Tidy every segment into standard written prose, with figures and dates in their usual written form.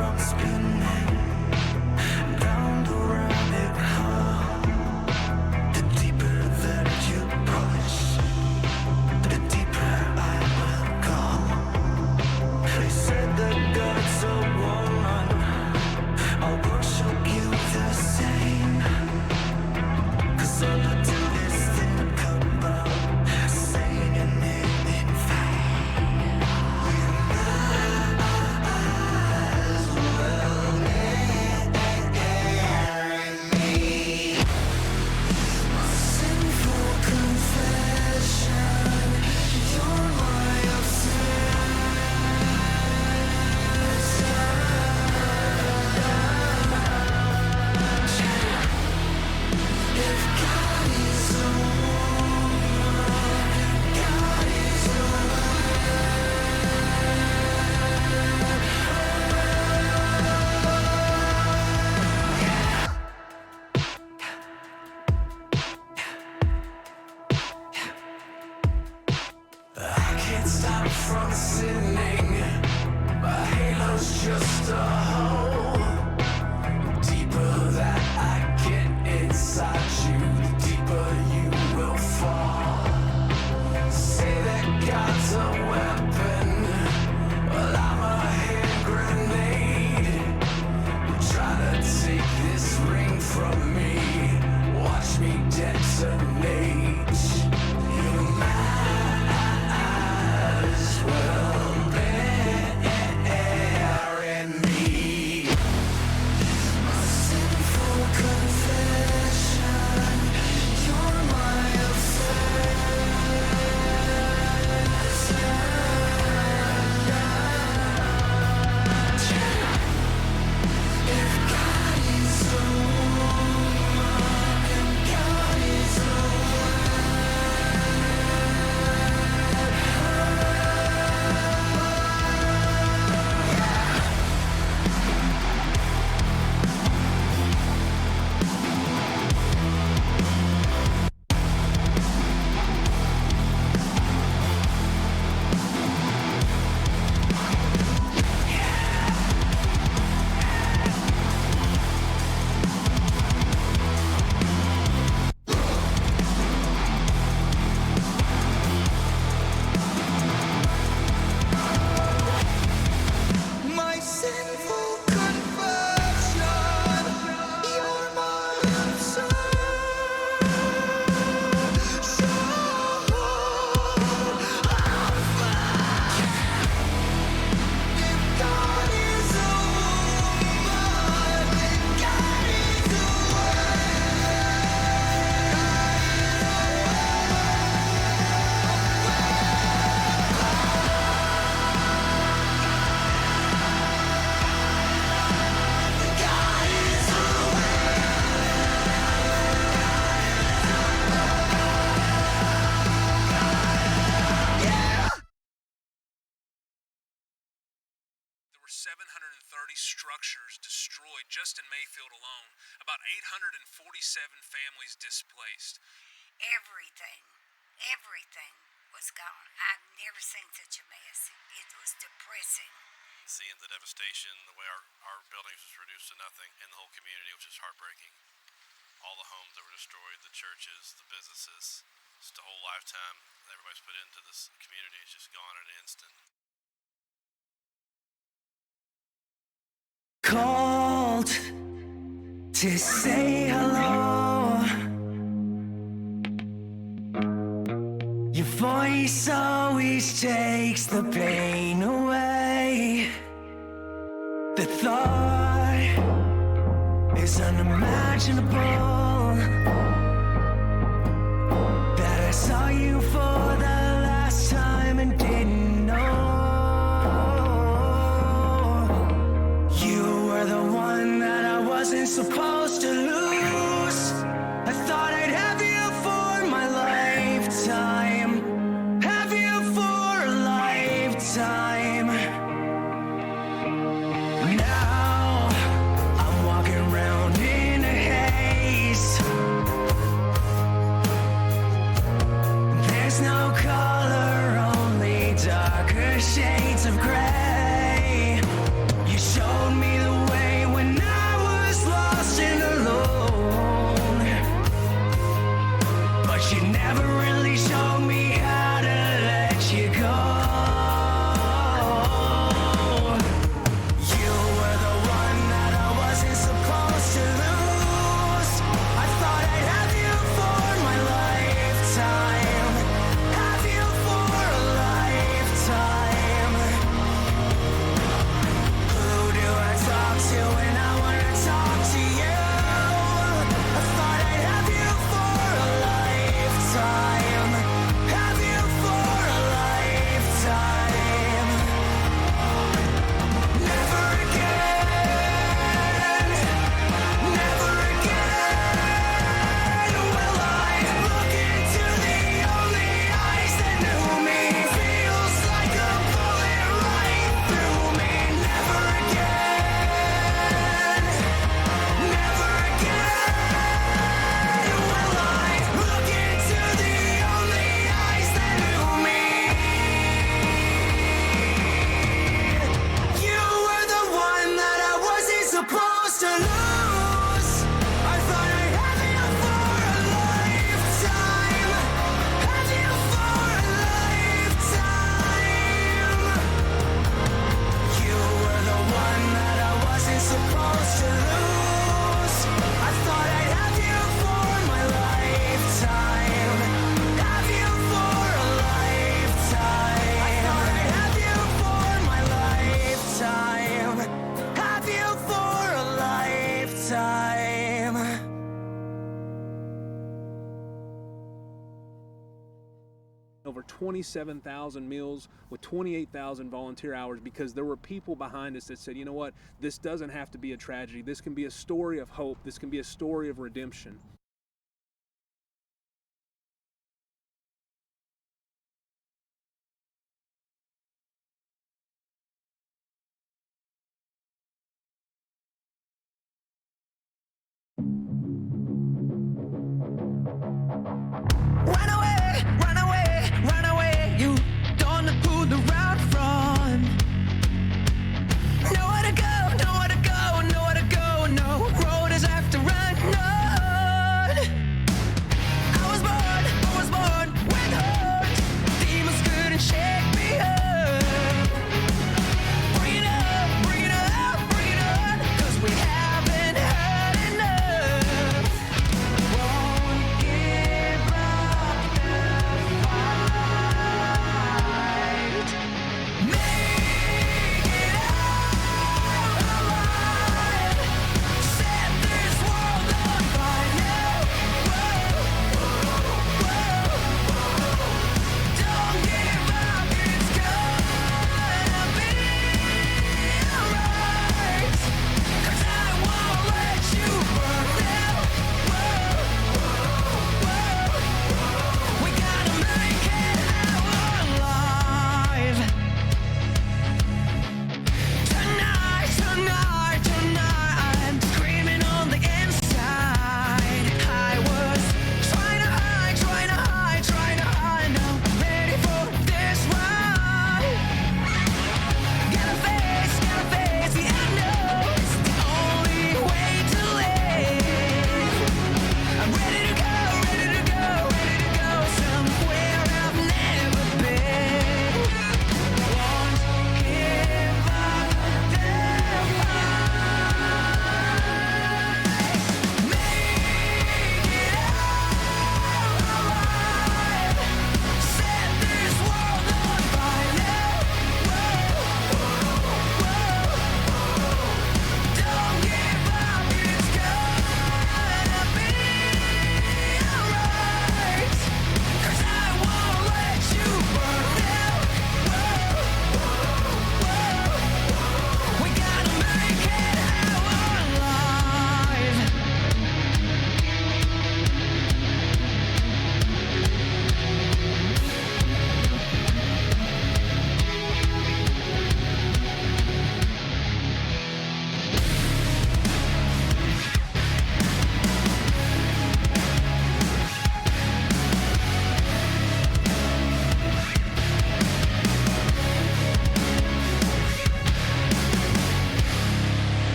from spinning down the rabbit hole. The deeper that you push, the deeper I will go. They said that God's a woman, I worship you the same. 'Cause all I do is think about saying your name in vain. We might as well marry me. My sinful confession, you're my If God is a woman, God is a I can't stop from sinning. My halo's just a hole. The deeper that I get inside you, the deeper you will fall. Say that God's a weapon, well I'm a hand grenade. You try to take this ring from me, watch me detonate. You might as well marry me. My sinful confession, you're my If God is a woman, God is a My sinful confession, you're my If God is a woman, God is a There were 730 structures destroyed just in Mayfield alone, about 847 families displaced. Everything was gone. I've never seen such a mess. It was depressing. Seeing the devastation, the way our buildings was reduced to nothing in the whole community, which is heartbreaking. All the homes that were destroyed, the churches, the businesses, just a whole lifetime that everybody's put into this community is just gone in an instant. called to say hello. Your voice always takes the pain away. The thought is unimaginable that I saw you for the last time and didn't know. You were the one that I wasn't supposed to lose. I thought I'd have you for my lifetime, have you for a lifetime. Now I'm walking around in a haze. There's no color, only darker shades of gray. You showed me over 27,000 meals with 28,000 volunteer hours, because there were people behind us that said, you know what, this doesn't have to be a tragedy. This can be a story of hope. This can be a story of redemption. Run away, run away, run away. You don't know who the route from. Nowhere to go, nowhere to go, nowhere to go. No road is left to run. No.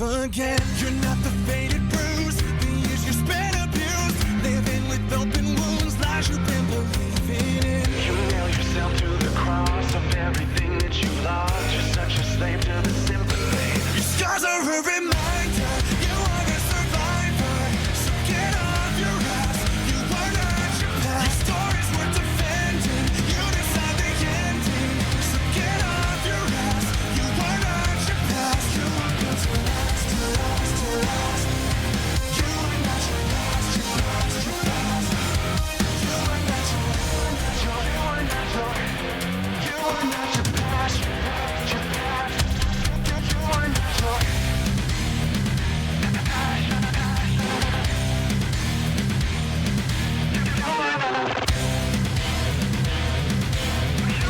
again. You're not the faded bruise, the years you spent abused, living with open wounds, lies you've been believing in. You nail yourself to the cross of everything that you lost. You're such a slave to the sympathy. Your scars are a reminder, you are a survivor. So get off your ass, you are not your past. Your story's worth defending, you decide the ending. So get off your ass, you are not your past. You are built to last, to last, to last. You are not your past, your past, your past. You are not your, you are not your, you are not your, you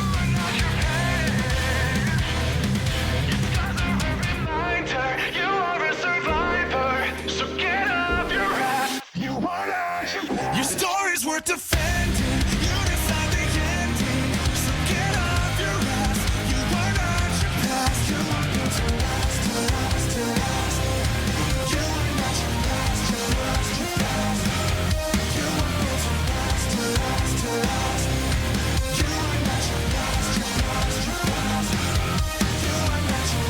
are not your past, your past, your past. You are not your. You are a survivor, so get off your ass. You are not. Your story's worth defending. You decide the ending, so get off your ass. You are not your past. You are built to last, to last, to last. You are not your past, your past, your past. You are built to last, to last, to last. You are not your past, your past, your past. You are not your.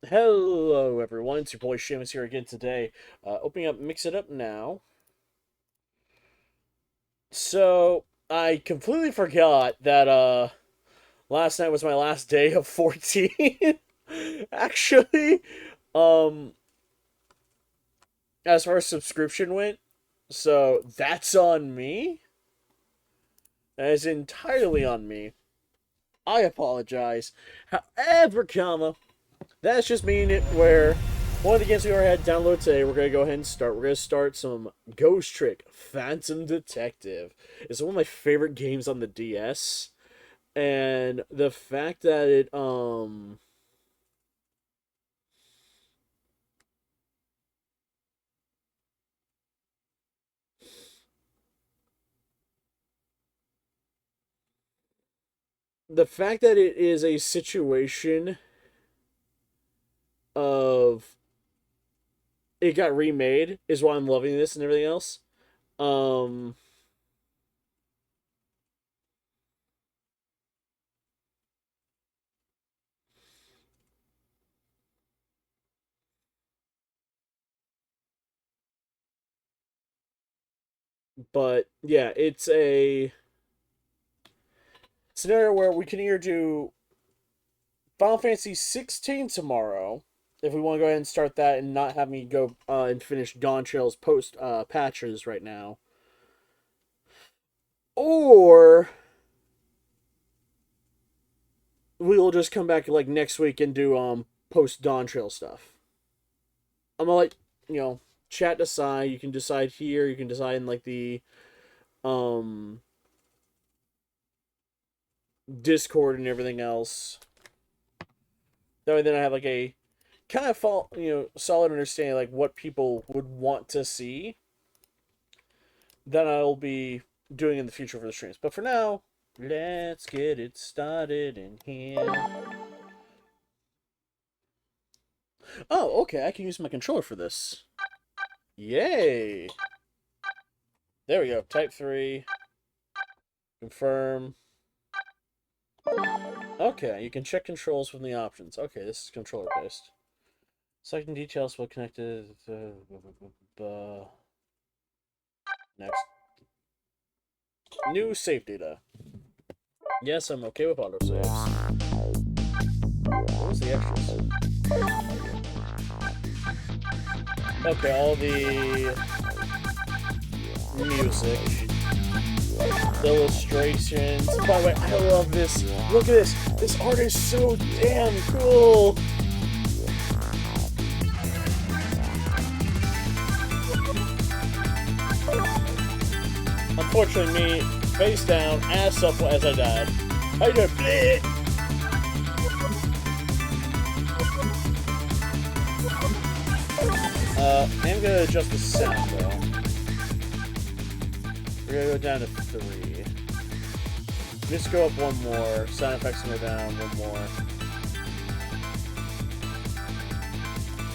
Hello everyone, it's your boy Shameless here again today. Opening up Mix It Up Now. So, I completely forgot that last night was my last day of 14. Actually, as far as subscription went, so that's on me. That is entirely on me. I apologize. However, that's just meaning it where one of the games we already had downloaded today, we're going to go ahead and start. We're going to start some Ghost Trick Phantom Detective. It's one of my favorite games on the DS. And the fact that it, the fact that it is a situation of it got remade is why I'm loving this and everything else. But yeah, it's a scenario where we can either do Final Fantasy 16 tomorrow, if we want to go ahead and start that and not have me go and finish Dawn Trail's post patches right now. Or we will just come back like next week and do post Dawn Trail stuff. I'm gonna let chat decide. You can decide here. You can decide in like the Discord and everything else. That way, then I have like a kind of solid understanding like what people would want to see. That I'll be doing in the future for the streams. But for now, let's get it started in here. Oh, okay, I can use my controller for this. Yay! There we go. Type 3. Confirm. Okay, you can check controls from the options. Okay, this is controller based. Selecting details will connect to next. New save data. Yes, I'm okay with autosaves. What was the extras? Okay, all the music, the illustrations. By the way, I love this. Look at this. This art is so damn cool. unfortunately, me, face down, ass up as I died. How you doing? Bleh! I'm gonna adjust the sound, though. We're gonna go down to 3. Let's go up one more. Sound effects go down one more.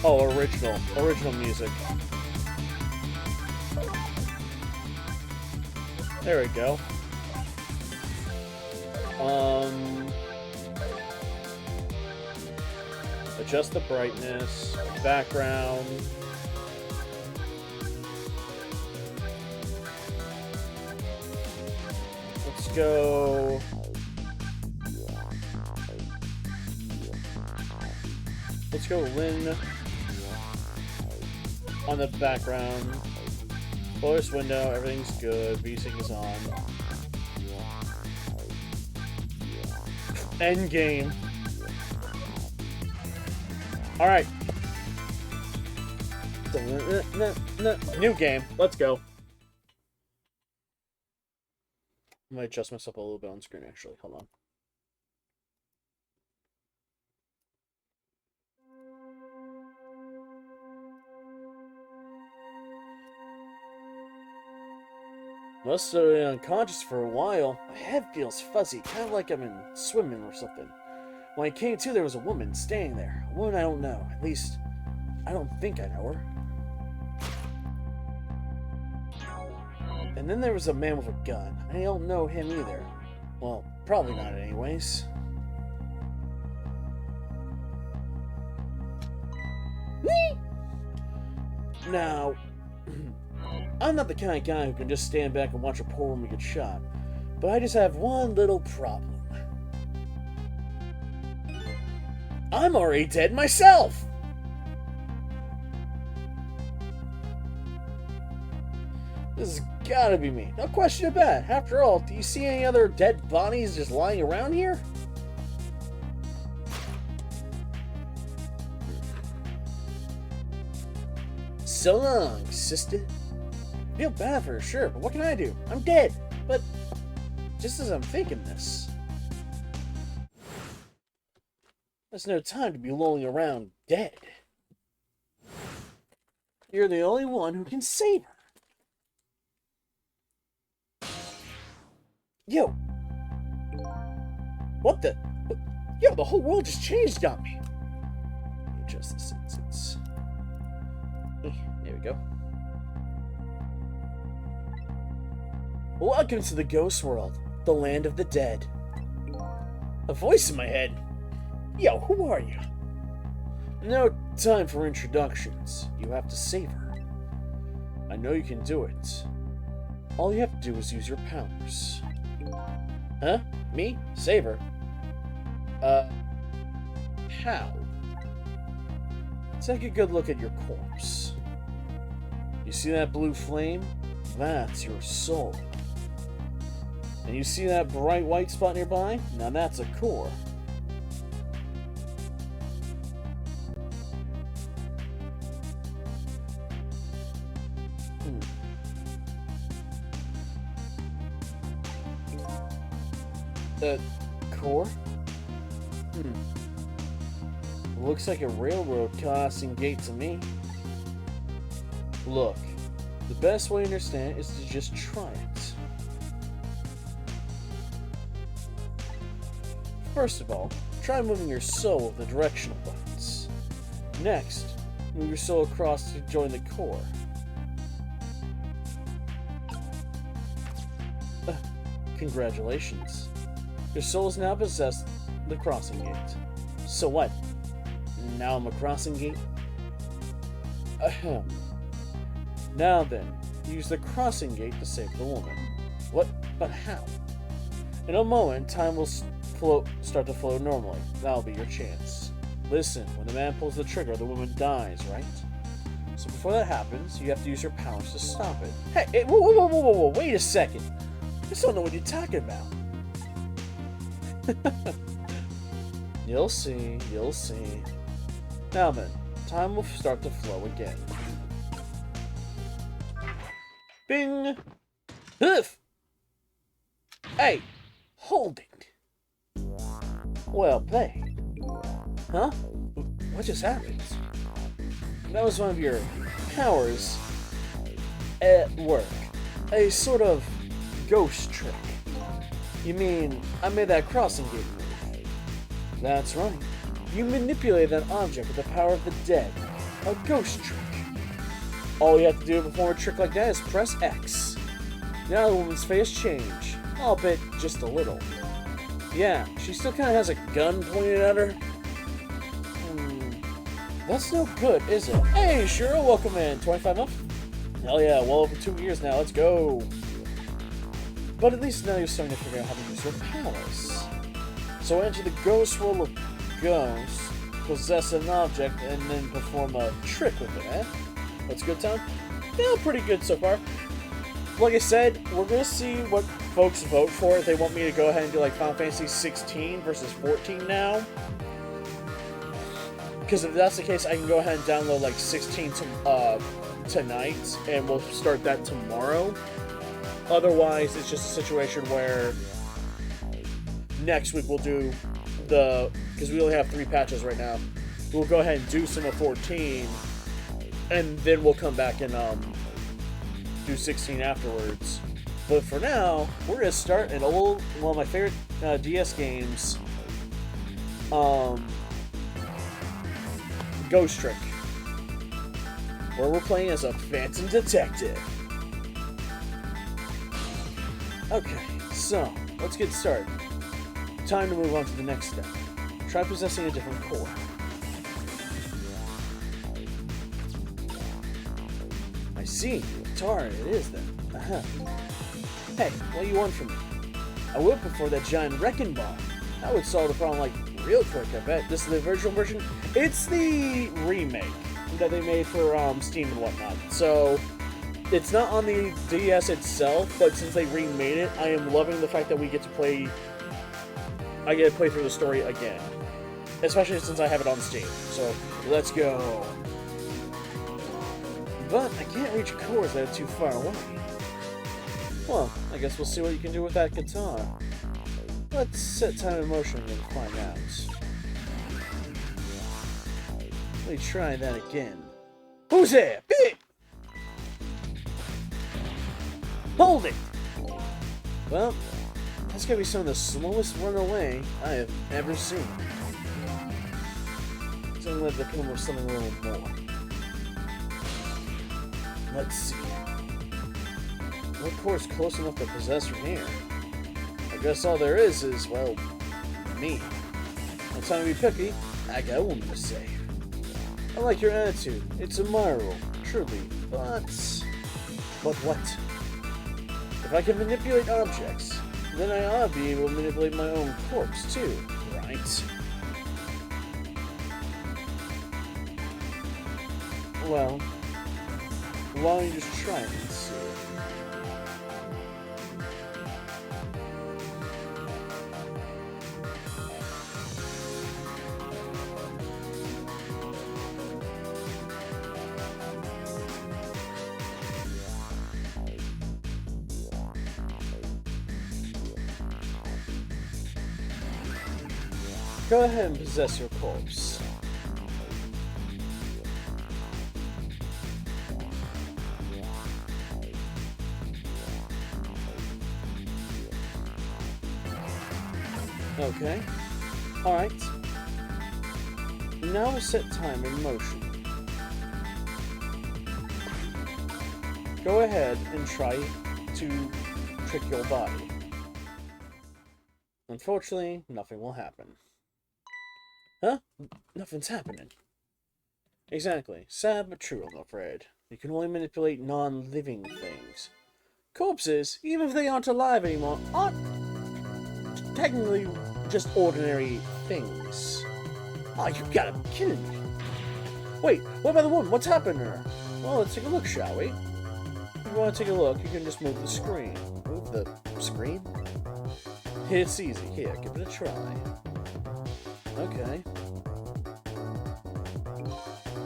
Oh, original music. There we go. Adjust the brightness, background. Let's go. Let's go Lynn on the background. Close window, everything's good. VSync is on. End game. Alright. New game. Let's go. I might adjust myself a little bit on screen, actually. Hold on. Must have been unconscious for a while. My head feels fuzzy, kind of like I'm in swimming or something. When I came to, there was a woman standing there. A woman I don't know. At least, I don't think I know her. And then there was a man with a gun. I don't know him either. Well, probably not anyways. Now, I'm not the kind of guy who can just stand back and watch a poor woman get shot. But I just have one little problem. I'm already dead myself! This has gotta be me. No question about it. After all, do you see any other dead bodies just lying around here? So long, sister. I feel bad for her, sure, but what can I do? I'm dead. But just as I'm thinking this, there's no time to be lolling around dead. You're the only one who can save her. Yo. What the? Yo, the whole world just changed on me. Let me adjust the sentence. There we go. Welcome to the ghost world, the land of the dead. A voice in my head. Yo, who are you? No time for introductions. You have to save her. I know you can do it. All you have to do is use your powers. Huh? Me? Save her? How? Take a good look at your corpse. You see that blue flame? That's your soul. And you see that bright white spot nearby? Now that's a core. Core? Looks like a railroad crossing gate to me. Look, the best way to understand it is to just try it. First of all, try moving your soul with the directional buttons. Next, move your soul across to join the core. Congratulations. Your soul has now possessed the crossing gate. So what? Now I'm a crossing gate? Ahem. Now then, use the crossing gate to save the woman. What? But how? In a moment, time will start to flow normally. That'll be your chance. Listen, when the man pulls the trigger, the woman dies, right? So before that happens, you have to use your powers to stop it. Hey, whoa, wait a second. I just don't know what you're talking about. You'll see, you'll see. Now then, time will start to flow again. Bing! Huff! Hey! Hold it! Well played. Huh? What just happened? That was one of your powers at work. A sort of ghost trick. You mean, I made that crossing gate move? That's right. You manipulated that object with the power of the dead. A ghost trick. All you have to do to perform a trick like that is press X. Now the woman's face changed. Albeit just a little. Yeah, she still kind of has a gun pointed at her. That's no good, is it? Hey, Cheryl, welcome in. 25 up? Hell yeah, well over 2 years now, let's go. But at least now you're starting to figure out how to use your powers. So enter the ghost world of ghosts, possess an object, and then perform a trick with it, eh? What's good, Tom? Yeah, pretty good so far. Like I said, we're gonna see what folks vote for. If they want me to go ahead and do like Final Fantasy 16 versus 14 now. Because if that's the case, I can go ahead and download like 16 tonight, and we'll start that tomorrow. Otherwise, it's just a situation where next week we'll do because we only have 3 patches right now. We'll go ahead and do some of 14, and then we'll come back and do 16 afterwards. But for now, we're gonna start an one of my favorite DS games, Ghost Trick, where we're playing as a phantom detective. Okay, so let's get started. Time to move on to the next step. Try possessing a different core. I see. Tar, it is then. Hey, what do you want from me? I would prefer that giant wrecking ball. That would solve the problem like real quick, I bet. This is the virtual version. It's the remake that they made for Steam and whatnot. So it's not on the DS itself, but since they remade it, I am loving the fact that we get to play. I get to play through the story again, especially since I have it on Steam. So let's go. But I can't reach cores that are too far away. Well, I guess we'll see what you can do with that guitar. Let's set time in motion and find out. Let me try that again. Who's there? Beep! Hold it! Well, that's gonna be some of the slowest runaway I have ever seen. So I'm gonna have to come up with something a little more. Let's see. What core is close enough to possess from here? I guess all there is, well, me. No time to be picky. I got a woman to save. I like your attitude. It's admirable, truly. But what? If I can manipulate objects, then I ought to be able to manipulate my own corpse too, right? Well, why don't you just try it and see? Go ahead and possess your corpse. Okay. Alright. Now we'll set time in motion. Go ahead and try to trick your body. Unfortunately, nothing will happen. Huh? Nothing's happening. Exactly. Sad but true, I'm afraid. You can only manipulate non-living things. Corpses, even if they aren't alive anymore, aren't technically just ordinary things. Oh, you gotta be kidding me. Wait, what about the woman? What's happened to her? Well, let's take a look, shall we? If you want to take a look, you can just move the screen. Move the screen? It's easy. Here, give it a try. Okay.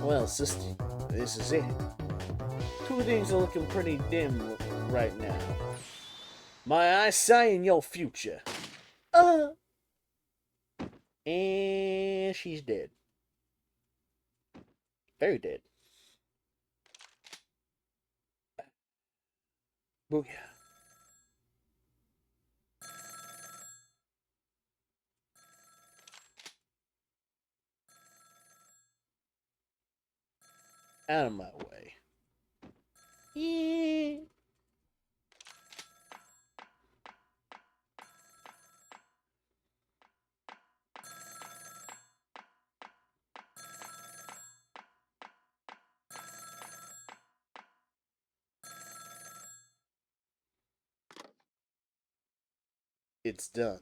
Well, sister, this is it. Two things are looking pretty dim right now. My eyesight in your future. And she's dead. Very dead. Booyah. Out of my way. Yeah. It's done.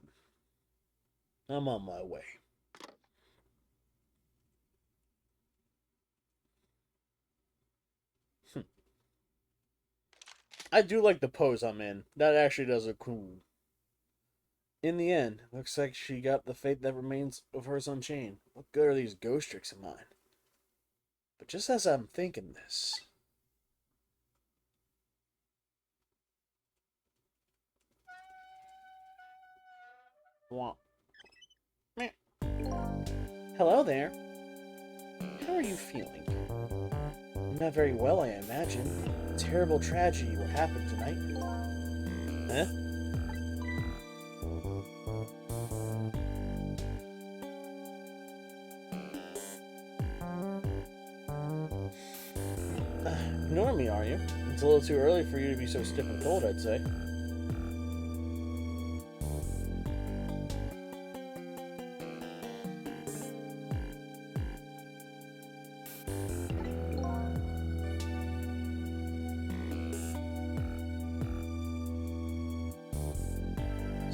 I'm on my way. I do like the pose I'm in. That actually does look cool. In the end, looks like she got the fate that remains of hers unchained. What good are these ghost tricks of mine? But just as I'm thinking this... Womp. Meh. Hello there. How are you feeling? Not very well, I imagine. A terrible tragedy what happened tonight. Huh? Ignore me, are you? It's a little too early for you to be so stiff and cold, I'd say.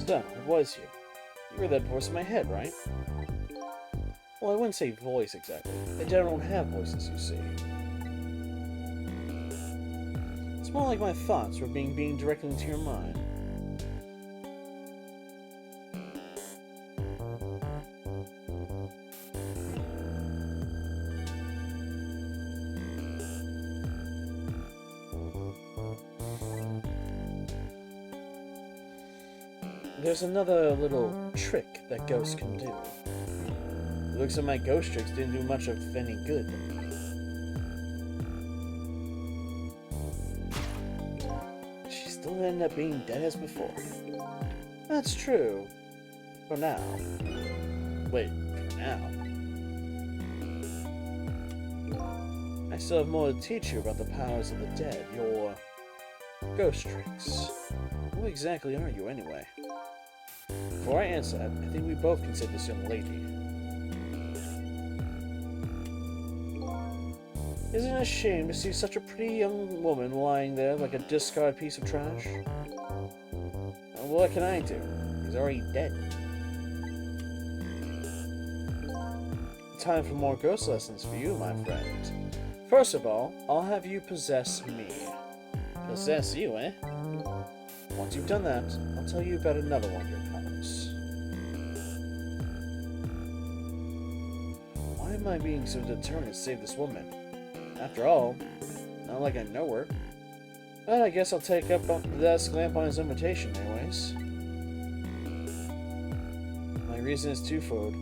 So, it was you. You were that voice in my head, right? Well, I wouldn't say voice exactly. The dead don't have voices, you see. It's more like my thoughts were being beamed directly into your mind. There's another little trick that ghosts can do. It looks like my ghost tricks didn't do much of any good. She still ended up being dead as before. That's true. For now. Wait, for now? I still have more to teach you about the powers of the dead, your ghost tricks. Who exactly are you, anyway? Before I answer, I think we both can say this young lady. Isn't it a shame to see such a pretty young woman lying there like a discarded piece of trash? Well, what can I do? He's already dead. Time for more ghost lessons for you, my friend. First of all, I'll have you possess me. Possess you, eh? Once you've done that, I'll tell you about another one of your powers. Why am I being so determined to save this woman? After all, not like I know her. But I guess I'll take up the desk lamp on his invitation anyways. My reason is twofold.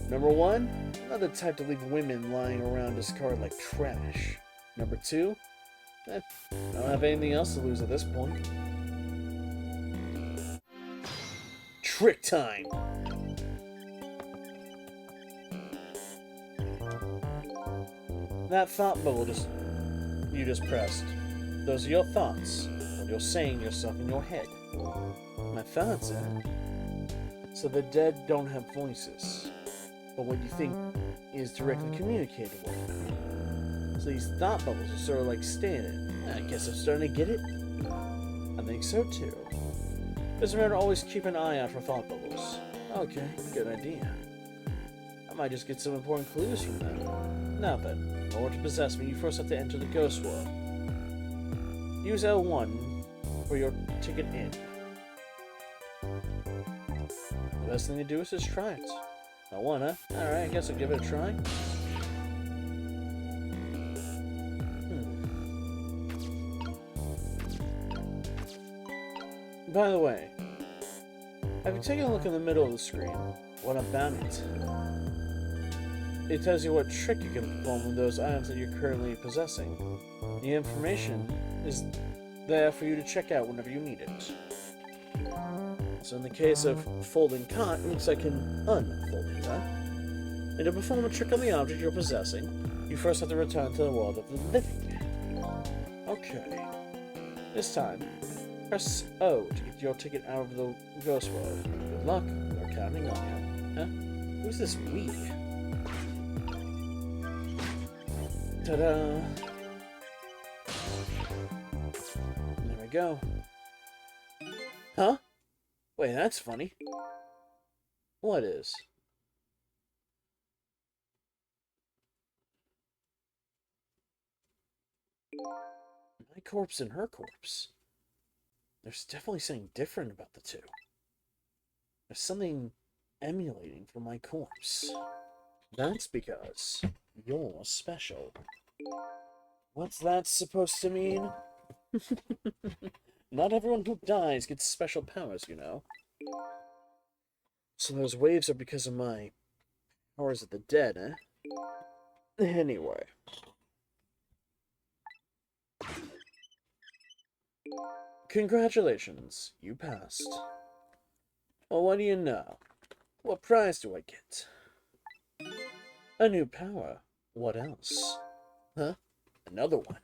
Number one, I'm not the type to leave women lying around discarded like trash. Number two, I don't have anything else to lose at this point. Trick time! That thought bubble you just pressed. Those are your thoughts. What you're saying yourself in your head. My thoughts, eh? So the dead don't have voices. But what you think is directly communicatable. So these thought bubbles are sort of like standard. I guess I'm starting to get it. I think so too. Just remember to always keep an eye out for thought bubbles. Okay, good idea. I might just get some important clues from them. Now then, in order to possess me, you first have to enter the ghost world. Use L1 for your ticket in. The best thing to do is just try it. L1, huh? Alright, I guess I'll give it a try. By the way, have you taken a look in the middle of the screen? What about it? It tells you what trick you can perform with those items that you're currently possessing. The information is there for you to check out whenever you need it. So in the case of folding cot, it looks like an unfolding cot. And to perform a trick on the object you're possessing, you first have to return to the world of the living. Okay. This time, press O to get your ticket out of the ghost world. Good luck, we're counting on you. Huh? Who's this we? Ta-da! There we go. Huh? Wait, that's funny. What is? My corpse and her corpse. There's definitely something different about the two. There's something emulating from my corpse. That's because you're special. What's that supposed to mean? Not everyone who dies gets special powers, you know. So those waves are because of my powers of the dead, eh? Anyway. Congratulations, you passed. Well, what do you know? What prize do I get? A new power. What else? Huh? Another one.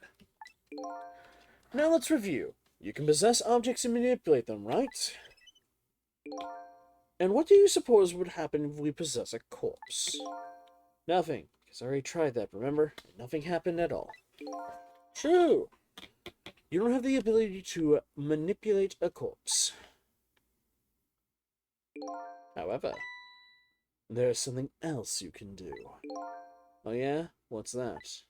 Now let's review. You can possess objects and manipulate them, right? And what do you suppose would happen if we possess a corpse? Nothing, because I already tried that, remember? Nothing happened at all. True. You don't have the ability to manipulate a corpse. However, there's something else you can do. Oh yeah? What's that?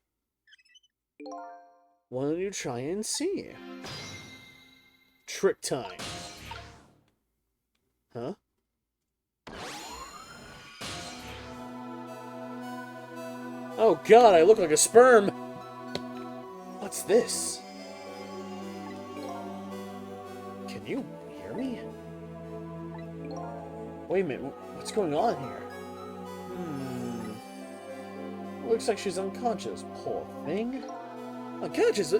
Why don't you try and see? Trick time. Huh? Oh god, I look like a sperm! What's this? Can you hear me? Wait a minute, what's going on here? Looks like she's unconscious, poor thing. Unconscious?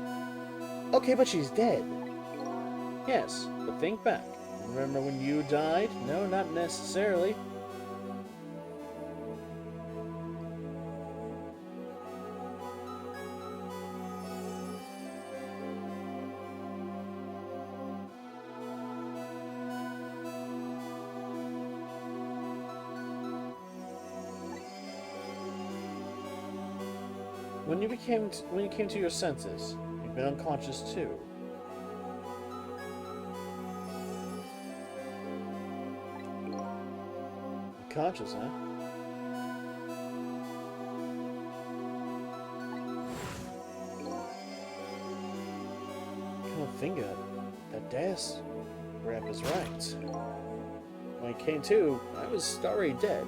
Okay, but she's dead. Yes, but think back. Remember when you died? No, not necessarily. When you came to your senses, you've been unconscious too. Unconscious, huh? Come to think of it, that death rep is right. When I came to, I was already dead.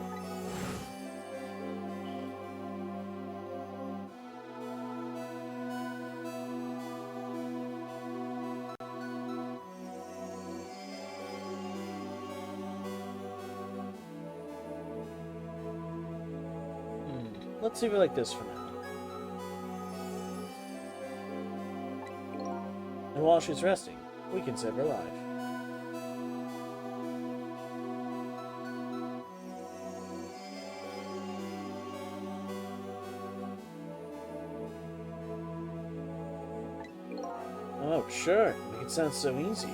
Let's leave it like this for now. And while she's resting, we can save her life. Oh, sure. Make it sound so easy.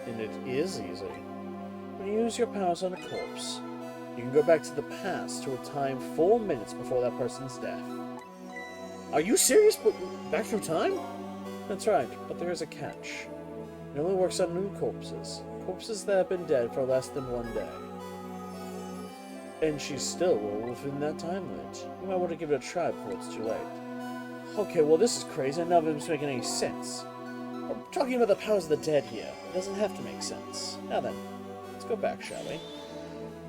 And it is easy. When you use your powers on a corpse, you can go back to the past to a time 4 minutes before that person's death. Are you serious? But back through time? That's right, but there is a catch. It only works on new corpses. Corpses that have been dead for less than 1 day. And she's still within that time limit. You might want to give it a try before it's too late. Okay, well this is crazy. None of it's making any sense. We're talking about the powers of the dead here. It doesn't have to make sense. Now then, let's go back, shall we?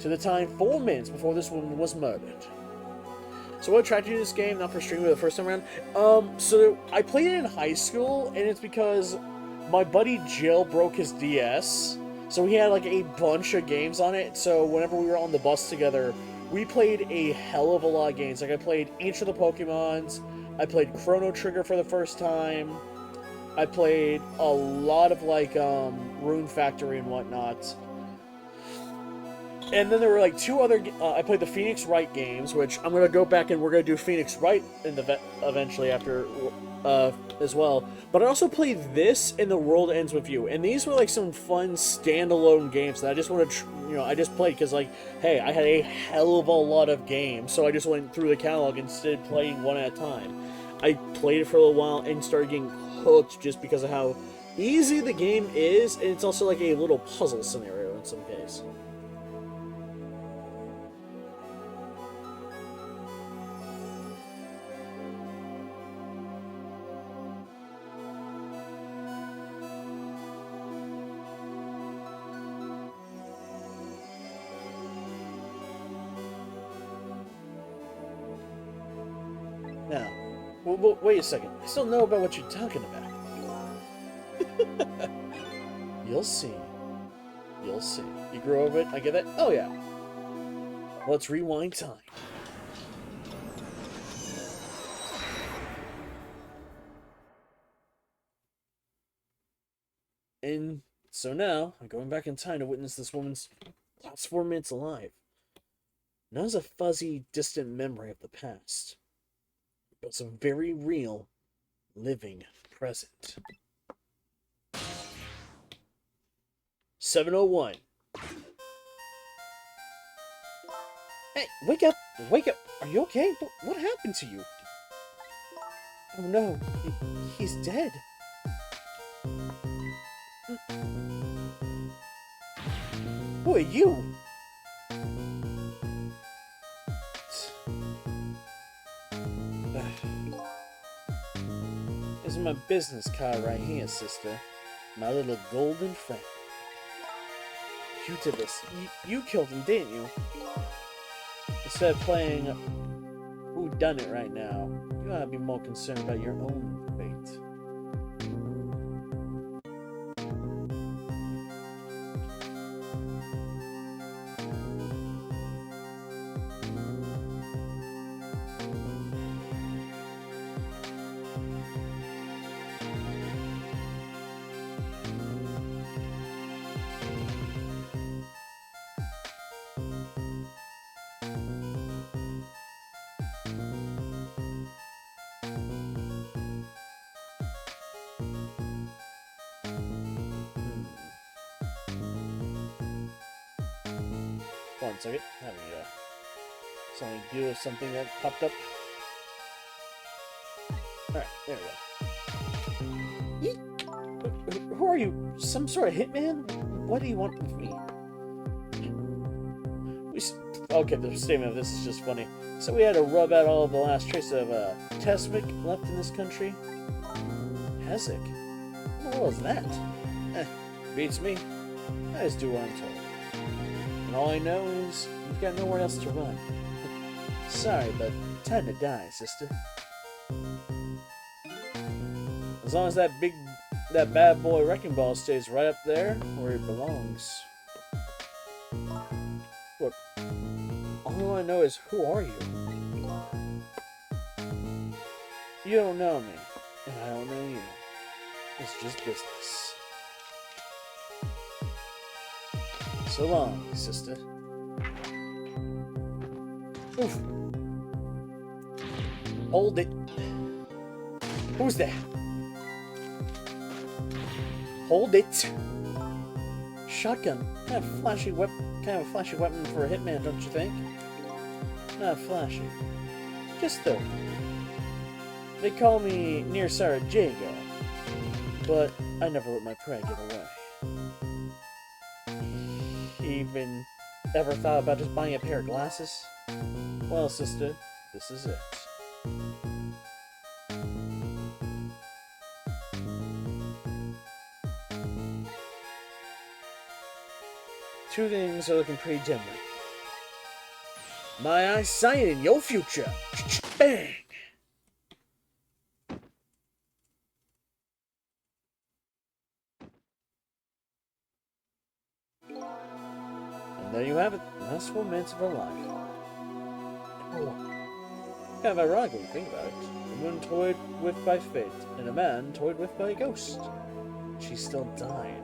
To the time 4 minutes before this woman was murdered. So what attracted you to this game, not for streaming the first time around? So I played it in high school, and it's because my buddy jailbroke his DS, so he had like a bunch of games on it. So whenever we were on the bus together, we played a hell of a lot of games. Like I played Ancient of the Pokemons, I played Chrono Trigger for the first time, I played a lot of like Rune Factory and whatnot. And then there were like two other. I played the Phoenix Wright games, which I'm gonna go back and we're gonna do Phoenix Wright in the eventually after as well. But I also played this and The World Ends with You, and these were like some fun standalone games that I just wanted to, I just played because like, hey, I had a hell of a lot of games, so I just went through the catalog instead of playing one at a time. I played it for a little while and started getting hooked just because of how easy the game is, and it's also like a little puzzle scenario in some case. Now, wait a second. I still know about what you're talking about. You'll see. You'll see. You grew over it? I get it? Oh, yeah. Let's rewind time. And so now, I'm going back in time to witness this woman's last 4 minutes alive. Not as a fuzzy, distant memory of the past, but some very real, living present. 7:01. Hey, wake up! Wake up! Are you okay? What happened to you? Oh no, he's dead. Who are you? This is my business card right here, sister. My little golden friend. You did this. You killed him, didn't you? Instead of playing who done it right now, you gotta be more concerned about your own fate. One second. Let me something to do with something that popped up. Alright, there we go. Who are you? Some sort of hitman? What do you want with me? Okay, the statement of this is just funny. So we had to rub out all of the last trace of Tesmic left in this country? Hezek? What the hell is that? Beats me. I just do what I'm told. And all I know is you've got nowhere else to run. Sorry, but time to die, sister. As long as that bad boy wrecking ball stays right up there where it belongs. Look, all I know is who are you? You don't know me, and I don't know you. It's just business. So long, sister. Oof. Hold it. Who's that? Hold it. Shotgun. Kind of a flashy weapon for a hitman, don't you think? Not flashy. Just though. They call me Near Sarajevo, but I never let my prey get away. Even ever thought about just buying a pair of glasses? Well, sister, this is it. Two things are looking pretty dim. My eyesight and your future. Bang! you have it. Last 4 minutes of her life. Kind of ironic when you think about it. A woman toyed with by fate, and a man toyed with by a ghost. She still died.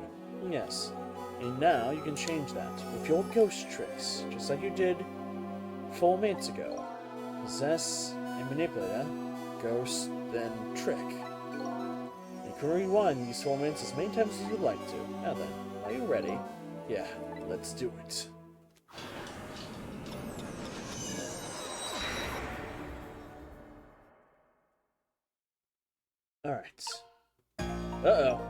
Yes. And now you can change that with your ghost tricks, just like you did 4 minutes ago. Possess and manipulate, ghost, then trick. You can rewind these 4 minutes as many times as you'd like to. Now then, are you ready? Yeah, let's do it. Alright. Uh-oh.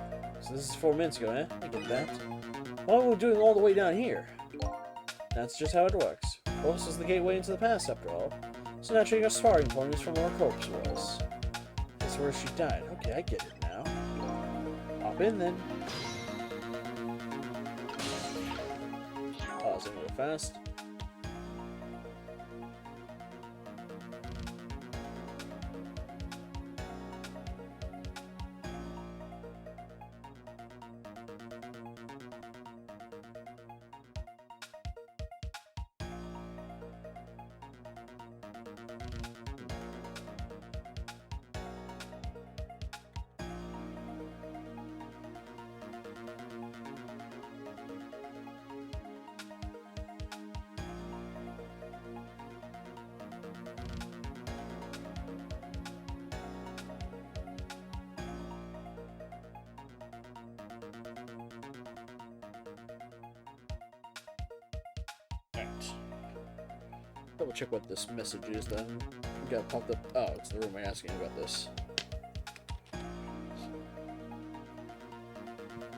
So this is 4 minutes ago, eh? I get that. Why are we doing all the way down here? That's just how it works. This is the gateway into the past, after all. So naturally, your starting point is from where her corpse was. That's where she died. Okay, I get it now. Hop in, then. Pausing real fast. Double check what this message is then. We got popped up. Oh, it's the room asking about this.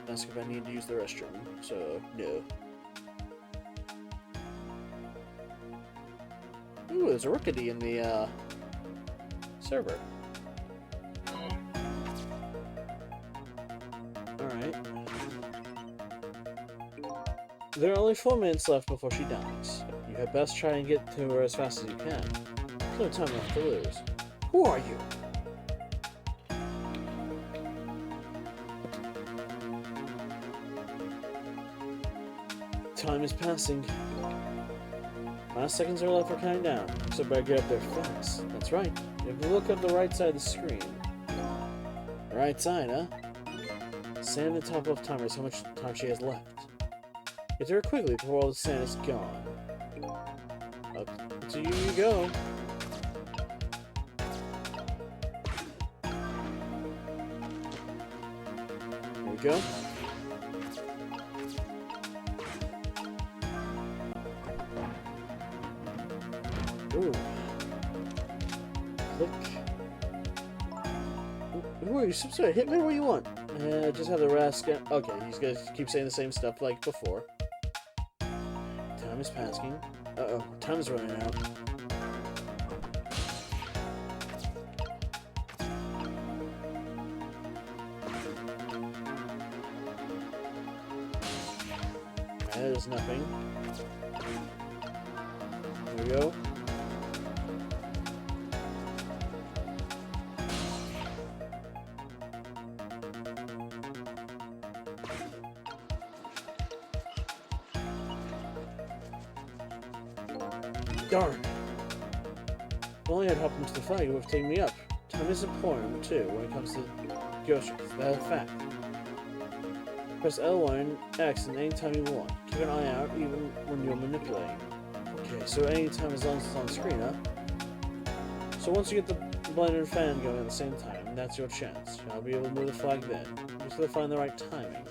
Ask if I need to use the restroom, so no. Ooh, there's a Rookity in the server. Alright. There are only 4 minutes left before she dies. You had best try and get to her as fast as you can. There's no time left to lose. Who are you? Time is passing. Last seconds are left for counting down, so better get up there fast. That's right. You have to look up the right side of the screen. The right side, huh? Sand at the top of timer is how much time she has left. Get to her quickly before all the sand is gone. Up to you go. Here we go. Ooh. Click. Who are you? Sorry, hit me where you want. Just have the rest get. Okay, these guys keep saying the same stuff like before. Time is passing. Uh-oh, time is running out. That is nothing. There we go. Darn. If only I'd hopped into the flag, it would have taken me up. Time is important, too, when it comes to ghost tricks. That's a fact. Press L1 and X and any time you want. Keep an eye out, even when you're manipulating. Okay, so anytime as long as it's on screen, huh? So once you get the blender and fan going at the same time, that's your chance. I'll be able to move the flag then. You just gotta find the right timing.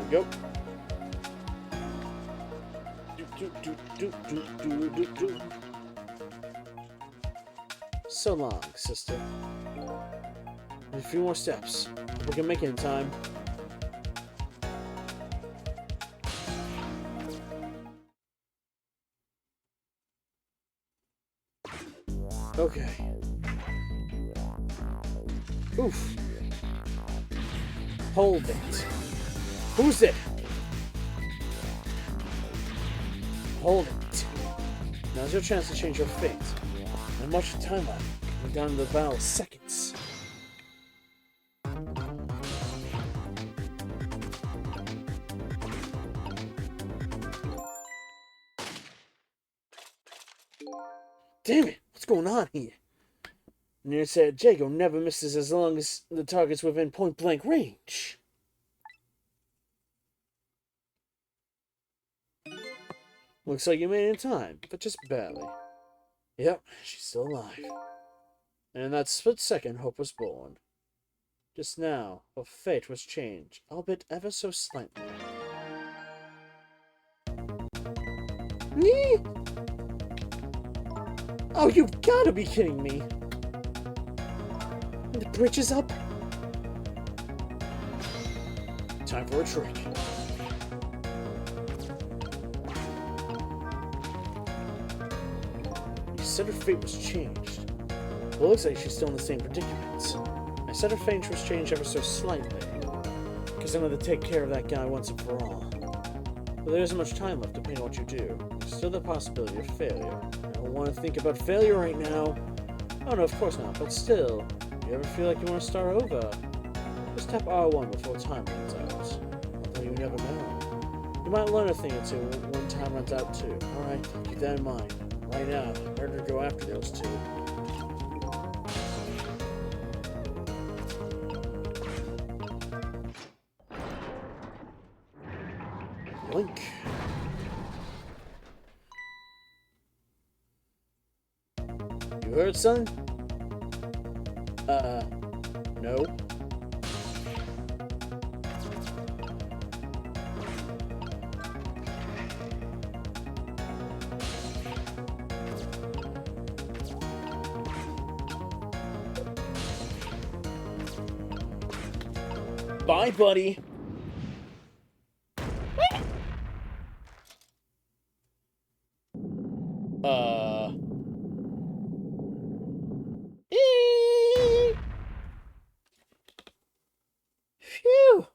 Go. So long, sister. A few more steps. We can make it in time. Okay. Oof. Hold it. Who's it? Hold it. Now's your chance to change your fate. And watch the time left. We're down to the battle of seconds. Damn it! What's going on here? Near said Jago never misses as long as the target's within point-blank range. Looks like you made it in time, but just barely. Yep, she's still alive. And in that split second, hope was born. Just now, her fate was changed, albeit ever so slightly. Nee! Oh, you've gotta be kidding me! The bridge is up? Time for a trick. You said her fate was changed. Well, it looks like she's still in the same predicament. I said her fate was changed ever so slightly. Because I'm going to take care of that guy once and for all. But there isn't much time left depending on what you do. There's still the possibility of failure. I don't want to think about failure right now. Oh no, of course not, but still. You ever feel like you want to start over? Just tap R1 before time runs out. Although you never know. You might learn a thing or two when time runs out too. Alright, keep that in mind. Right now, better go after those two. Link. You heard, son? No. Bye, buddy. Phew.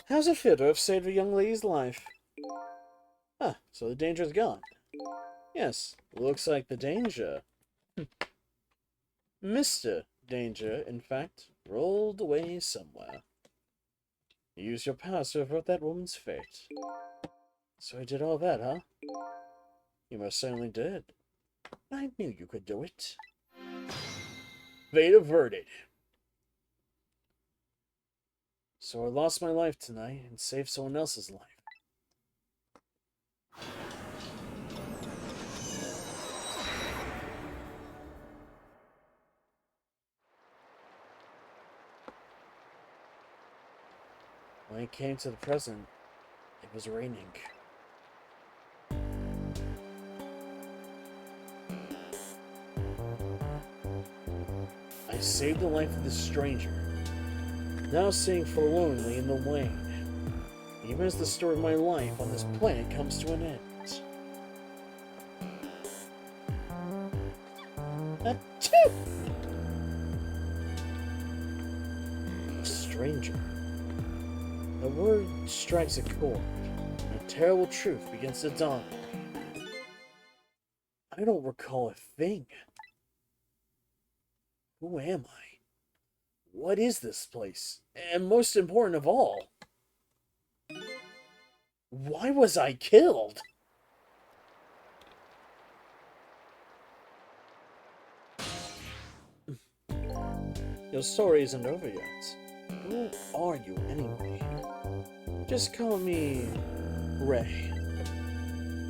How's it feel to have saved a young lady's life? Ah, so the danger's gone. Yes, looks like the danger. Mr. Danger, in fact, rolled away somewhere. You used your powers to avert that woman's fate. So I did all that, huh? You most certainly did. I knew you could do it. Fate averted. So I lost my life tonight and saved someone else's life. When it came to the present, it was raining. I saved the life of this stranger, now sitting forlornly in the lane, even as the story of my life on this planet comes to an end. Achoo! A stranger. The word strikes a chord, and a terrible truth begins to dawn on me. I don't recall a thing. Who am I? What is this place? And most important of all, why was I killed? Your story isn't over yet. Who are you anyway? Just call me Ray.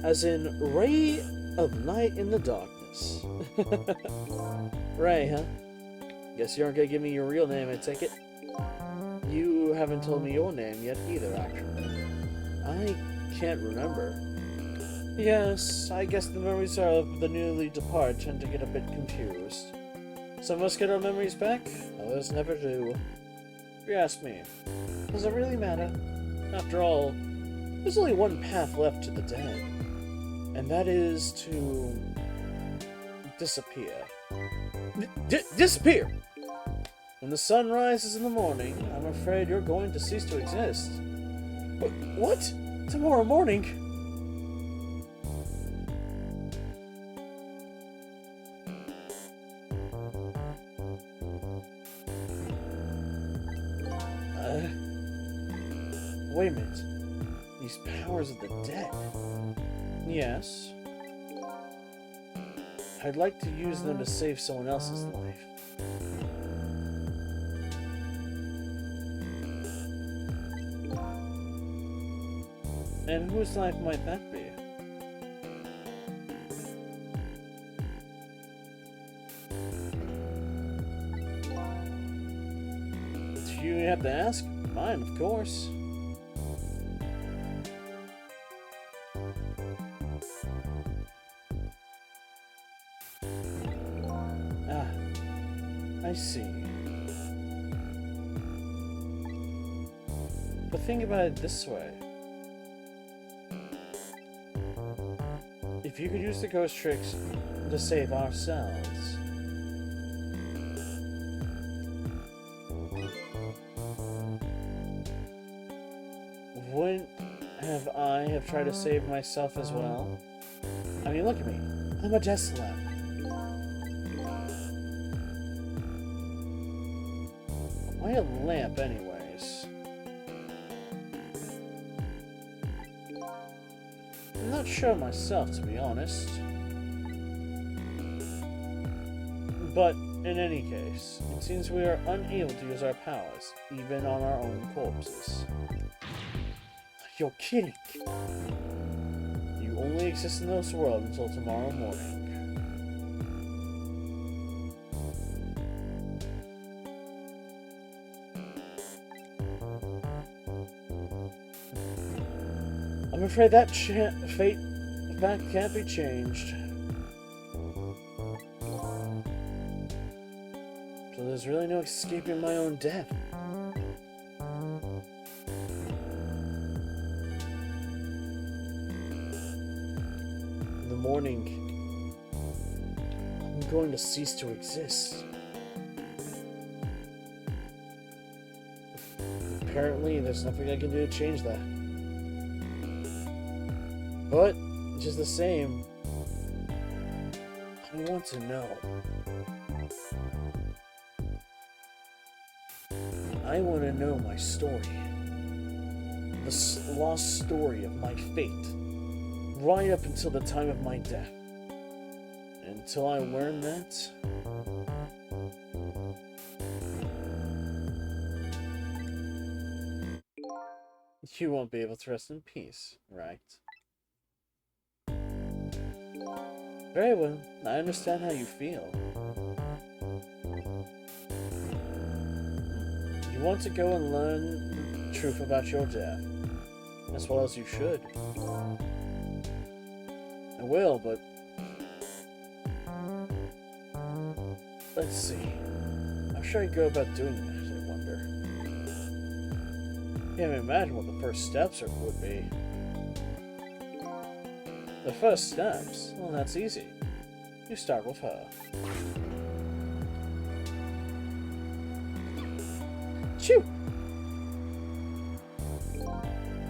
As in Ray of Night in the Darkness. Ray, huh? Guess you aren't gonna give me your real name, I take it? You haven't told me your name yet either, actually. I can't remember. Yes, I guess the memories of the newly departed tend to get a bit confused. Some of us get our memories back, others never do. If you ask me, does it really matter? After all, there's only one path left to the dead, and that is to disappear. Disappear! When the sun rises in the morning, I'm afraid you're going to cease to exist. What? Tomorrow morning? Wait a minute. These powers of the dead. Yes. I'd like to use them to save someone else's life. And whose life might that be? If you have to ask, mine, of course. I see. But think about it this way. If you could use the ghost tricks to save ourselves, wouldn't I have tried to save myself as well? I mean, look at me. I'm a death slap. Why a lamp, anyways? I'm not sure myself, to be honest. But, in any case, it seems we are unable to use our powers, even on our own corpses. You're kidding! You only exist in this world until tomorrow morning. I'm afraid that fact can't be changed. So there's really no escaping my own death. In the morning, I'm going to cease to exist. Apparently, there's nothing I can do to change that. But, just the same, I want to know. I want to know my story. The lost story of my fate. Right up until the time of my death. Until I learn that, you won't be able to rest in peace, right? Very well, I understand how you feel. You want to go and learn the truth about your death, as well as you should. I will, but... let's see. How should I go about doing that, I wonder? Can't imagine what the first steps would be. The first steps? Well, that's easy. You start with her. Shoo!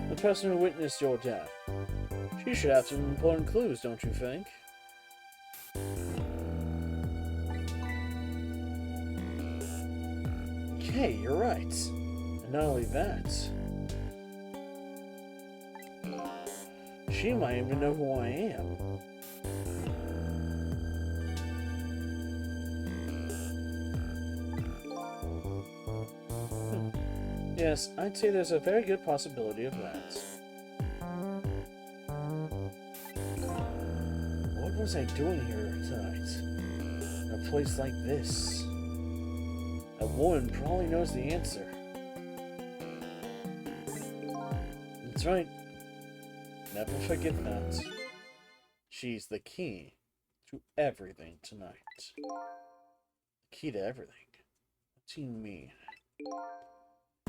The person who witnessed your death. She should have some important clues, don't you think? Okay, you're right. And not only that, she might even know who I am. Yes, I'd say there's a very good possibility of that. What was I doing here tonight? In a place like this? A woman probably knows the answer. That's right. Never forget that. She's the key to everything tonight. The key to everything. What do you mean?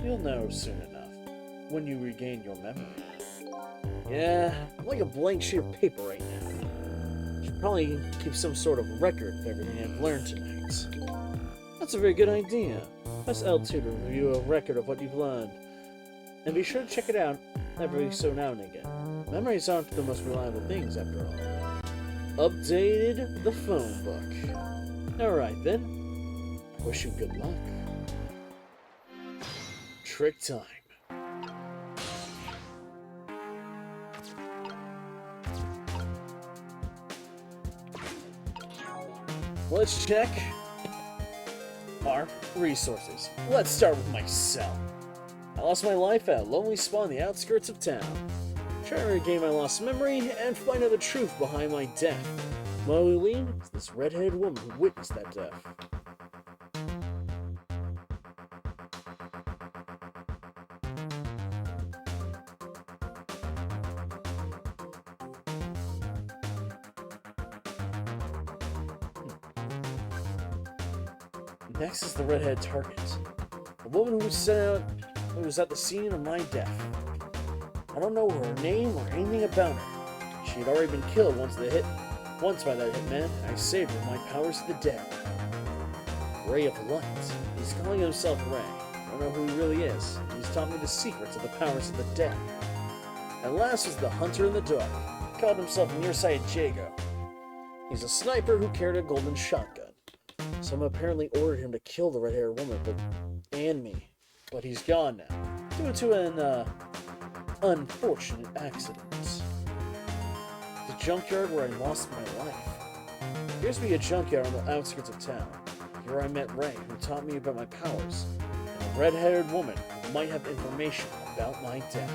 You'll know soon enough, when you regain your memory. Yeah, I'm like a blank sheet of paper right now. Should probably keep some sort of record of everything I've learned tonight. That's a very good idea. Press L2 to review a record of what you've learned. And be sure to check it out every so now and again. Memories aren't the most reliable things, after all. Updated the phone book. Alright then. I wish you good luck. Trick time. Let's check our resources. Let's start with my cell. I lost my life at a lonely spot on the outskirts of town. Try to regain my lost memory and find out the truth behind my death. Moline is this red-haired woman who witnessed that death. Next is the redhead target. A woman who was at the scene of my death. I don't know her name or anything about her. She had already been killed once by that hitman. I saved her with my powers of the dead. Ray of Light. He's calling himself Ray. I don't know who he really is. He's taught me the secrets of the powers of the dead. And last was the Hunter in the Dark. He called himself Nearsighted Jago. He's a sniper who carried a golden shotgun. Someone apparently ordered him to kill the red-haired woman and me. But he's gone now, due to an unfortunate accident. The junkyard where I lost my life. Appears to be a junkyard on the outskirts of town. Here I met Ray, who taught me about my powers, and a red-haired woman who might have information about my death.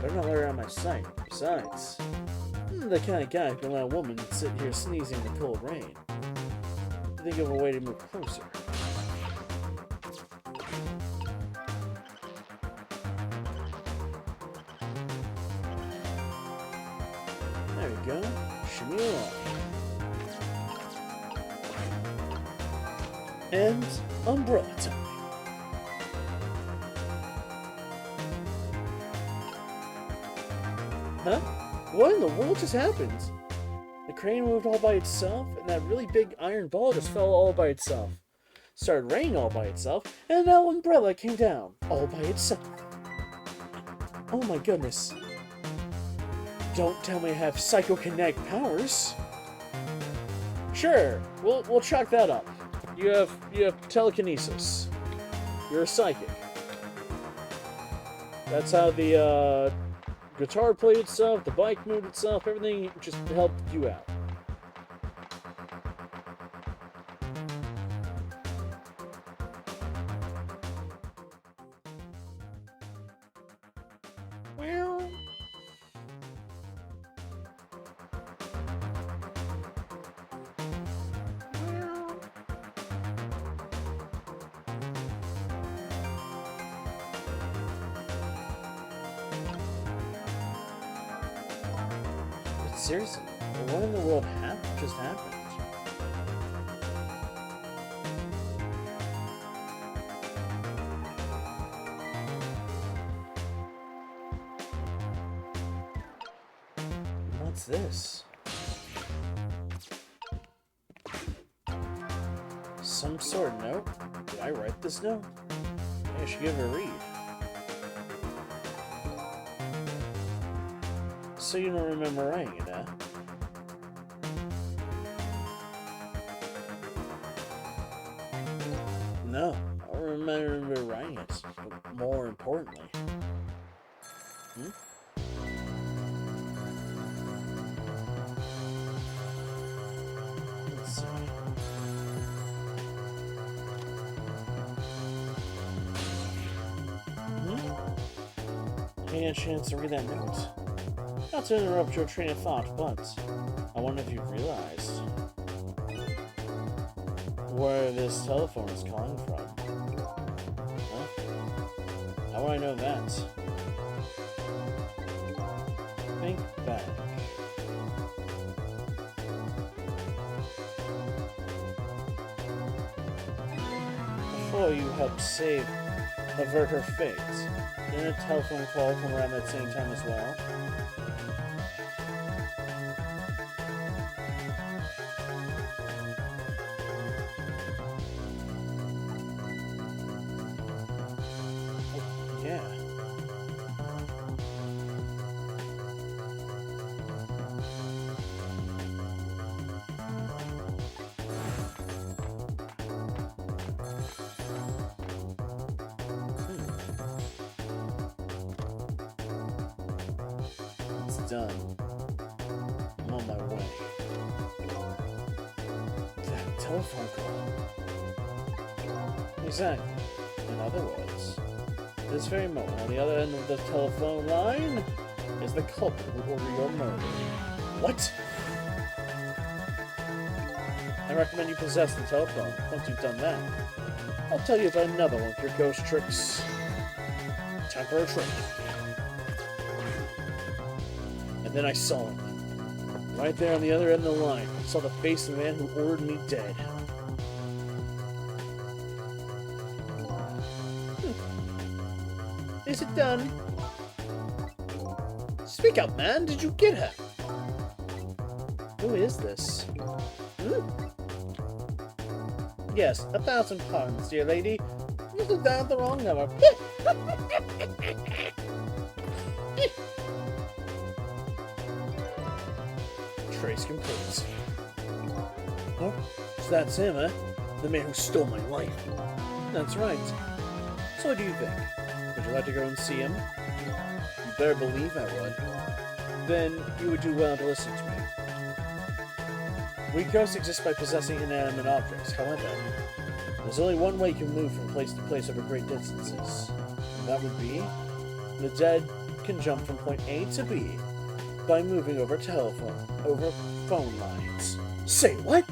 Better not let her out of my sight. Besides, I'm the kind of guy who can let a woman sit here sneezing in the cold rain. Think of a way to move closer. There we go. Shimmy along. And umbrella time. Huh? What in the world just happened? The crane moved all by itself, and that really big iron ball just fell all by itself. Started raining all by itself, and that umbrella came down all by itself. Oh my goodness. Don't tell me I have psychokinetic powers. Sure, we'll chalk that up. You have telekinesis. You're a psychic. That's how the guitar played itself, the bike moved itself, everything just helped you out. Seriously, what in the world just happened? What's this? Some sort of note? Did I write this note? Maybe I should give it a read. So you don't remember writing it, huh? No, I remember writing it, but more importantly. Let's see. Any chance to read that note? Not to interrupt your train of thought, but I wonder if you've realized where this telephone is calling from. Huh? How would I know that? Think back. Before you helped save avert her fate. Didn't a telephone call come around that same time as well? Oh, yeah. It's done. I'm on my way. That telephone call. Exactly. In other words, this very moment, on the other end of the telephone line, is the culprit who ordered your murder. What? I recommend you possess the telephone. Once you've done that, I'll tell you about another one of your ghost tricks. Time for a trick. And then I saw him. Right there on the other end of the line, I saw the face of the man who ordered me dead. Is it done? Speak up, man. Did you get her? Who is this? Yes, 1,000 pardons, dear lady. You have dialed the wrong number. Trace complete. Oh, so that's him, eh? The man who stole my life. That's right. So what do you think? Would you like to go and see him? You better believe I would. Then you would do well to listen to me. Weak ghosts exist by possessing inanimate objects. However, there's only one way you can move from place to place over great distances. And that would be, the dead can jump from point A to B by moving over phone lines. Say what?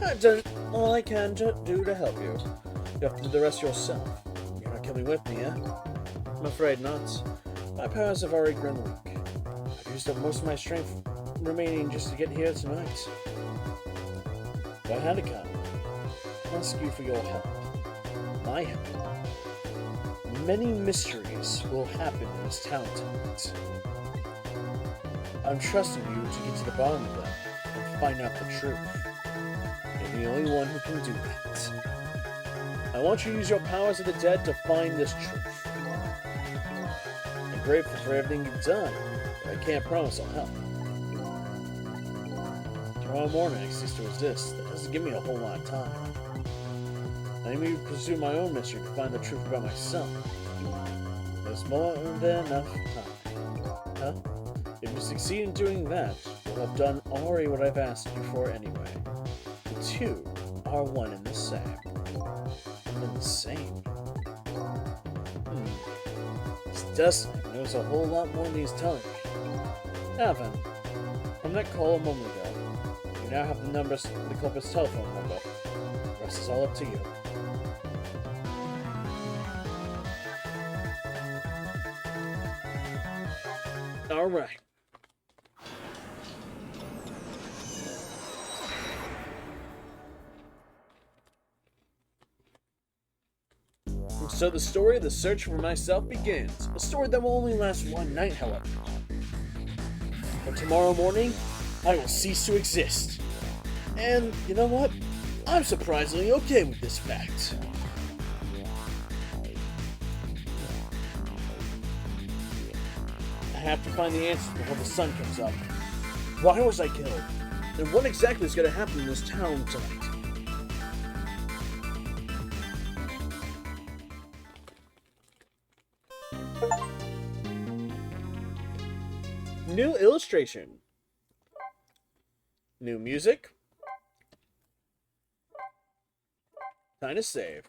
I've done all I can to do to help you. You have to do the rest yourself. You're not coming with me, eh? I'm afraid not. My powers have already grown weak. I've used up most of my strength remaining just to get here tonight. But I had to come. Ask you for your help. My help. Many mysteries will happen in this town tonight. I'm trusting you to get to the bottom of them and find out the truth. You're the only one who can do that. I want you to use your powers of the dead to find this truth. I'm grateful for everything you've done, but I can't promise I'll help. Tomorrow morning I cease to resist. That doesn't give me a whole lot of time. I need to pursue my own mystery to find the truth about myself. There's more than enough time. Huh? If you succeed in doing that, you'll have done already what I've asked you for anyway. The two are one and the same. One and the same? This Destiny knows a whole lot more than he's telling me. Evan, from that call a moment ago, you now have the numbers, the culprit's telephone number. The rest is all up to you. Alright. So the story of the search for myself begins. A story that will only last one night, however. But tomorrow morning, I will cease to exist. And you know what? I'm surprisingly okay with this fact. I have to find the answers before the sun comes up. Why was I killed? And what exactly is going to happen in this town tonight? New illustration. New music. Time to save.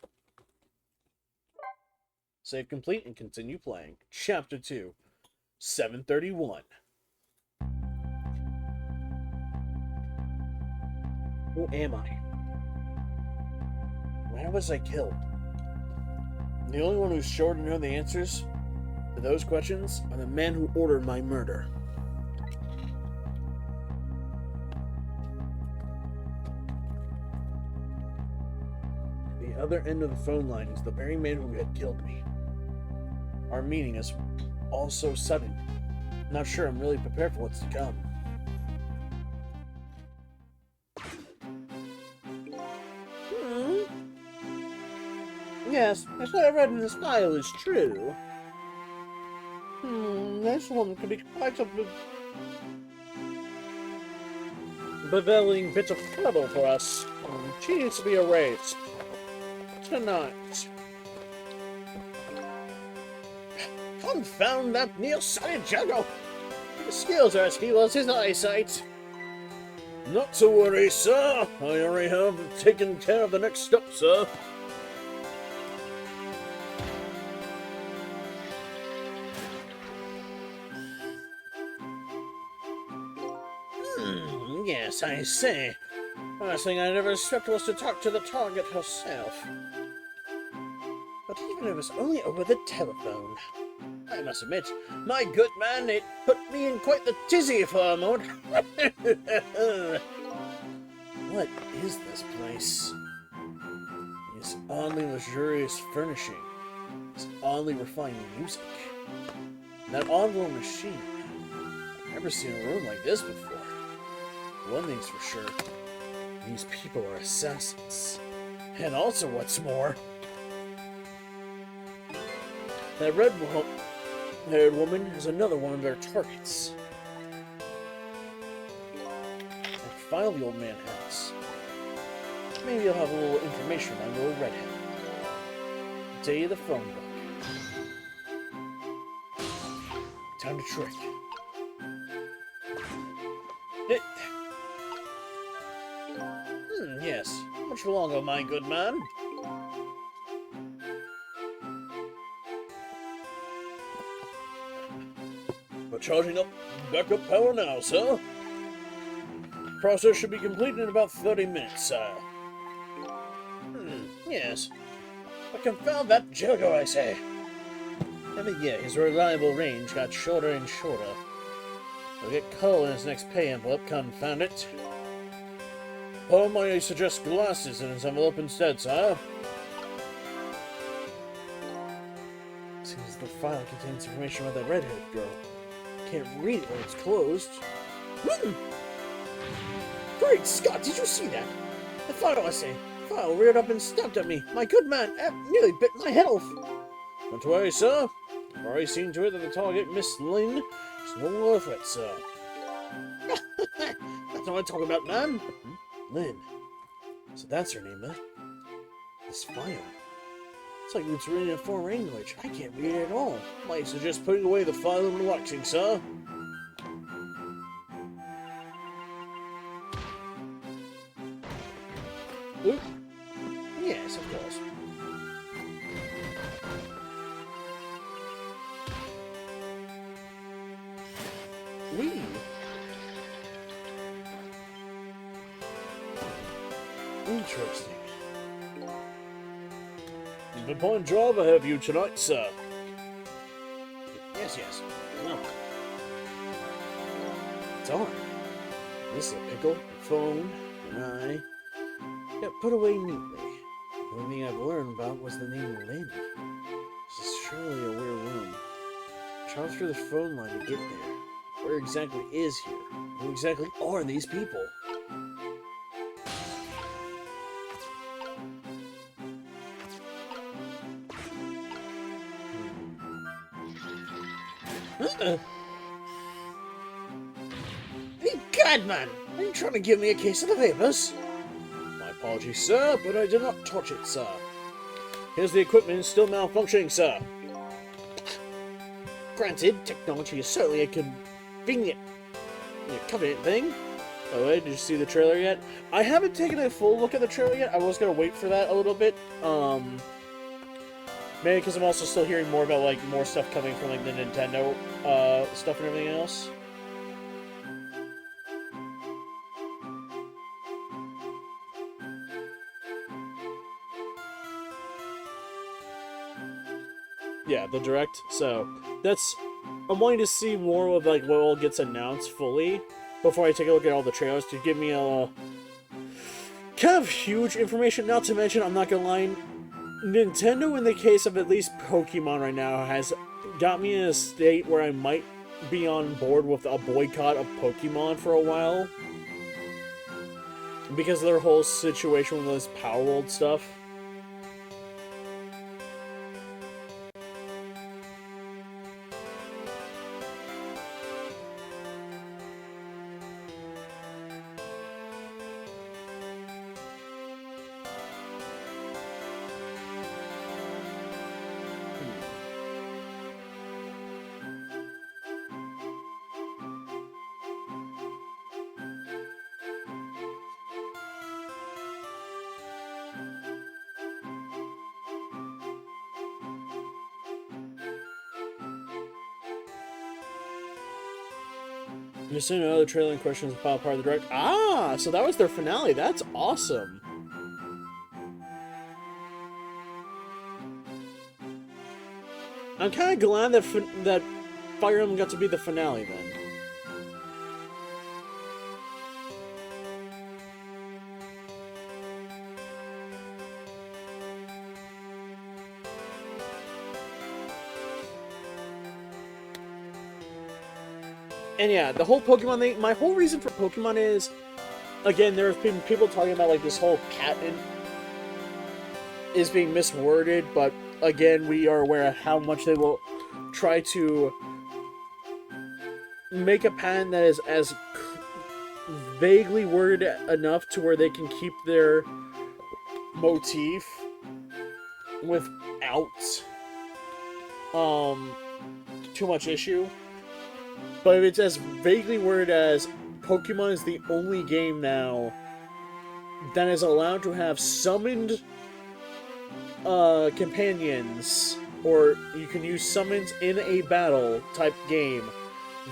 Save complete and continue playing. Chapter 2. 731. Who am I? Where was I killed? The only one who's sure to know the answers to those questions are the men who ordered my murder. The the other end of the phone line is the very man who had killed me. Our meeting is all so sudden. Not sure I'm really prepared for what's to come. Yes, that's what I read in this file is true. This one could be quite a beveling bit of trouble for us. She needs to be erased. Tonight. Confound that nearsighted Jago! His skills are as feeble as his eyesight. Not to worry, sir. I already have taken care of the next step, sir. Yes, I see. Last thing I ever expected was to talk to the target herself. But even if it was only over the telephone, I must admit, my good man, it put me in quite the tizzy for a moment. What is this place? This oddly luxurious furnishing, this oddly refined music, and that odd little machine. I've never seen a room like this before. One thing's for sure, these people are assassins. And also, what's more, that red-haired woman is another one of their targets. That file the old man has. Maybe I'll have a little information on the little redhead. Day of the phone book. Time to trick. Yes. How much longer, my good man? We're charging up backup power now, sir. Process should be complete in about 30 minutes, sir. Yes. But confound that Jago, I say. Every year, his reliable range got shorter and shorter. He'll get coal in his next pay envelope, confound it. Or might I suggest glasses in his envelope instead, sir? Seems the file contains information about that redheaded girl. Can't read it when it's closed. Great Scott, did you see that? The file, I say. The file reared up and snapped at me. My good man, nearly bit my head off. Don't worry, sir. I've already seen to it that the target, Miss Lynn, is no longer a threat, sir. That's what I'm talking about, man. Lynn. So that's her name, huh? This file. It's like it's written in a foreign language. I can't read it at all. Might suggest putting away the file and relaxing, sir. Oop. Yes, of course. Wee. Interesting. The point job I have you tonight, sir. Yes, yes. No. Darn. This is a pickle, a phone, and I got put away neatly. The only thing I've learned about was the name Lynn. This is surely a weird room. Travel through the phone line to get there. Where exactly is here? Who exactly are these people? Hey, God, man! Are you trying to give me a case of the vapors? My apologies, sir, but I did not touch it, sir. Here's the equipment, still malfunctioning, sir. Granted, technology is certainly a convenient thing. Oh, wait, did you see the trailer yet? I haven't taken a full look at the trailer yet. I was gonna wait for that a little bit. Maybe because I'm also still hearing more about, like, more stuff coming from, like, the Nintendo, stuff and everything else. Yeah, the Direct. So, I'm wanting to see more of, like, what all gets announced fully before I take a look at all the trailers to give me a kind of huge information, not to mention, I'm not gonna lie, Nintendo, in the case of at least Pokemon right now, has got me in a state where I might be on board with a boycott of Pokemon for a while. Because of their whole situation with this Power World stuff. Just so you know, the trailer in question is part of the direct. Ah, so that was their finale. That's awesome. I'm kind of glad that that Fire Emblem got to be the finale then. And yeah, the whole Pokemon thing, my whole reason for Pokemon is, again, there have been people talking about, like, this whole patent is being misworded, but again, we are aware of how much they will try to make a patent that is as vaguely worded enough to where they can keep their motif without too much issue. But if it's as vaguely worded as Pokemon is the only game now that is allowed to have summoned companions, or you can use summons in a battle type game,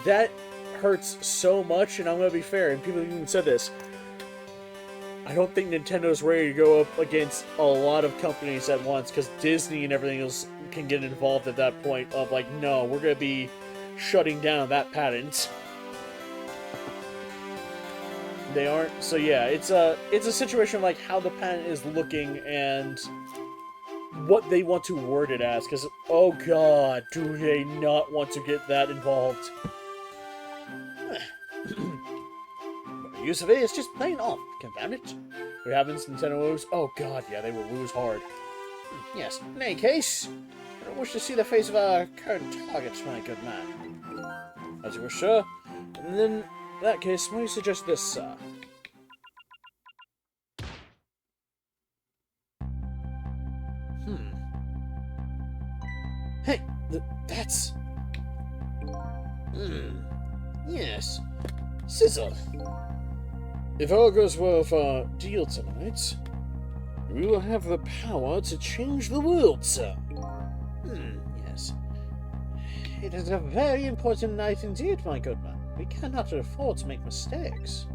that hurts so much. And I'm gonna be fair, and people even said this, I don't think Nintendo's ready to go up against a lot of companies at once, because Disney and everything else can get involved at that point of like, no, we're gonna be shutting down that patent. They aren't. So yeah, it's a situation like how the patent is looking and what they want to word it as, because oh god, do they not want to get that involved. The use of it is just plain off, confound it. What happens, Nintendo lose? Oh god, yeah, they will lose hard. Yes, in any case, I don't wish to see the face of our current target, my good man. As you wish, sir. And then, in that case, may I suggest this, sir? Hey, that's... Yes. Sizzle. If all goes well with our deal tonight, we will have the power to change the world, sir. Yes. It is a very important night indeed, my good man. We cannot afford to make mistakes.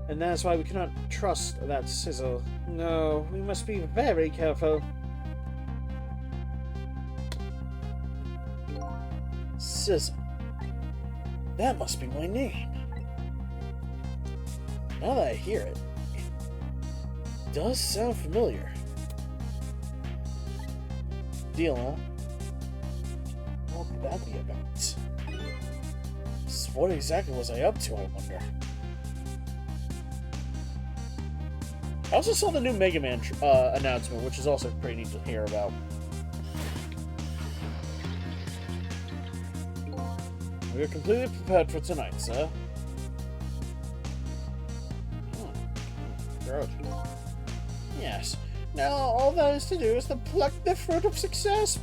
And that's why we cannot trust that Sizzle. No, we must be very careful. Sizzle. That must be my name. Now that I hear it, it does sound familiar. Deal, huh? What could that be about? So what exactly was I up to, I wonder? I also saw the new Mega Man announcement, which is also pretty neat to hear about. We are completely prepared for tonight, sir. Good. Yes. Now all that is to do is to pluck the fruit of success.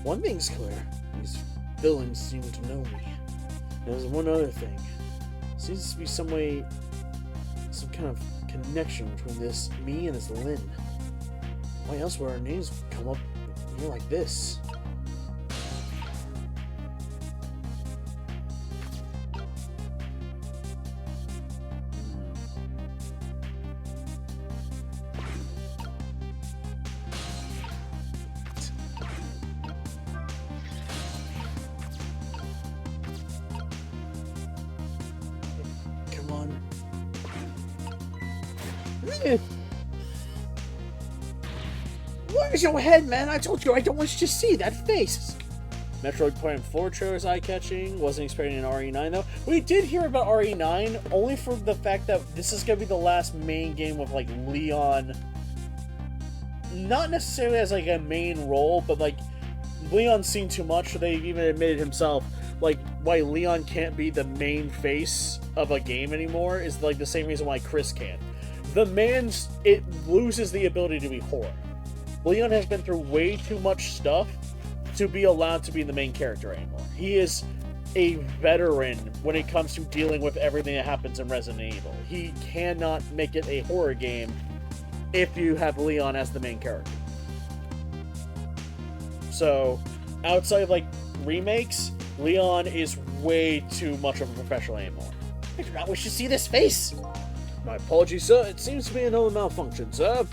One thing's clear. These villains seem to know me. There's one other thing. Seems to be some kind of connection between me and this Lynn. Why else would our names come up here like this? Leon. Where's your head, man? I told you I don't want you to see that face. Metroid Prime 4 trailer is eye-catching. Wasn't expecting an RE9, though. We did hear about RE9, only for the fact that this is going to be the last main game with, like, Leon. Not necessarily as, like, a main role, but, like, Leon's seen too much, so they even admitted himself, like, why Leon can't be the main face of a game anymore is, like, the same reason why Chris can't. The man's... it loses the ability to be horror. Leon has been through way too much stuff to be allowed to be the main character anymore. He is a veteran when it comes to dealing with everything that happens in Resident Evil. He cannot make it a horror game if you have Leon as the main character. So, outside of, like, remakes, Leon is way too much of a professional anymore. I do not wish to see this face! My apologies, sir. It seems to be another malfunction, sir.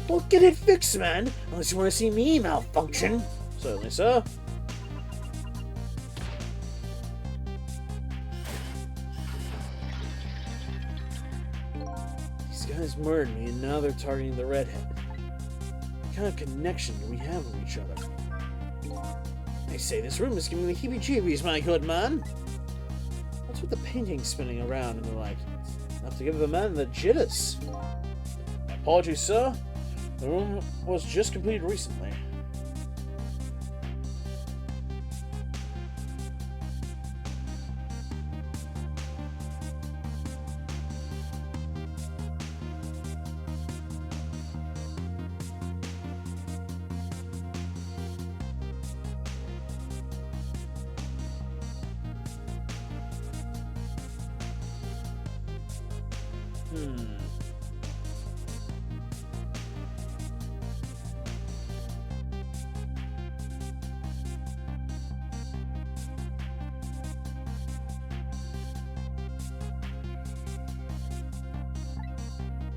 Well, get it fixed, man. Unless you want to see me malfunction. Certainly, sir. These guys murdered me, and now they're targeting the redhead. What kind of connection do we have with each other? They say this room is giving me the heebie-jeebies, my good man. What's with the painting spinning around and the like? Enough to give the man the jitters. My apologies, sir. The room was just completed recently.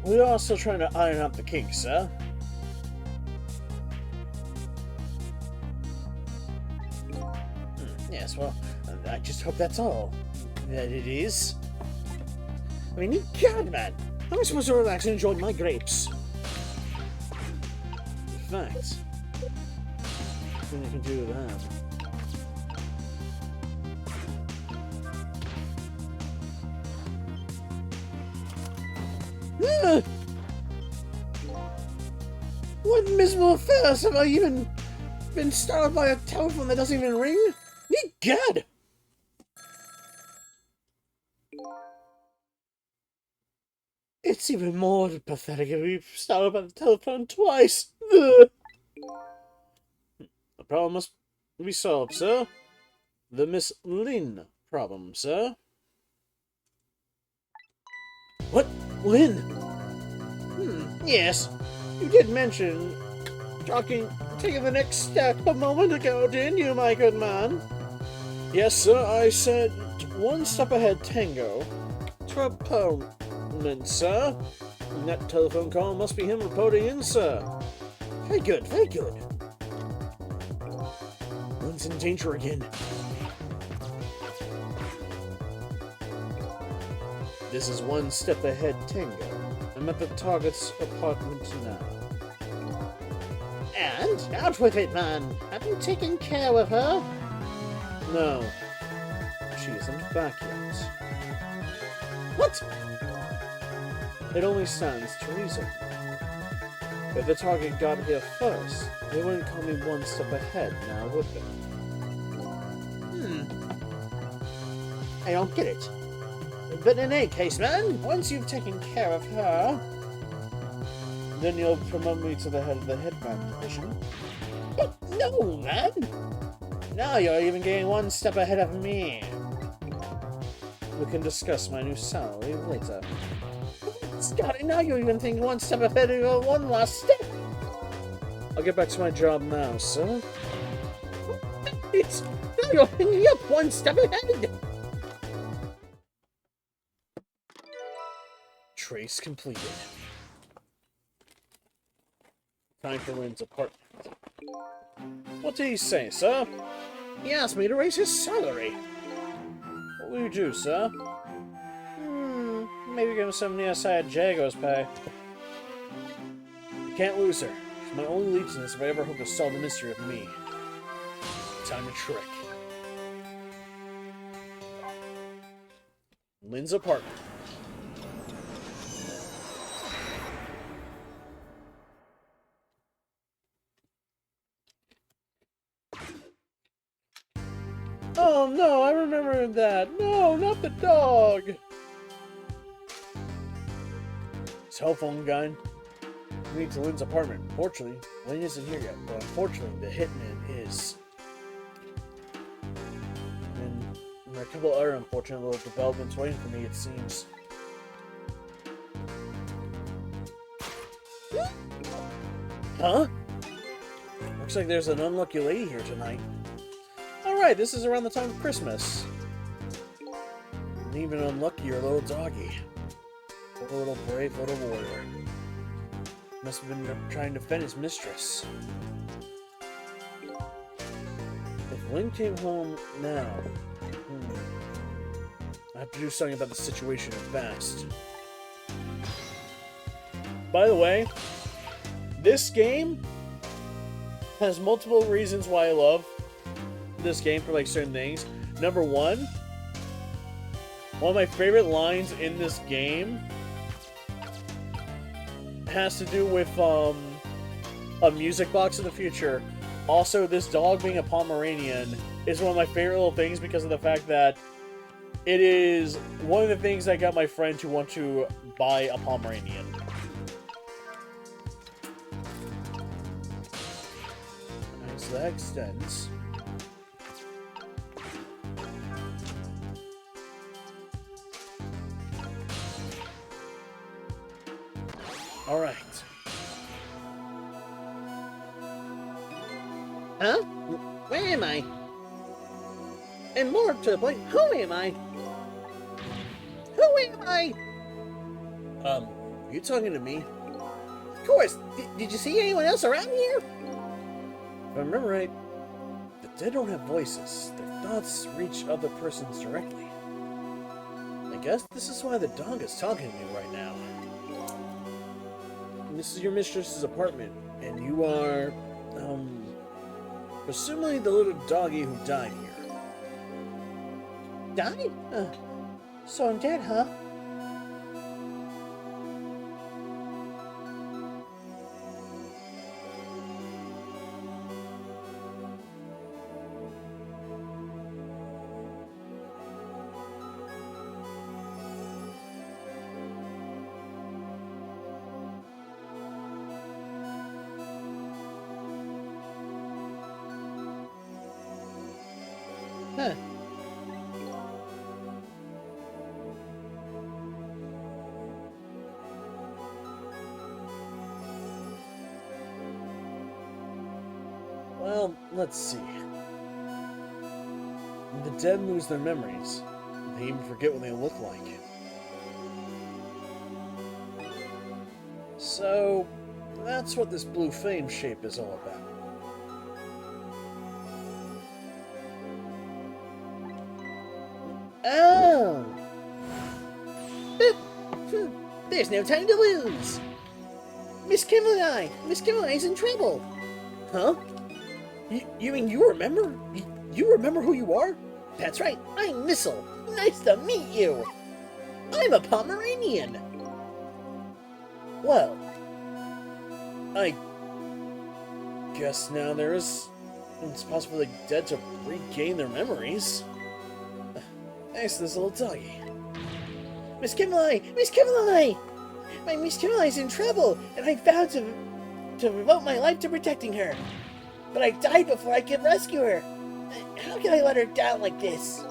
We are still trying to iron out the kinks, sir. Yes, well, I just hope that's all that it is. I mean, God, man, how am I supposed to relax and enjoy my grapes? In fact, nothing I can do with that. What miserable affairs have I even been startled by a telephone that doesn't even ring? Ye God! It's even more pathetic if we've startled by the telephone twice. Ugh. The problem must be solved, sir. The Miss Lynn problem, sir. What? Lynn? Yes. You did mention taking the next step a moment ago, didn't you, my good man? Yes, sir, I said one step ahead tango. To opponent, sir. And that telephone call must be him reporting in, sir. Very good, very good. Lynn's in danger again. This is one step ahead tango. I'm at the target's apartment now. And? Out with it, man! Have you taken care of her? No. She isn't back yet. What? It only stands to reason. If the target got here first, they wouldn't call me one step ahead now, would they? I don't get it. But in any case, man, once you've taken care of her, then you'll promote me to the head of the headband division. But no, man! Now you're even getting one step ahead of me. We can discuss my new salary later. Scotty, now you're even thinking one step ahead of your one last step. I'll get back to my job now, sir. Now you're thinking up one step ahead. Trace completed. Time for Lynn's apartment. What did he say, sir? He asked me to raise his salary. What will you do, sir? Maybe give him some near side Jago's pie. I can't lose her. She's my only allegiance if I ever hope to solve the mystery of me. Time to trick. Lynn's apartment. Oh no, I remember that. No, not the dog. Cell phone gun. We need to Lynn's apartment. Fortunately, Lynn isn't here yet, but unfortunately, the hitman is. And there are a couple other unfortunate little developments waiting for me, it seems. Huh? Looks like there's an unlucky lady here tonight. Alright, this is around the time of Christmas. An even unluckier little doggy. Poor little brave little warrior. Must have been trying to defend his mistress. If Lynn came home now... I have to do something about the situation fast. By the way, this game has multiple reasons why I love this game for like certain things. Number one of my favorite lines in this game has to do with a music box in the future. Also, this dog being a Pomeranian is one of my favorite little things because of the fact that it is one of the things that got my friend to want to buy a Pomeranian. Alright, so that extends. Alright. Huh? Where am I? And more to the point, who am I? Who am I? You talking to me? Of course. Did you see anyone else around here? If I remember right, the dead don't have voices. Their thoughts reach other persons directly. I guess this is why the dog is talking to me right now. This is your mistress's apartment, and you are, presumably the little doggy who died here. Died? So I'm dead, huh? Huh. Well, let's see. The dead lose their memories. They even forget what they look like. So, that's what this blue flame shape is all about. Oh! There's no time to lose! Miss Kimberly's in trouble! Huh? You mean you remember? You remember who you are? That's right, I'm Missile. Nice to meet you! I'm a Pomeranian! Well, I guess now it's possible the dead to regain their memories. Thanks to this little doggy. Miss Kimberly! Miss Kimberly! My Miss Kimberly's in trouble, and I vowed to devote my life to protecting her. But I died before I could rescue her. How can I let her down like this?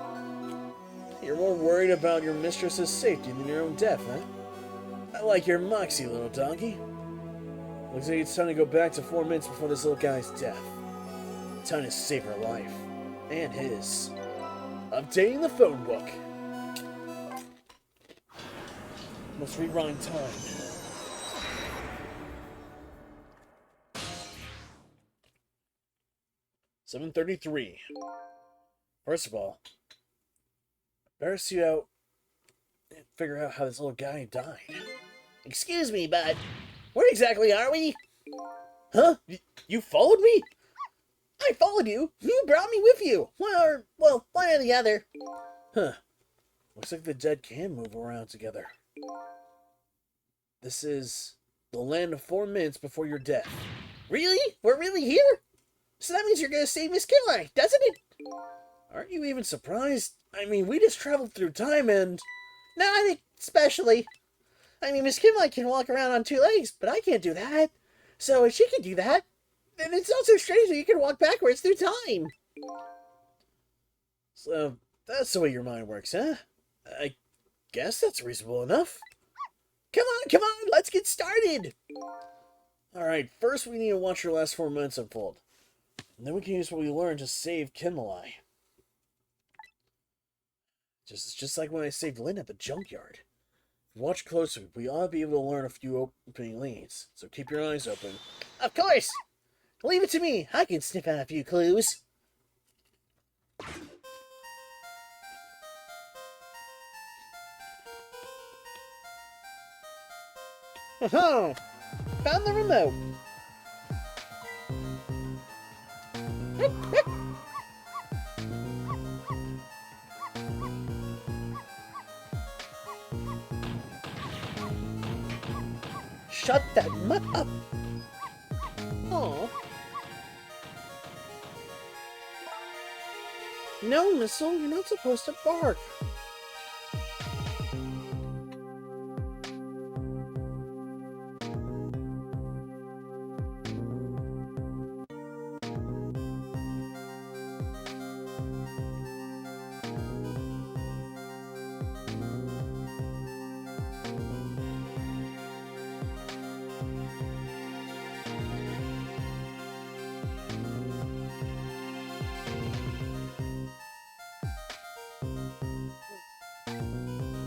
You're more worried about your mistress's safety than your own death, huh? I like your moxie, little doggy. Looks like it's time to go back to 4 minutes before this little guy's death. Time to save her life. And his. Updating the phone book. Must rewind time. $7:33. First of all, better see out can't figure out how this little guy died. Excuse me, but where exactly are we? Huh? You followed me? I followed you. You brought me with you. Well, one or the other. Huh. Looks like the dead can move around together. This is the land of 4 minutes before your death. Really? We're really here? So that means you're gonna save Miss Kimley, doesn't it? Aren't you even surprised? I mean, we just traveled through time and... No, I think especially. I mean, Miss Kimley can walk around on 2 legs, but I can't do that. So if she can do that, then it's not so strange that you can walk backwards through time. So, that's the way your mind works, huh? I guess that's reasonable enough. Come on, let's get started! Alright, first we need to watch your last 4 minutes unfold. And then we can use what we learned to save Kimley. Just like when I saved Lynn at the junkyard. Watch closely, we ought to be able to learn a few opening leads, so keep your eyes open. Of course! Leave it to me, I can sniff out a few clues. Oh, found the remote. Shut that mutt up. Oh. No, Missile, you're not supposed to bark.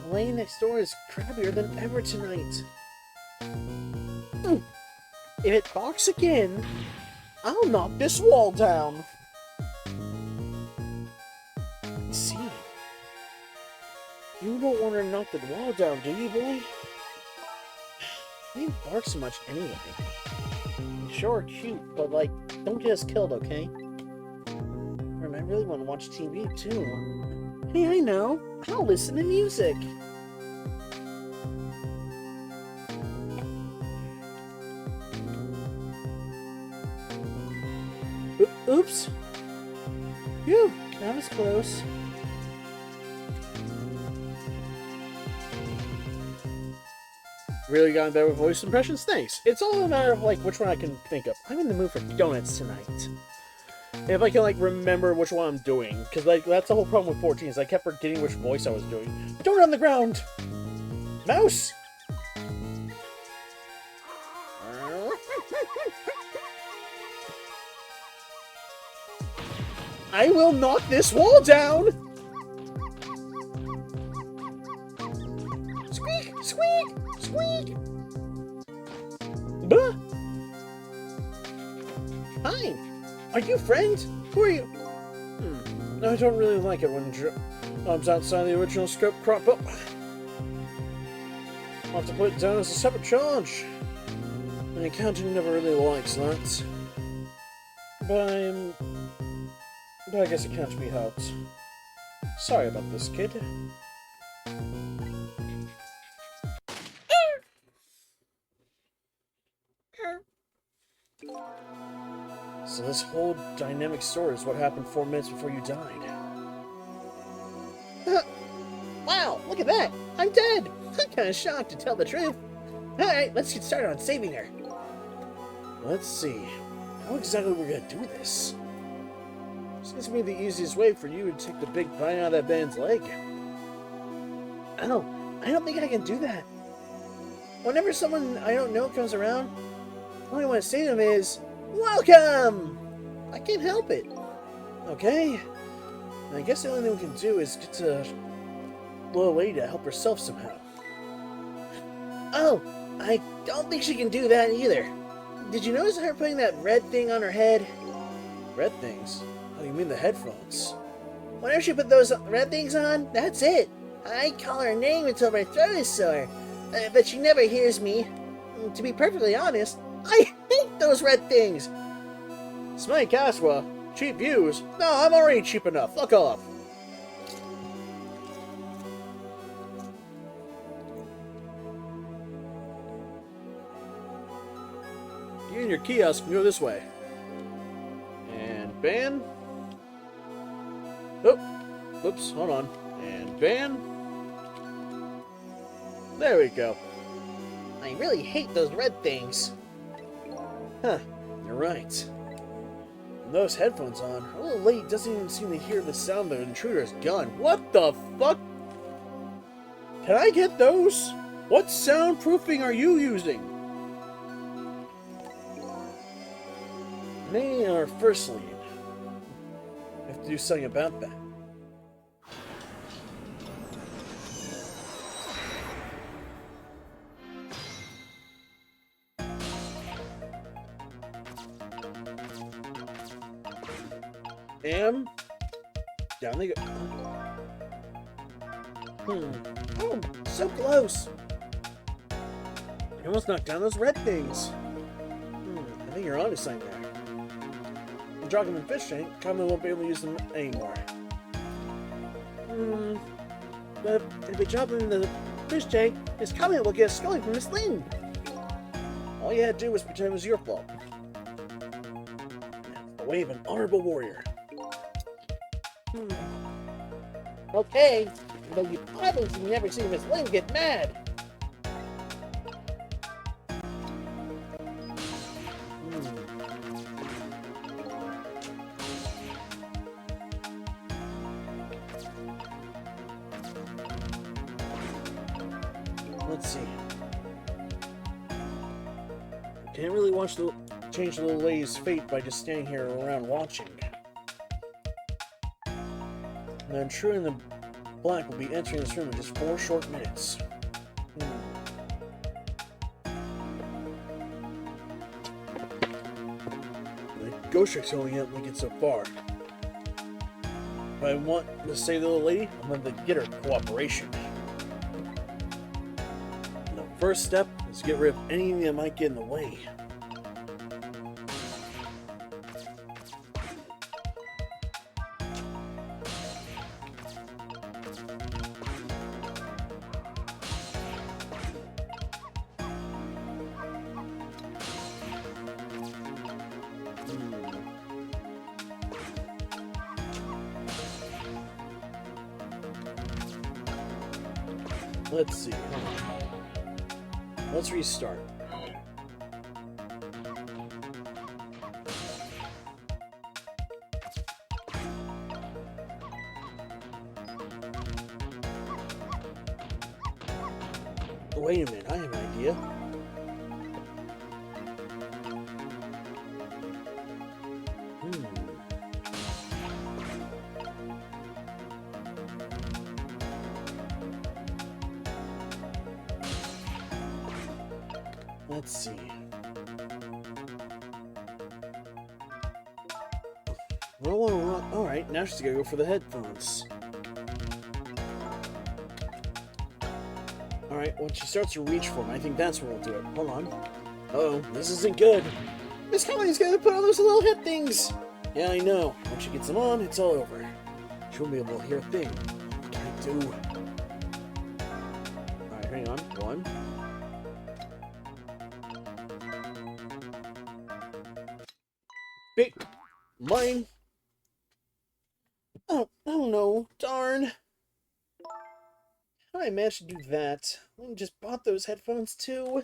The lady next door is crabbier than ever tonight. If it barks again, I'll knock this wall down. See, you don't want to knock the wall down, do you, boy? You bark so much anyway. You sure are cute, but like, don't get us killed, okay? And I really want to watch TV too. Hey, I know. I'll listen to music. Oops. Phew, that was close. Really gotten better with voice impressions? Thanks. It's all a matter of, like, which one I can think of. I'm in the mood for donuts tonight. If I can, like, remember which one I'm doing. Because, like, that's the whole problem with 14 is I kept forgetting which voice I was doing. Donut on the ground! Mouse! I will knock this wall down! Squeak! Squeak! Squeak! Bah! Hi! Are you friends? Who are you? I don't really like it when jobs outside the original scope crop up. I'll have to put it down as a separate charge. My accountant never really likes that. But I guess it can't be helped. Sorry about this, kid. So this whole dynamic story is what happened 4 minutes before you died. Wow, look at that! I'm dead! I'm kinda shocked, to tell the truth. Alright, let's get started on saving her. Let's see. How exactly we're gonna do this? Seems to be the easiest way for you to take the big bite out of that man's leg. Oh, I don't think I can do that. Whenever someone I don't know comes around, all I want to say to them is, welcome! I can't help it. Okay. I guess the only thing we can do is get to little lady to help herself somehow. Oh, I don't think she can do that either. Did you notice her putting that red thing on her head? Red things? Oh, you mean the headphones? Whenever she put those red things on, that's it. I call her name until my throat is sore, but she never hears me. To be perfectly honest, I hate those red things. Smite Caswa? Cheap views? No, I'm already cheap enough. Fuck off. You and your kiosk go this way. And ban. Oh, oops, hold on. And ban. There we go. I really hate those red things. Huh, you're right. With those headphones on, our little lady doesn't even seem to hear the sound of the intruder's gun. What the fuck? Can I get those? What soundproofing are you using? Maybe our first lead. We have to do something about that. Down they go. Oh, so close. You almost knocked down those red things. I think you're onto something there. If drop them in fish tank, Kami won't be able to use them anymore. But if we drop them in the fish tank, his Kami will get a sculling from his thing. All you had to do was pretend it was your fault. The way of an honorable warrior. Okay, but you obviously never see Miss Lynn get mad. Let's see. Can't really change the little lady's fate by just standing here around watching. The intruder in the black will be entering this room in just 4 short minutes. The ghost trick's only going to get so far. If I want to save the little lady, I'm going to get her cooperation. And the first step is to get rid of anything that might get in the way. Let's see. Let's restart. Wait a minute, I have an idea. Let's see. Alright, now she's gotta go for the headphones. Alright, when she starts to reach for them, I think that's when we'll do it. Hold on. Uh-oh, this isn't good. Miss Colleen's gonna put on those little head things! Yeah, I know. Once she gets them on, it's all over. She won't be able to hear a thing. What can I do? Alright, hang on. 1. Big mine. Oh no, darn. How did I manage to do that? I just bought those headphones too.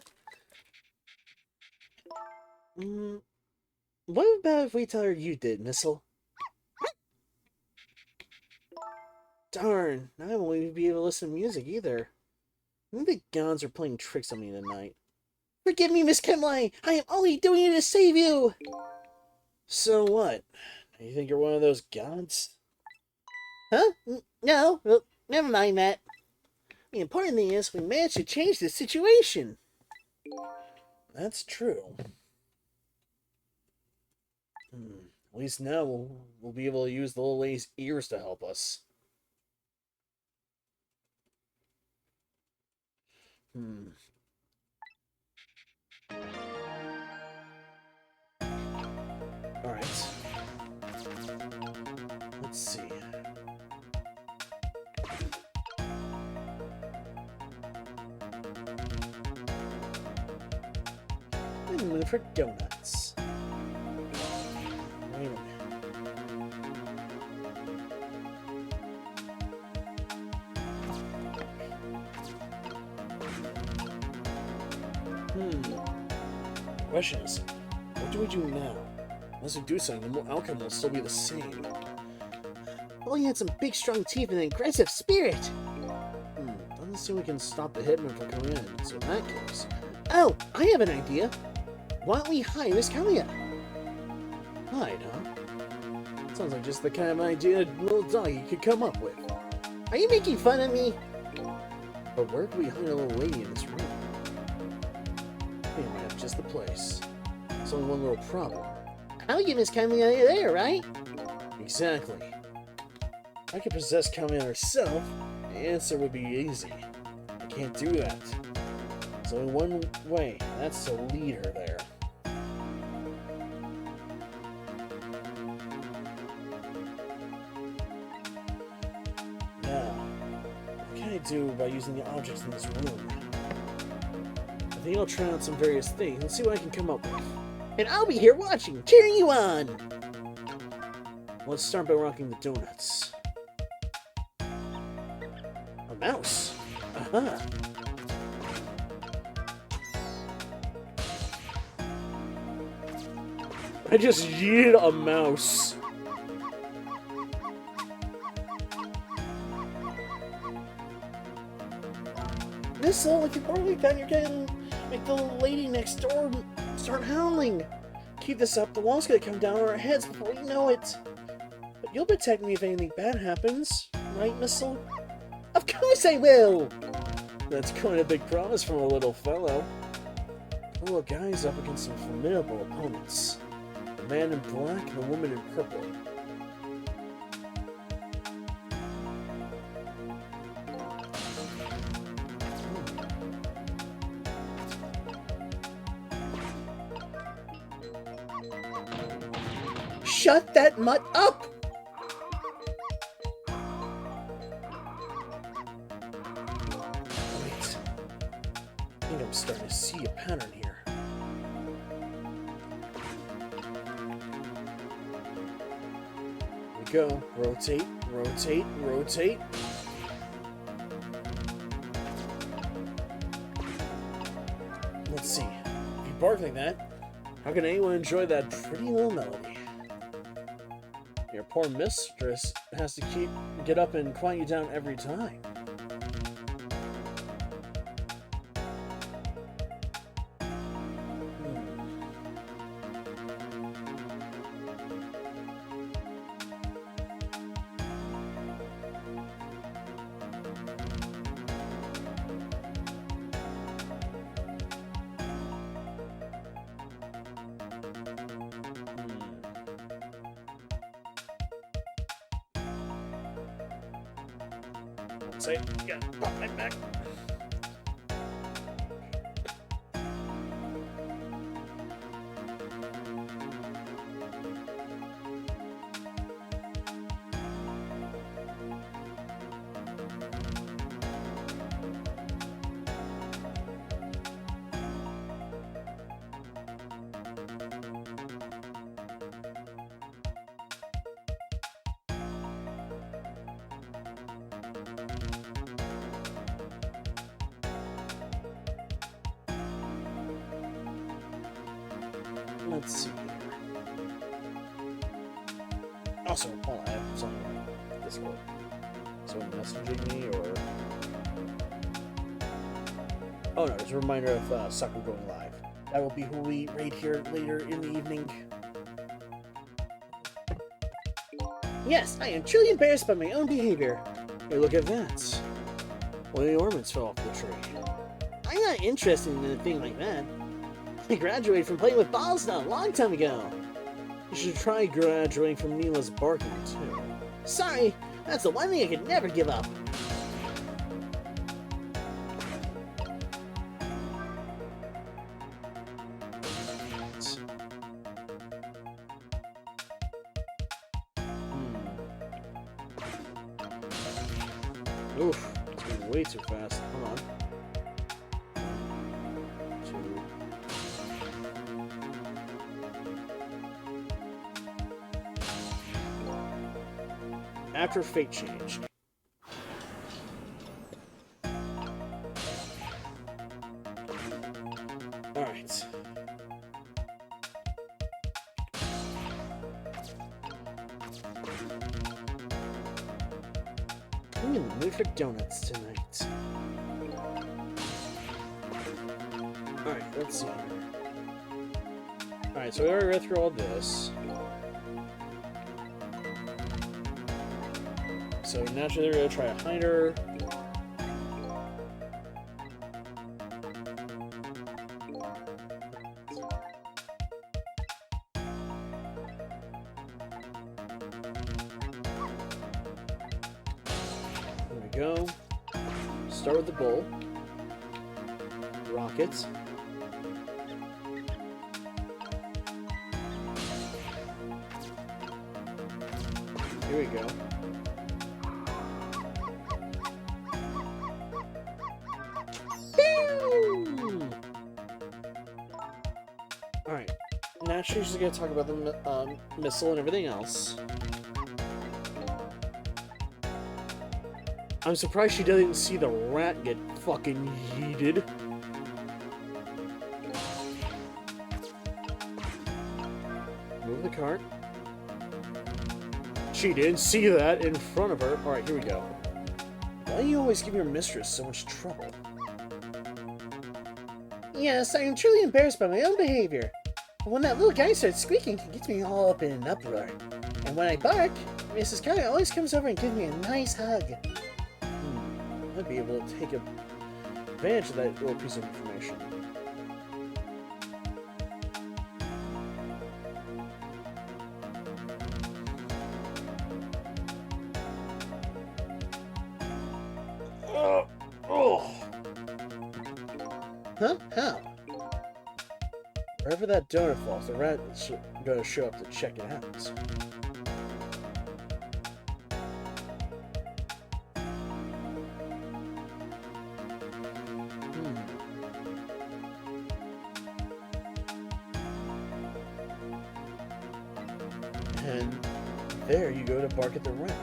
What about if we tell her you did, Missile? Darn, now I won't even be able to listen to music either. I think the gods are playing tricks on me tonight. Forgive me, Miss Kimley! I am only doing it to save you! So what? You think you're one of those gods? Huh? No, well, never mind that. The important thing is we managed to change the situation. That's true. At least now we'll be able to use the little lady's ears to help us. Alright. Let's see. Move for donuts. Wait a minute. Question is, what do we do now? Unless we do something, the outcome will still be the same. Well, he had some big, strong teeth and an aggressive spirit. Doesn't seem we can stop the hitman from coming in, so in that case... Oh, I have an idea. Why don't we hire Miss Kalia? Hide, huh? Sounds like just the kind of idea a little doggy could come up with. Are you making fun of me? But where could we hide a little lady in this room? We might have just the place. There's only one little problem. How you get Miss Kalia there, right? Exactly. If I could possess Kalia herself, the answer would be easy. I can't do that. There's only one way, and that's to lead her there. Now, what can I do by using the objects in this room? I think I'll try out some various things and see what I can come up with. And I'll be here watching, cheering you on. Let's start by rocking the donuts. A mouse! Aha! I just yeeted a mouse. This like the early time you're gonna make the lady next door start howling. Keep this up, the wall's gonna come down on our heads before we know it. But you'll protect me if anything bad happens, right, Missile? Of course I will! That's quite a big promise from a little fellow. A little guy's up against some formidable opponents. A man in black and a woman in purple. Shut that mutt up! Wait. I think I'm starting to see a pattern here. Here we go. Rotate, rotate, rotate. Let's see. If you bark like that, how can anyone enjoy that pretty little melody? Your poor mistress has to get up and quiet you down every time. Say, yeah, pop my back. Let's see here. Also, hold on, I have something on Discord. Someone messaging me, or... Oh no, there's a reminder of Sucker going live. That will be who we raid here later in the evening. Yes, I am truly embarrassed by my own behavior. Hey, look at that. One of the ornaments fell off the tree. I'm not interested in a thing like that. I graduated from playing with balls now a long time ago. You should try graduating from Neela's barking, too. Sorry, that's the one thing I could never give up. Oof, it's going way too fast. Hold on. 1, 2. After fate changed. Alright. I'm in the mood for donuts tonight. Alright, let's see here. Alright, so we already read through all this. So naturally they're going to try to hide her. There we go. Start with the bull. Rockets. Here we go. Alright. Now she's just gonna talk about the missile and everything else. I'm surprised she doesn't see the rat get fucking yeeted. Move the cart. She didn't see that in front of her. Alright, here we go. Why do you always give your mistress so much trouble? Yes, I am truly embarrassed by my own behavior. But when that little guy starts squeaking, it gets me all up in an uproar. And when I bark, Mrs. Kaya always comes over and gives me a nice hug. I'd be able to take advantage of that little piece of information. Huh? How? Wherever that donut falls, the rat is gonna show up to check it out. And there you go to bark at the rat.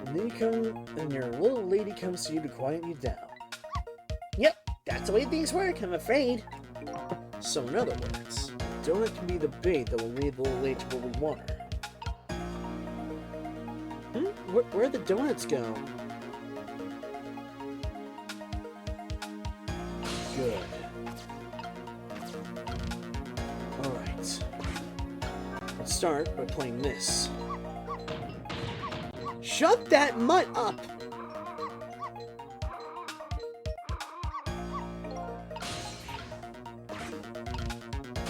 And then you come, and your little lady comes to you to quiet you down. Yep, that's the way things work, I'm afraid. So in other words, donut can be the bait that will lead the little lady to where we want her. Where'd the donuts go? Good. Alright. Let's start by playing this. Shut that mutt up!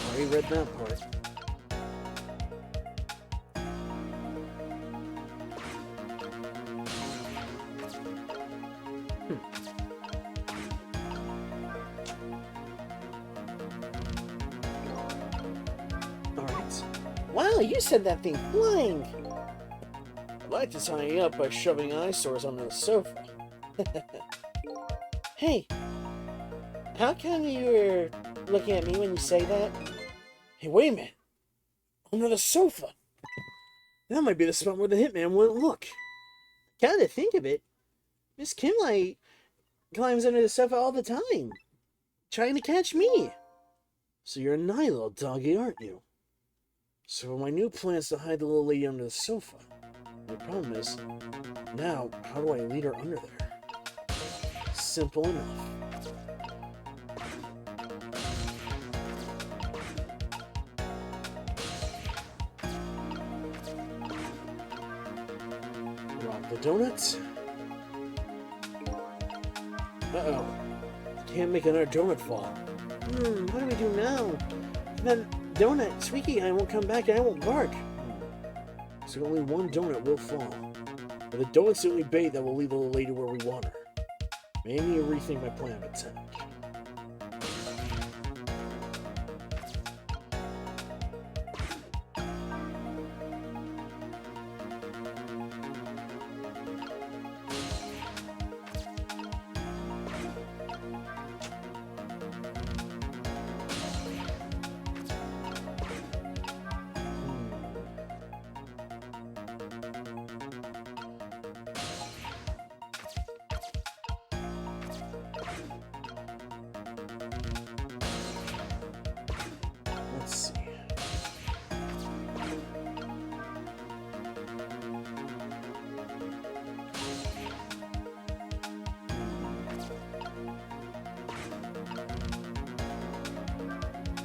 Already read that part. Alright. Wow, you said that thing flying! I'd like to tie you up by shoving eyesores onto the sofa. Hey, how come you were looking at me when you say that? Hey, wait a minute. Under the sofa. That might be the spot where the hitman wouldn't look. Come to think of it, Miss Kimlight climbs under the sofa all the time, trying to catch me. So you're a naughty little doggy, aren't you? So my new plan is to hide the little lady under the sofa. The problem is, now, how do I lead her under there? Simple enough. The donuts? Uh-oh. Can't make another donut fall. What do we do now? That donut, Squeaky Eye won't come back and I won't bark. So only one donut will fall. But the donut's the only bait that will lead the little lady where we want her. Maybe I rethink my plan of attack. Let's see.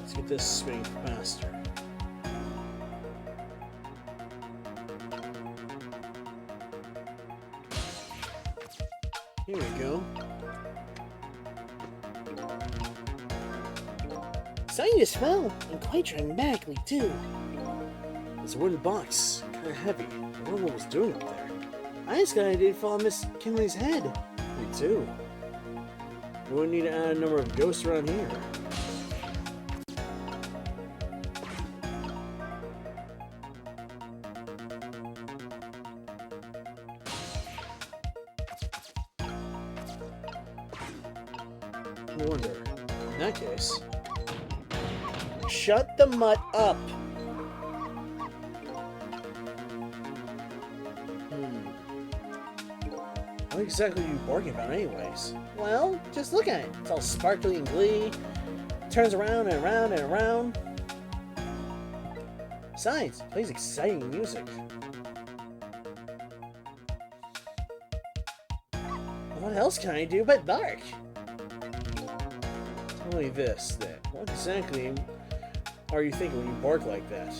Let's get this spinning faster. Here we go. Starting to smell, and quite dramatically too. It's a wooden box, kind of heavy. I don't know what was doing up there. I just got an idea to fall on Miss Kinley's head. Me too. We would need to add a number of ghosts around here. I wonder, in that case, Shut the mutt up. what exactly are you barking about anyways? Well, just look at it. It's all sparkly and glee. Turns around and around and around. Besides, it plays exciting music. What else can I do but bark? Tell me this, then. What exactly are you thinking when you bark like that?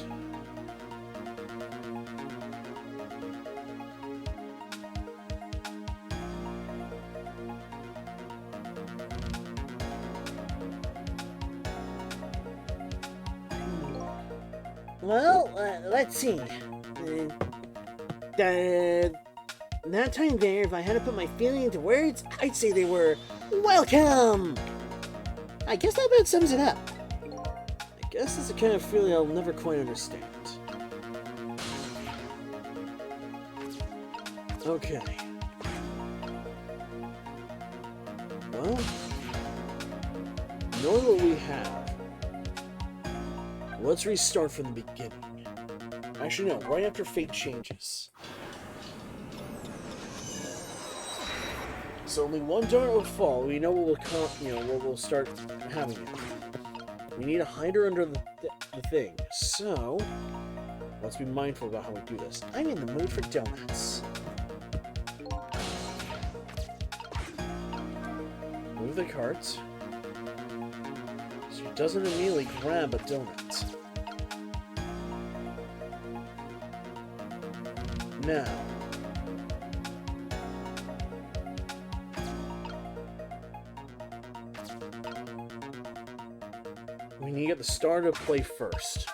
Well, let's see. That time there, if I had to put my feeling into words, I'd say they were welcome. I guess that about sums it up. I guess that's the kind of feeling I'll never quite understand. Okay. Well, knowing what we have, let's restart from the beginning. Actually, no, right after fate changes. So only one donut will fall. We know what will come. What we'll start having it. We need a hider under the thing. So let's be mindful about how we do this. I'm in the mood for donuts. Move the cart so it doesn't immediately grab a donut. Now, we need to get the star to play first.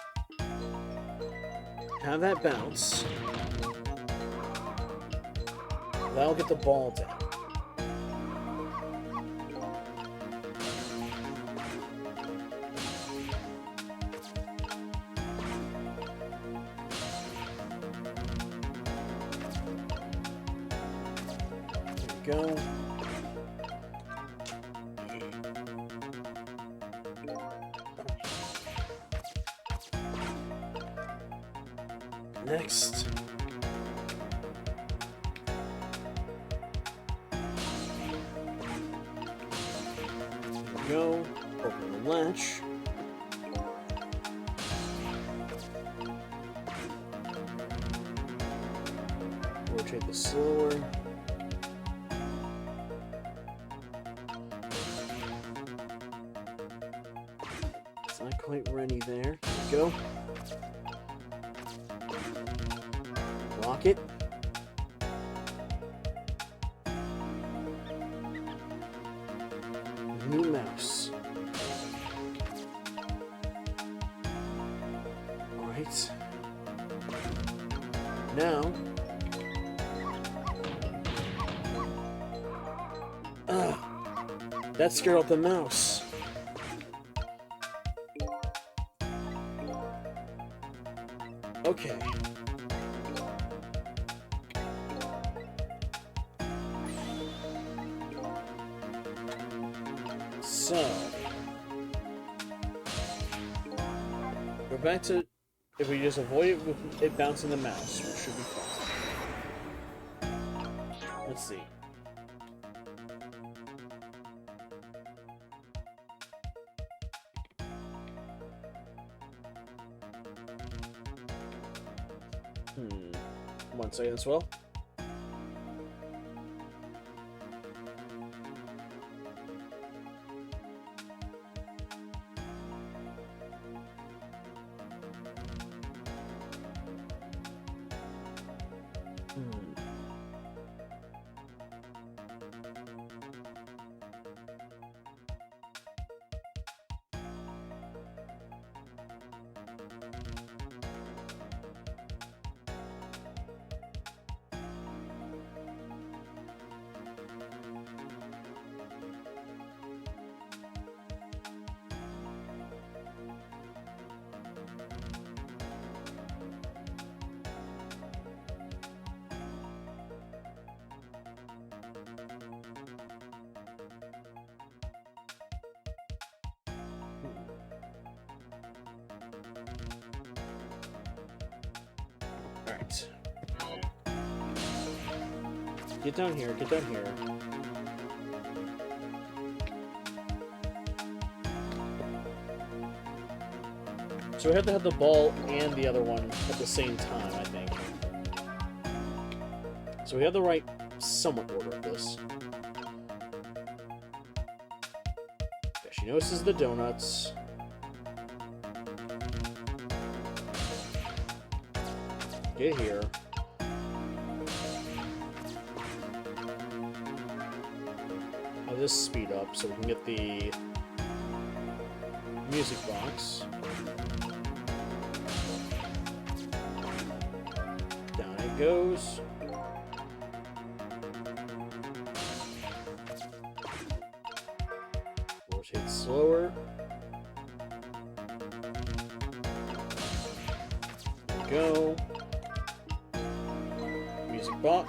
Have that bounce. That'll get the ball down. There we go. Next. There we go. Open the latch. Rotate this slower. It's not quite ready there. There we go. Lock it. new mouse. Alright. Now... that scared off the mouse. Okay. So... we're back to... if we just avoid it with it bouncing the mouse, we should be fine. Let's see. One second as well. Alright. Get down here, get down here. So we have to have the ball and the other one at the same time, I think. So we have the right somewhat order of this. Okay, she notices the donuts. Get here. Have this speed up so we can get the music box. Down it goes. Rotate slower. There we go. Music box.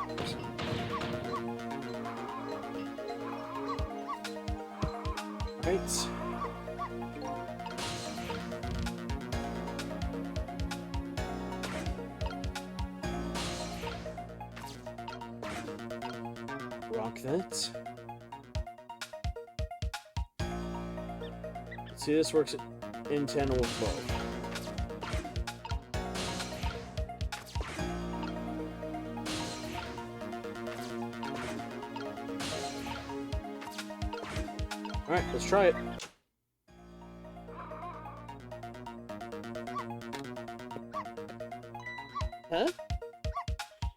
Right. Rock that. Let's see, this works in tandem with both. Alright, let's try it. Huh?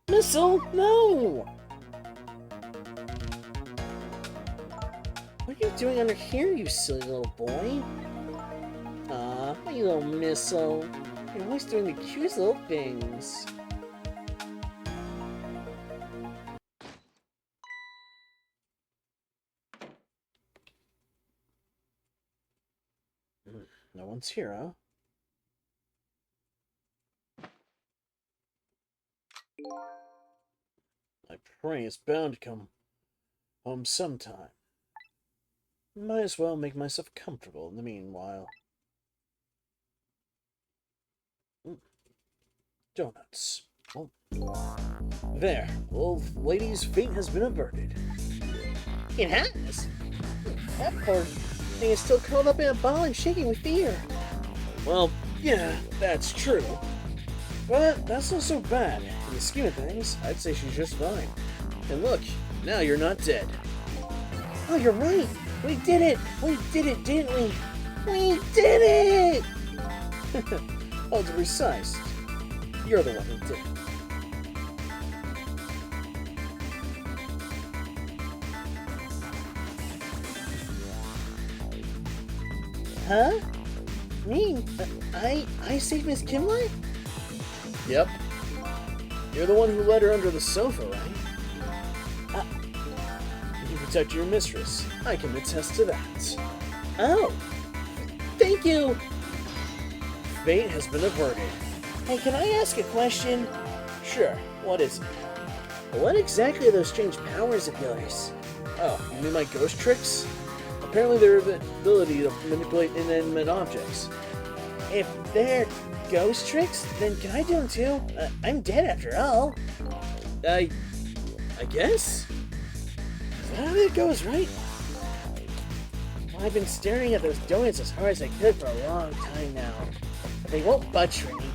Missile? No! What are you doing under here, you silly little boy? Aw, you little missile. You're always doing the cutest little things. No one's here, huh? My prey is bound to come home sometime. Might as well make myself comfortable in the meanwhile. Donuts. Oh. There. Old lady's fate has been averted. It has? That poor thing is still curled up in a ball and shaking with fear. Well, yeah, that's true. But that's not so bad. In the scheme of things, I'd say she's just fine. And look, now you're not dead. Oh, you're right. We did it. We did it, didn't we? We did it! Oh, to be precise, you're the one who did it. Huh? Me? I saved Miss Kimler? Yep. You're the one who let her under the sofa, right? You protect your mistress. I can attest to that. Oh. Thank you. Fate has been averted. Hey, can I ask a question? Sure, what is it? What exactly are those strange powers of yours? Oh, you mean my ghost tricks? Apparently they're the ability to manipulate inanimate objects. If they're ghost tricks, then can I do them too? I'm dead after all. I guess? Is that how that goes, right? Well, I've been staring at those donuts as hard as I could for a long time now. But they won't budge for me.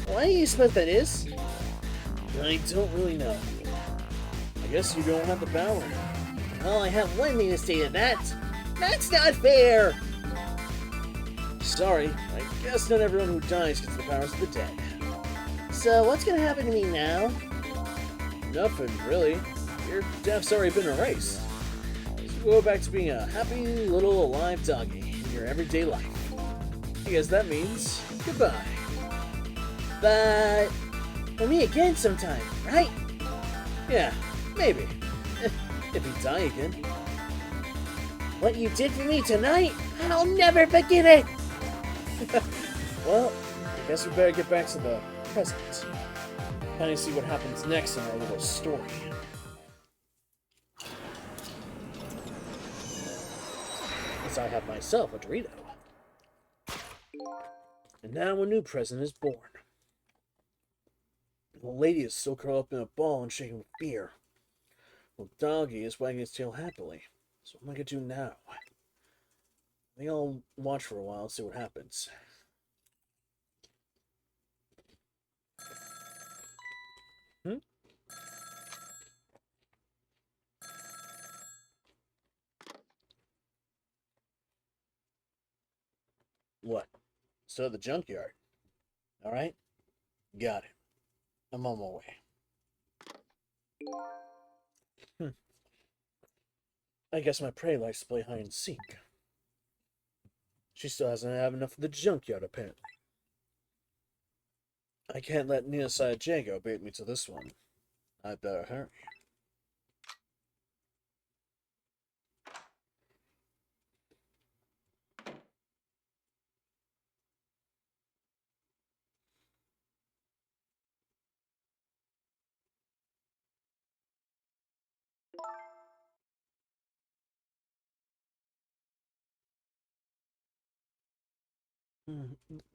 Why do you suppose that is? I don't really know. I guess you don't have the power. Well, I have one thing to say to that. That's not fair! Sorry, I guess not everyone who dies gets the powers of the dead. So, what's gonna happen to me now? Nothing, really. Your death's already been erased. So you go back to being a happy little alive doggy in your everyday life. I guess that means goodbye. But we'll meet again sometime, right? Yeah, maybe. If you die again. What you did for me tonight, I'll never forget it! Well, I guess we better get back to the present. Kind of see what happens next in our little story. As I have myself a Dorito. And now a new present is born. The lady is still curled up in a ball and shaking with fear. The doggy is wagging his tail happily. So what am I gonna do now? I think I'll watch for a while and see what happens. What? Still at the junkyard? Alright. Got it. I'm on my way. I guess my prey likes to play hide and seek. She still hasn't had enough of the junkyard, apparently. I can't let Neoside Jago bait me to this one. I better hurry.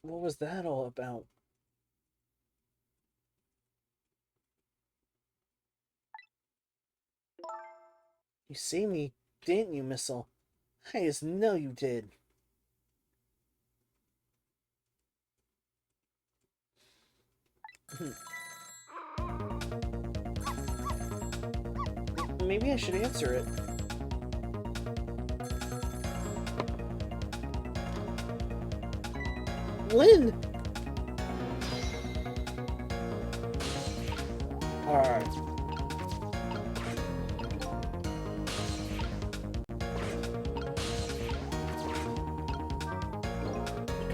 What was that all about? You see me, didn't you, Missile? I just know you did. Maybe I should answer it. Lynn! Alright.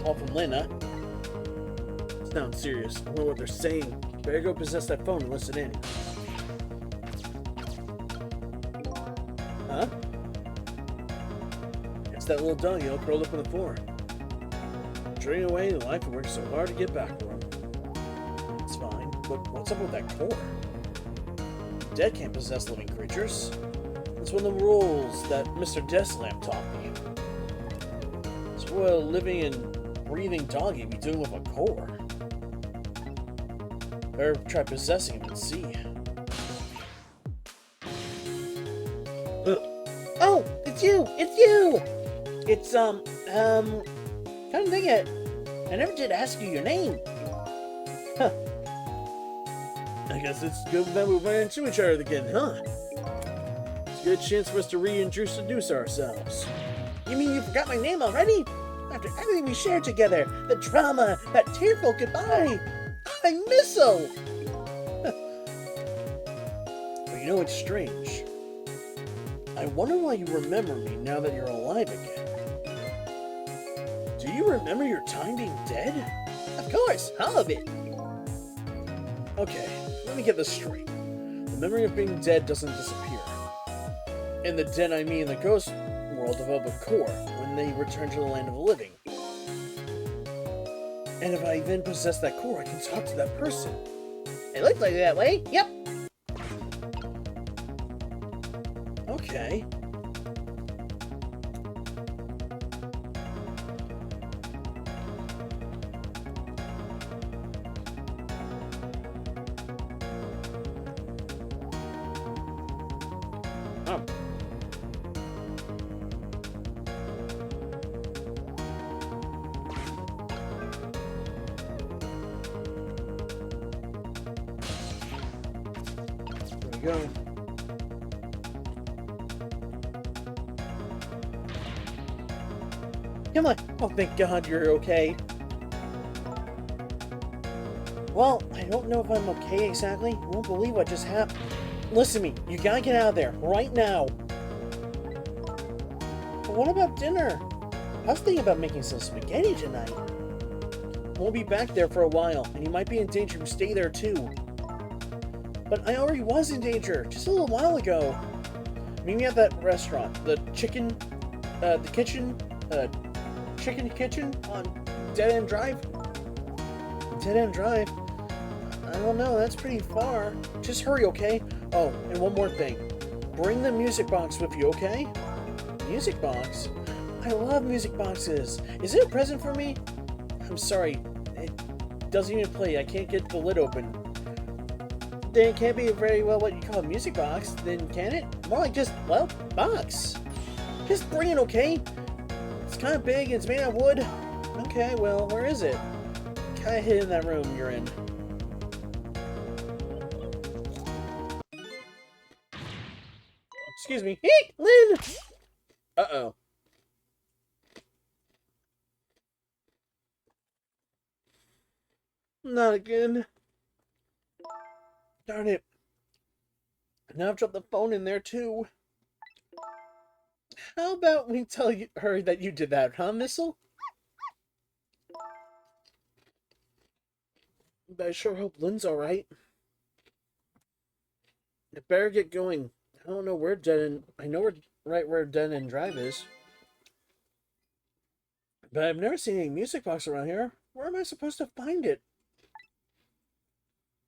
Call from Lynn, huh? Sounds serious. I wonder what they're saying. Better go possess that phone and listen in. Huh? It's that little doggy all curled up on the floor. Trading away the life we worked so hard to get back for him. It's fine, but what's up with that core? Dead can't possess living creatures. That's one of the rules that Mr. Deathlamp taught me. So what a living and breathing doggy be doing with a core? Better try possessing him and see. Oh, it's you! It's you! It's, come to think of it, I never did ask you your name. Huh. I guess it's good that we ran into each other again, huh? It's a good chance for us to reintroduce ourselves. You mean you forgot my name already? After everything we shared together, the drama, that tearful goodbye, I'm Missile! But you know, it's strange. I wonder why you remember me now that you're alive again. Do you remember your time being dead? Of course, all of it. Okay, let me get this straight. The memory of being dead doesn't disappear. In the dead, I mean the ghost world develop a core when they return to the land of the living. And if I then possess that core, I can talk to that person. It looks like that way. Yep. Okay. Oh. There we go. Come on. Oh, thank God you're okay. Well, I don't know if I'm okay exactly. You won't believe what just happened. Listen to me. You gotta get out of there right now. But what about dinner? I was thinking about making some spaghetti tonight. We'll be back there for a while, and you might be in danger to stay there too. But I already was in danger just a little while ago. Meet me at that restaurant, the kitchen on Dead End Drive. Dead End Drive? I don't know, that's pretty far. Just hurry, okay? Oh, and one more thing. Bring the music box with you, okay? Music box? I love music boxes. Is it a present for me? I'm sorry. It doesn't even play. I can't get the lid open. Then it can't be very well what you call a music box, then can it? More like just, well, box. Just bring it, okay? It's kind of big and it's made out of wood. Okay, well, where is it? Kind of hid in that room you're in. Excuse me. Eek, Lynn! Uh-oh. Not again. Darn it. Now I've dropped the phone in there too. How about we tell her that you did that, huh, Missile? But I sure hope Lynn's alright. I better get going. I don't know where I know where Dead End Drive is. But I've never seen any music box around here. Where am I supposed to find it?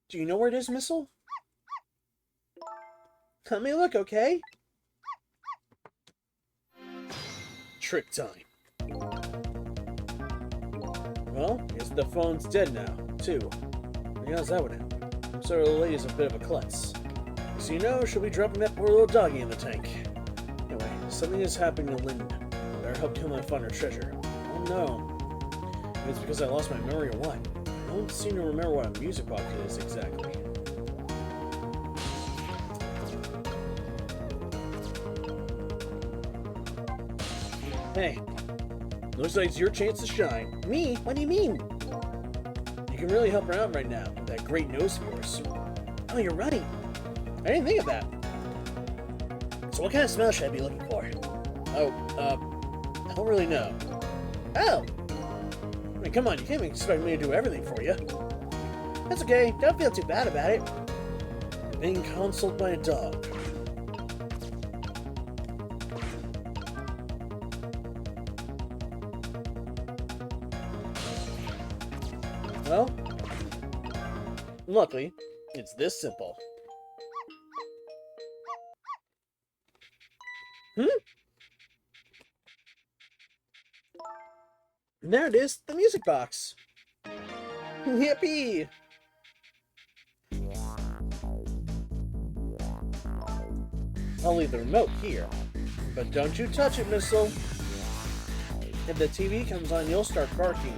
Do you know where it is, Missile? Let me look, okay? Trick time. Well, guess the phone's dead now, too. How's that would happen? I'm sorry the lady's a bit of a klutz. So you know, she'll be dropping that poor little doggy in the tank. Anyway, something is happening to Linda. Better help Talon find her treasure. Oh no. Maybe it's because I lost my memory or what? I don't seem to remember what a music box is exactly. Hey, looks like it's your chance to shine. Me? What do you mean? You can really help her out right now with that great nose of yours. Oh, you're right. I didn't think of that. So what kind of smell should I be looking for? Oh, I don't really know. Oh, I mean, come on, you can't expect me to do everything for you. that's okay. Don't feel too bad about it. Being counseled by a dog. Well, luckily, it's this simple. And there it is, the music box. Yippee! I'll leave the remote here, but don't you touch it, Missile. If the TV comes on, you'll start barking.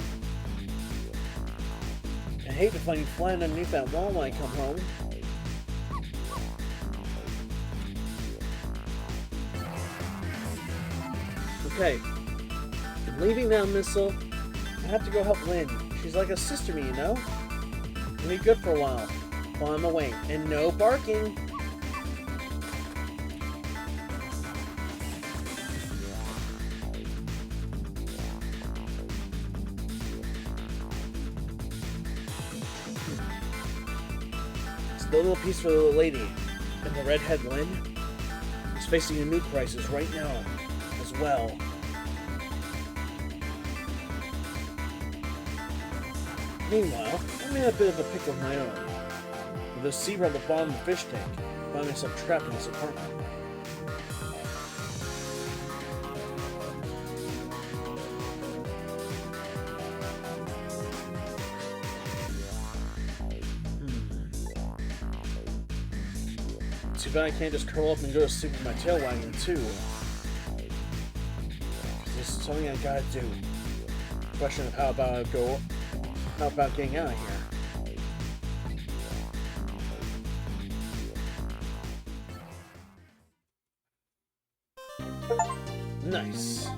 I hate to find you flying underneath that wall when I come home. Okay, I'm leaving now, Missile. I have to go help Lynn. She's like a sister to me, you know? I'll be good for a while I'm away. And no barking. the little piece for the little lady. And the redhead Lynn is facing a new crisis right now as well. Meanwhile, I'm in a bit of a pickle of my own. With a zebra at the bottom of the fish tank, I find myself trapped in this apartment. Too bad I can't just curl up and go to sleep with my tail wagging too. This is something I gotta do. Question of how about getting out of here? Nice.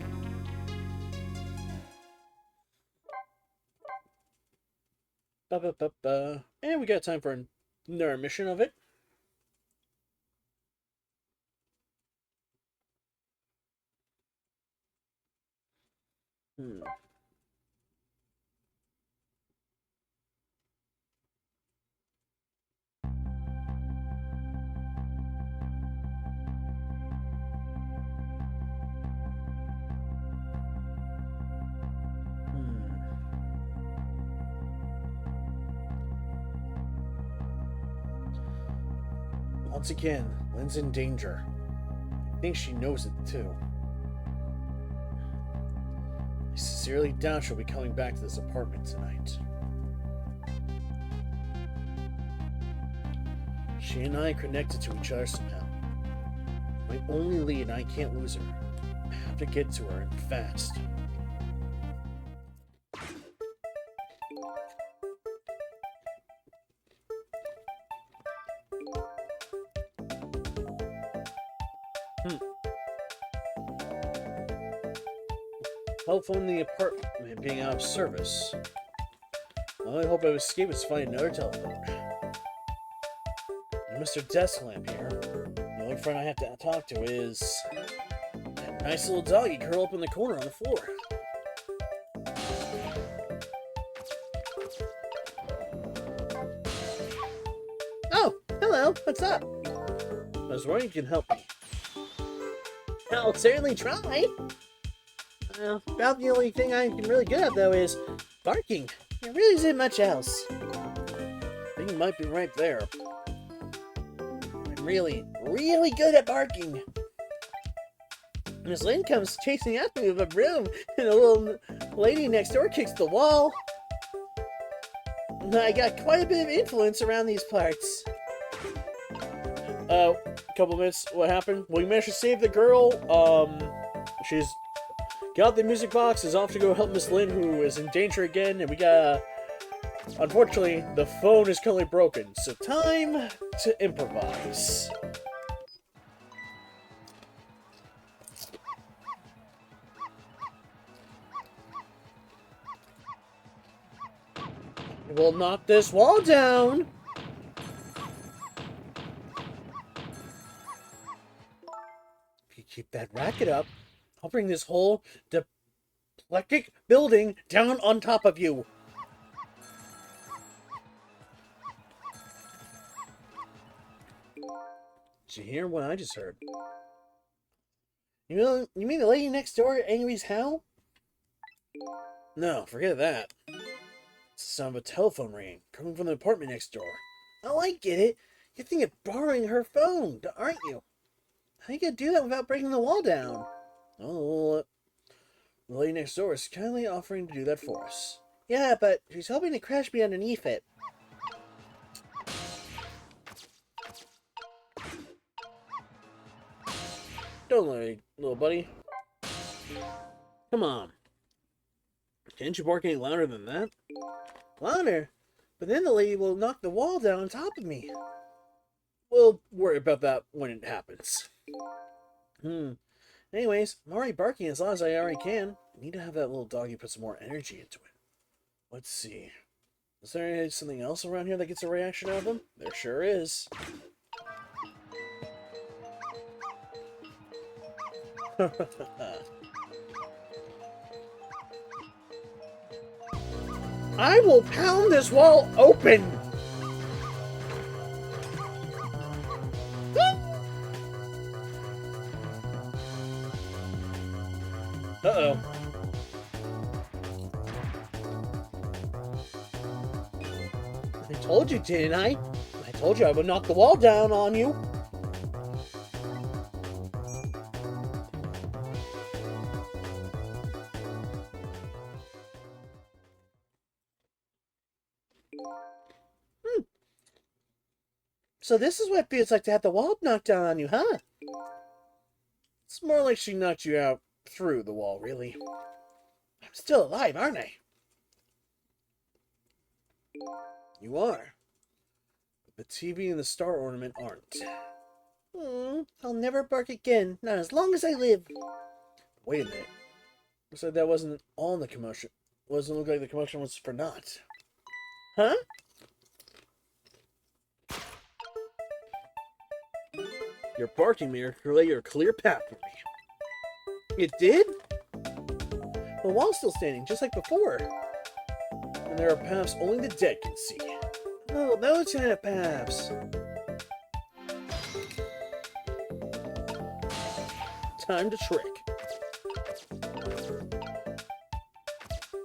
Ba-ba-ba-ba. And we got time for another mission of it. Once again, Lynn's in danger. I think she knows it too. I sincerely doubt she'll be coming back to this apartment tonight. She and I are connected to each other somehow. My only lead, and I can't lose her. I have to get to her, and fast. Telephone the apartment being out of service. Well, I hope I've escaped to find another telephone. And Mr. Desk Lamp here. The only friend I have to talk to is that nice little doggy curled up in the corner on the floor. Oh, hello. What's up? I was wondering if you can help me. I'll certainly try. About the only thing I'm really good at, though, is barking. There really isn't much else. I think you might be right there. I'm really, really good at barking. Miss Lynn comes chasing after me with a broom, and a little lady next door kicks the wall. I got quite a bit of influence around these parts. Couple minutes. What happened? Well, you managed to save the girl. She's got the music box, is off to go help Miss Lynn, who is in danger again, and we got, unfortunately, the phone is currently broken, so time to improvise. We'll knock this wall down! If you keep that racket up, I'll bring this whole depletic building down on top of you. Did you hear what I just heard? You mean the lady next door, Angry's How? No, forget that. It's the sound of a telephone ringing, coming from the apartment next door. Oh, I get it. You're thinking of borrowing her phone, aren't you? How are you gonna do that without breaking the wall down? Oh, the lady next door is kindly offering to do that for us. Yeah, but she's hoping to crash me underneath it. Don't worry, little buddy. Come on. Can't you bark any louder than that? Louder? But then the lady will knock the wall down on top of me. We'll worry about that when it happens. Anyways, I'm already barking as long as I already can. I need to have that little doggy put some more energy into it. Let's see. Is there something else around here that gets a reaction out of him? There sure is. I will pound this wall open! Uh-oh. I told you, didn't I? I told you I would knock the wall down on you. So this is what it feels like to have the wall knocked down on you, huh? It's more like she knocked you out through the wall, really. I'm still alive, aren't I? You are. But the TV and the star ornament aren't. I'll never bark again, not as long as I live. Wait a minute. Looks like that wasn't all in the commotion. Doesn't look like the commotion was for naught. Huh? Your barking mirror created a clear path for me. It did? The wall's still standing, just like before. And there are paths only the dead can see. Oh, those kind of paths. Time to trick.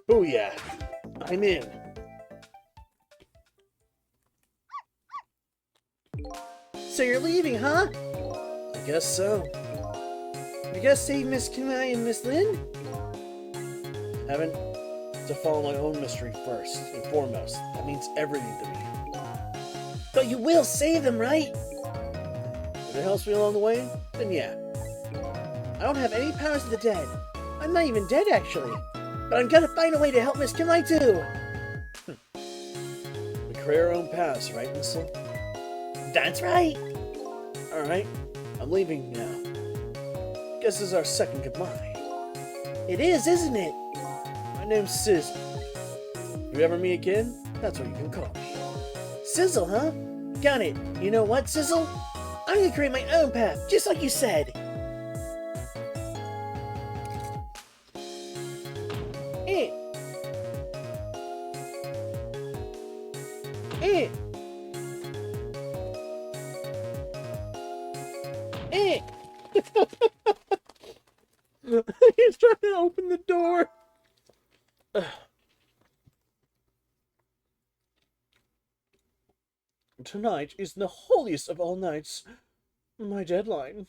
Booyah! I'm in. So you're leaving, huh? I guess so. You gotta save Miss Kenai and Miss Lynn? Haven't to follow my own mystery first and foremost. That means everything to me. But you will save them, right? If it helps me along the way, then yeah. I don't have any powers of the dead. I'm not even dead, actually. But I'm gonna find a way to help Miss Kenai, too. We create our own paths, right, Missile? That's right. Alright, I'm leaving now. Guess this is our second goodbye. It is, isn't it? My name's Sizzle. If you ever meet again, that's what you can call me. Sizzle, huh? Got it. You know what, Sizzle? I'm gonna create my own path, just like you said. Eh. Eh. Eh. He's trying to open the door. Tonight is the holiest of all nights. My deadline.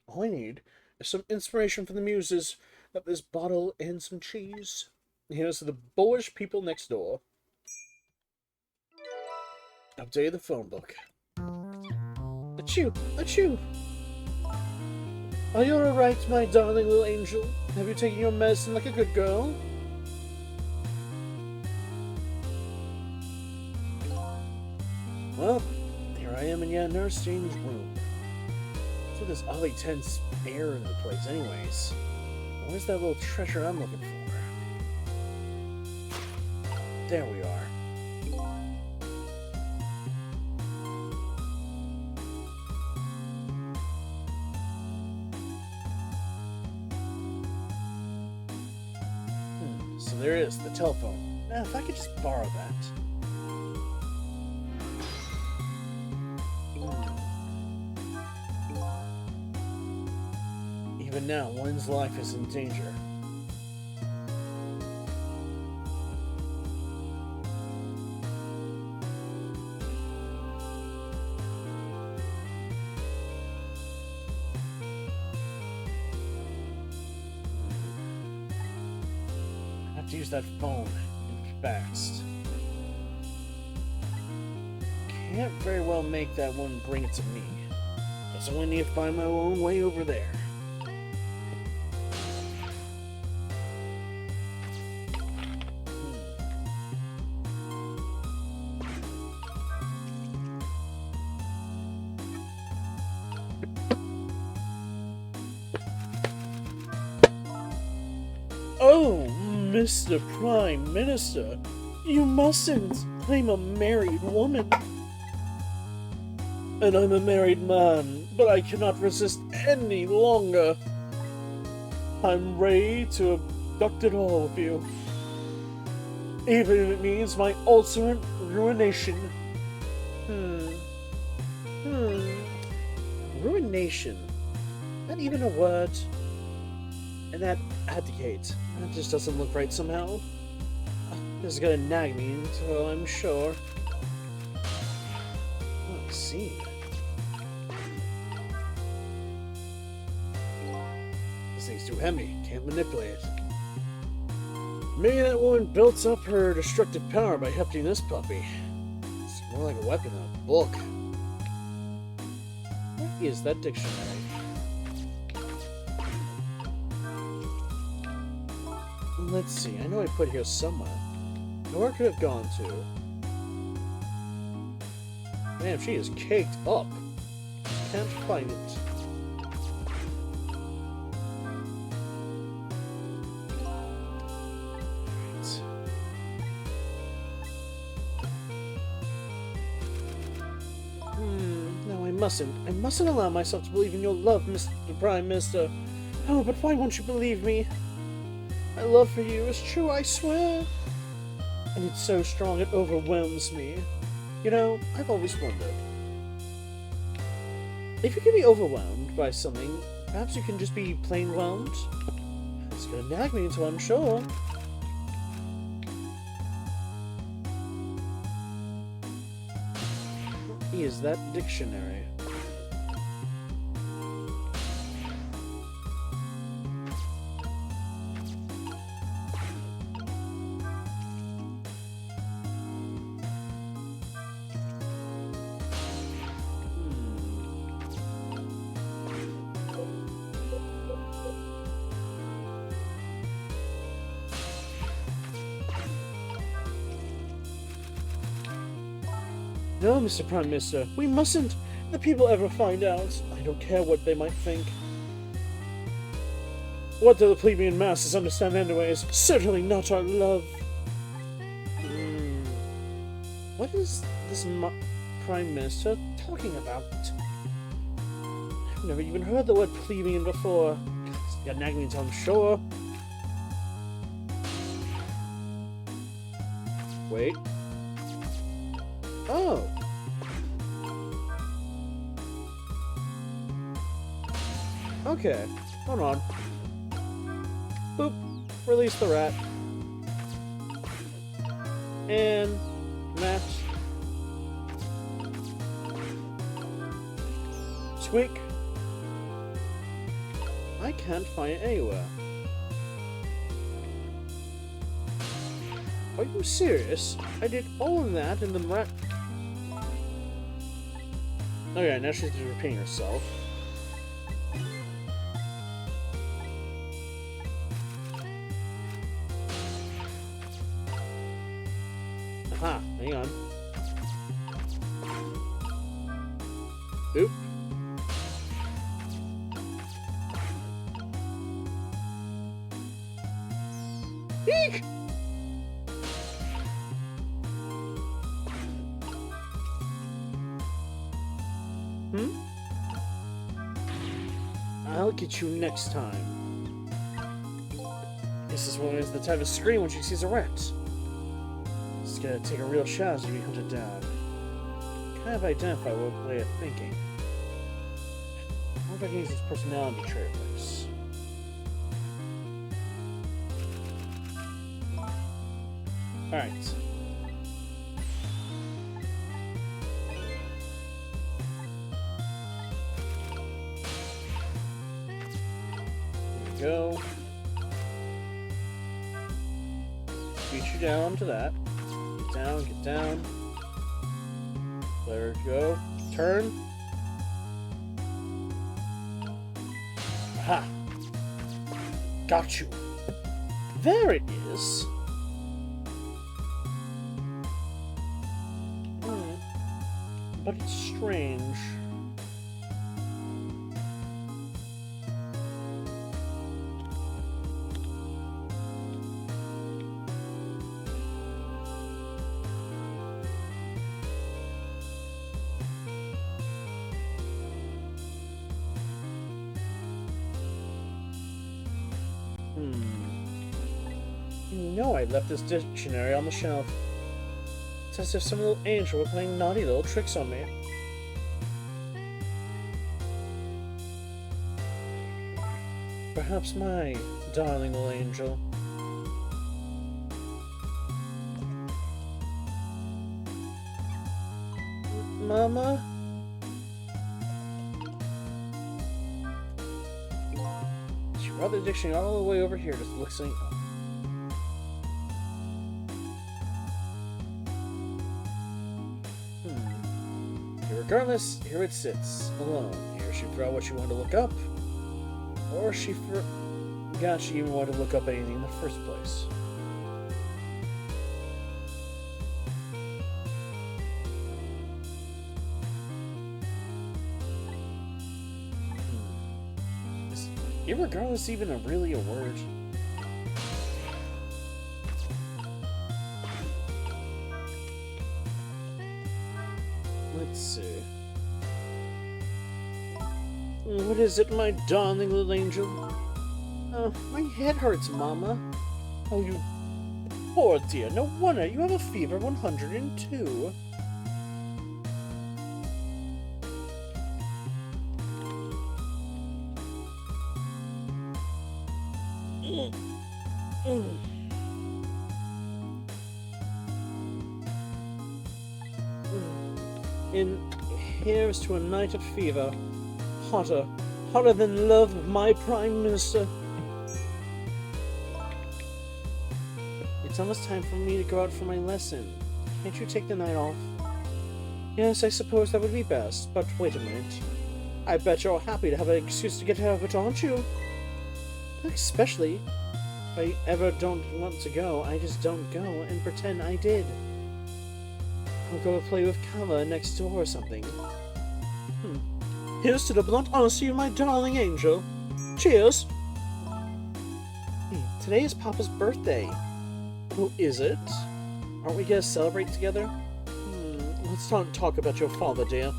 All I need is some inspiration from the muses, of this bottle and some cheese. Here's to the bullish people next door. Update the phone book. Achoo! Achoo! Are you alright, my darling little angel? Have you taken your medicine like a good girl? Well, here I am in Aunt Ernestine's room. So this oddly tense air in the place anyways. Where's that little treasure I'm looking for? There we are. So there it is, the telephone. Now, if I could just borrow that. Even now, one's life is in danger. I have to use that phone and fast. Can't very well make that one bring it to me. Guess I only need to find my own way over there. Oh, Mr. Prime Minister, you mustn't. I'm a married woman. And I'm a married man, but I cannot resist any longer. I'm ready to abduct it all of you. even if it means my ultimate ruination. Ruination. Not even a word. And that abdicate. That just doesn't look right somehow. This is gonna nag me until I'm sure. Oh, I see. This thing's too heavy. Can't manipulate it. Maybe that woman built up her destructive power by hefting this puppy. It's more like a weapon than a book. What is that dictionary? Let's see, I know I put it here somewhere. Where could it have gone to? Damn, she is caked up. Can't find it. No, I mustn't allow myself to believe in your love, Mr. Prime Minister. Oh, but why won't you believe me? My love for you is true, I swear. And it's so strong it overwhelms me. You know, I've always wondered. If you can be overwhelmed by something, perhaps you can just be plain whelmed? It's gonna nag me until I'm sure. What is that dictionary? No, Mr. Prime Minister, we mustn't. The people ever find out. I don't care what they might think. What do the plebeian masses understand anyways? Certainly not our love. What is this Prime Minister talking about? I've never even heard the word plebeian before. It's got nagging me until I'm sure. Wait. Oh. Okay. Hold on. Boop. Release the rat. And match. Tweak. I can't find it anywhere. Are you serious? I did all of that and the rat... Okay, now she's just repeating herself. Aha, hang on. Oop. Eek! I'll get you next time. This woman is the type of scream when she sees a rat. It's gonna take a real shot to be hunted down. Kind of identify what way of thinking. I wonder if I can use these personality trailers. Alright. Go. Beat you down to that. Get down, get down. Let her go. Turn. Aha! Got you. There it is. But it's strange. No, I left this dictionary on the shelf. It's as if some little angel were playing naughty little tricks on me. Perhaps my darling little angel. Mama? She brought the dictionary all the way over here to look something up. Regardless, here it sits, alone. Here she forgot what she wanted to look up, or she forgot she even wanted to look up anything in the first place. Is irregardless even really a word? Let's see. What is it, my darling little angel? My head hurts, Mama. Oh, you poor dear. No wonder you have a fever 102. And here's to a night of fever. Hotter than love of my Prime Minister. It's almost time for me to go out for my lesson. Can't you take the night off? Yes, I suppose that would be best, but wait a minute. I bet you're happy to have an excuse to get out of it, aren't you? Especially if I ever don't want to go, I just don't go and pretend I did. I'll go play with Kava next door or something. Here's to the blunt honesty of my darling angel. Cheers! Hey, today is Papa's birthday. Oh, is it? Aren't we gonna celebrate together? Let's not talk about your father, dear.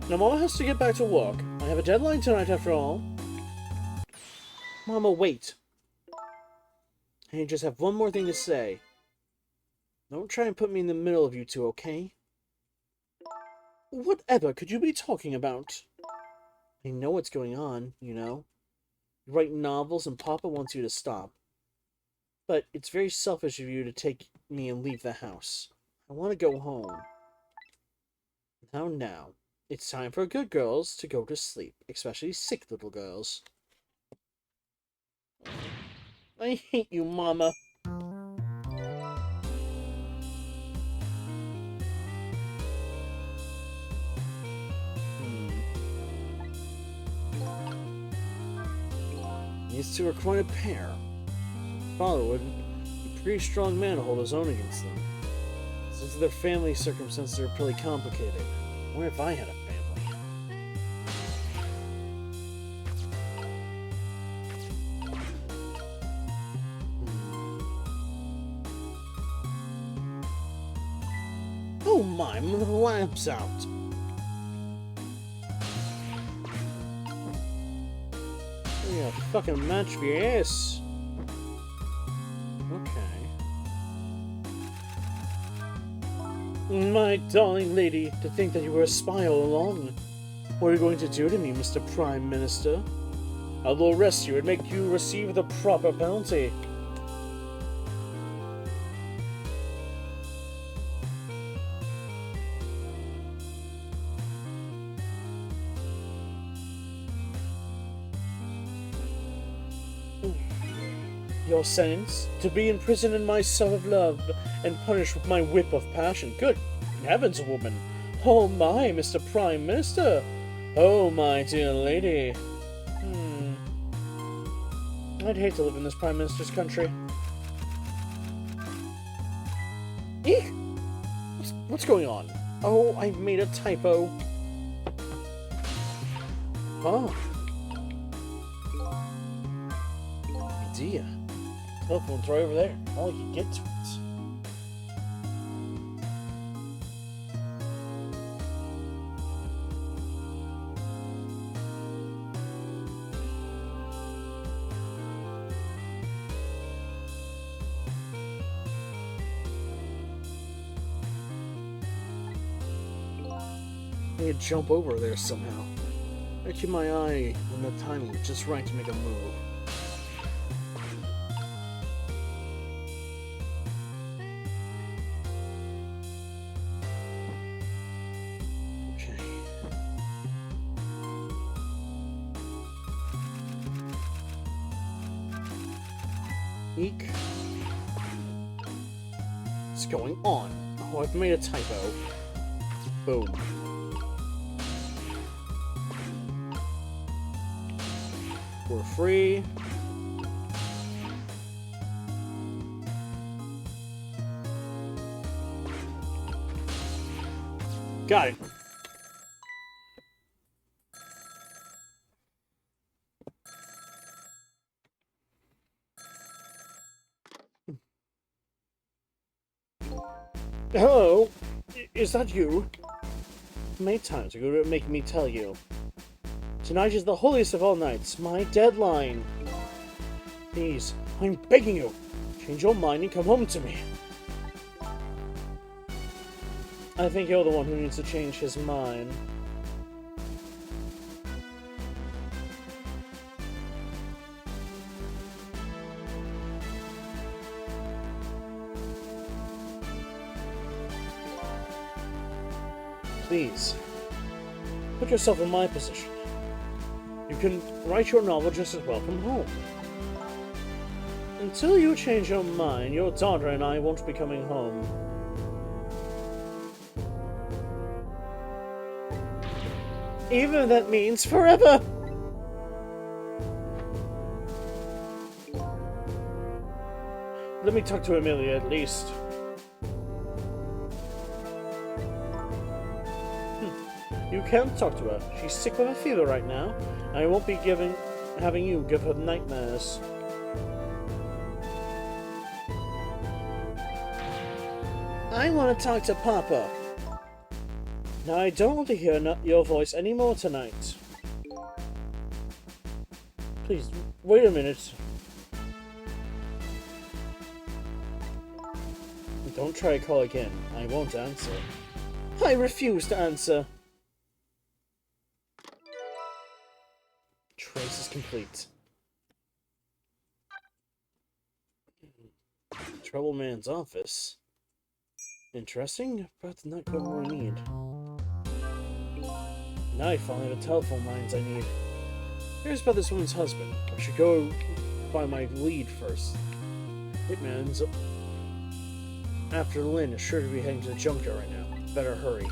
Now, Mama has to get back to work. I have a deadline tonight, after all. Mama, wait. I just have one more thing to say. Don't try and put me in the middle of you two, okay? Whatever could you be talking about? I know what's going on, you know. You write novels and Papa wants you to stop. But it's very selfish of you to take me and leave the house. I want to go home. Now, it's time for good girls to go to sleep, especially sick little girls. I hate you, Mama. These two are quite a pair. Father would be a pretty strong man to hold his own against them. Since their family circumstances are pretty complicated. I wonder if I had a family. Oh my, the lamp's out. Yeah, fucking match for your ass. Okay. My darling lady, to think that you were a spy all along. What are you going to do to me, Mr. Prime Minister? I will arrest you and make you receive the proper penalty. Your sentence? To be imprisoned in my cell of love, and punished with my whip of passion. Good heavens, woman! Oh my, Mr. Prime Minister! Oh my dear lady! I'd hate to live in this Prime Minister's country. Eek! What's going on? Oh, I made a typo. Oh. Idea. Telephone's right over there. All you can get to it. I could jump over there somehow. I keep my eye on the timing just right to make a move. Okay. Eek. What's going on? Oh, I've made a typo. Boom. We're free. Got it. Hello? Is that you? Many times ago to make me tell you. Tonight is the holiest of all nights, my deadline. Please, I'm begging you, change your mind and come home to me. I think you're the one who needs to change his mind. Please, put yourself in my position. You can write your novel just as well from home. Until you change your mind, your daughter and I won't be coming home. Even if that means forever! Let me talk to Amelia at least. You can't talk to her. She's sick with a fever right now, and I won't be having you give her nightmares. I want to talk to Papa. Now I don't want to hear your voice anymore tonight. Please, wait a minute. Don't try to call again. I won't answer. I refuse to answer. Trace is complete. Trouble Man's office. Interesting, but not quite what we need. Now I finally have the telephone lines I need. Here's about this woman's husband. I should go by my lead first. Hitman's after Lynn is sure to be heading to the junkyard right now. Better hurry.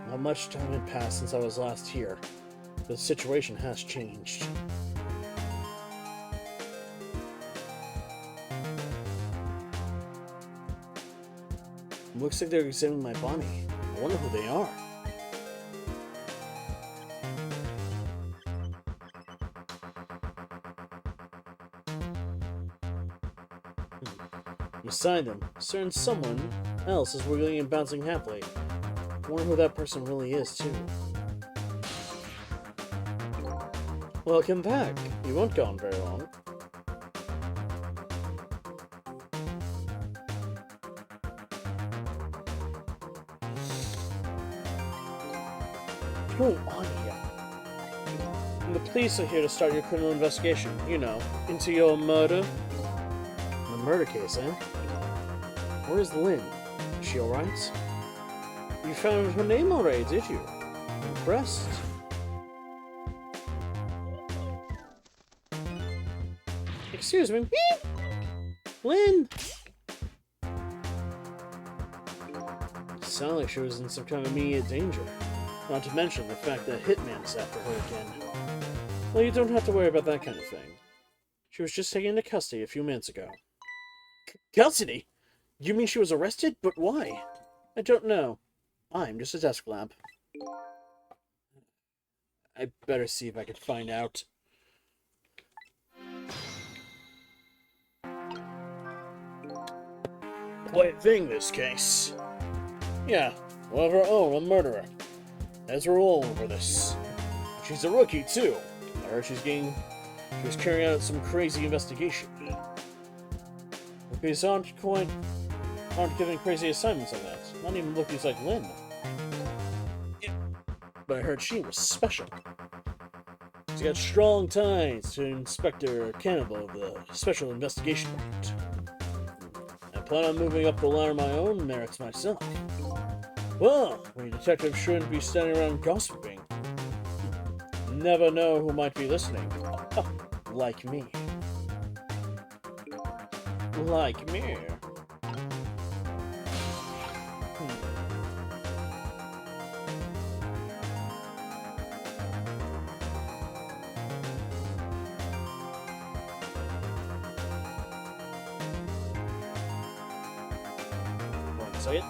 Not much time had passed since I was last here. The situation has changed. Looks like they're examining my body. I wonder who they are. Beside them, certain someone else is wiggling and bouncing happily. I wonder who that person really is, too. Welcome back. You weren't gone very long. What's going on here? And the police are here to start your criminal investigation. You know, into your murder. The murder case, eh? Where's Lynn? Is she alright? You found her name already, did you? Impressed. Excuse me. Lynn! Sounded like she was in some kind of immediate danger. Not to mention the fact that Hitman's after her again. Well, you don't have to worry about that kind of thing. She was just taken into custody a few minutes ago. Custody? You mean she was arrested? But why? I don't know. I'm just a desk lamp. I better see if I can find out. quite a thing, this case. Yeah, one of our own, a murderer. As we're all over this. She's a rookie, too. I heard she was carrying out some crazy investigation. Rookies aren't given crazy assignments like that. Not even rookies like Lynn. Yeah, but I heard she was special. She's got strong ties to Inspector Cannibal of the Special Investigation Unit. I plan on moving up the ladder my own merits myself. Well, we detectives shouldn't be standing around gossiping. Never know who might be listening. Like me. Like me. One second.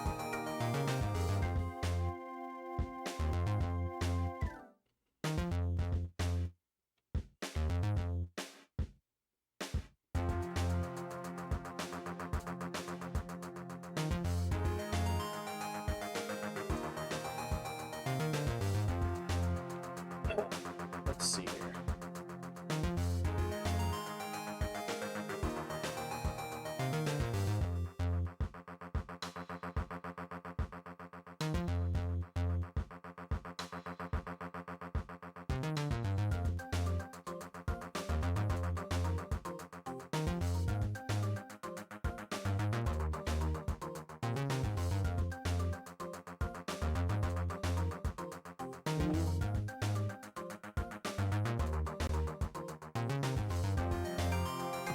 Let's see here.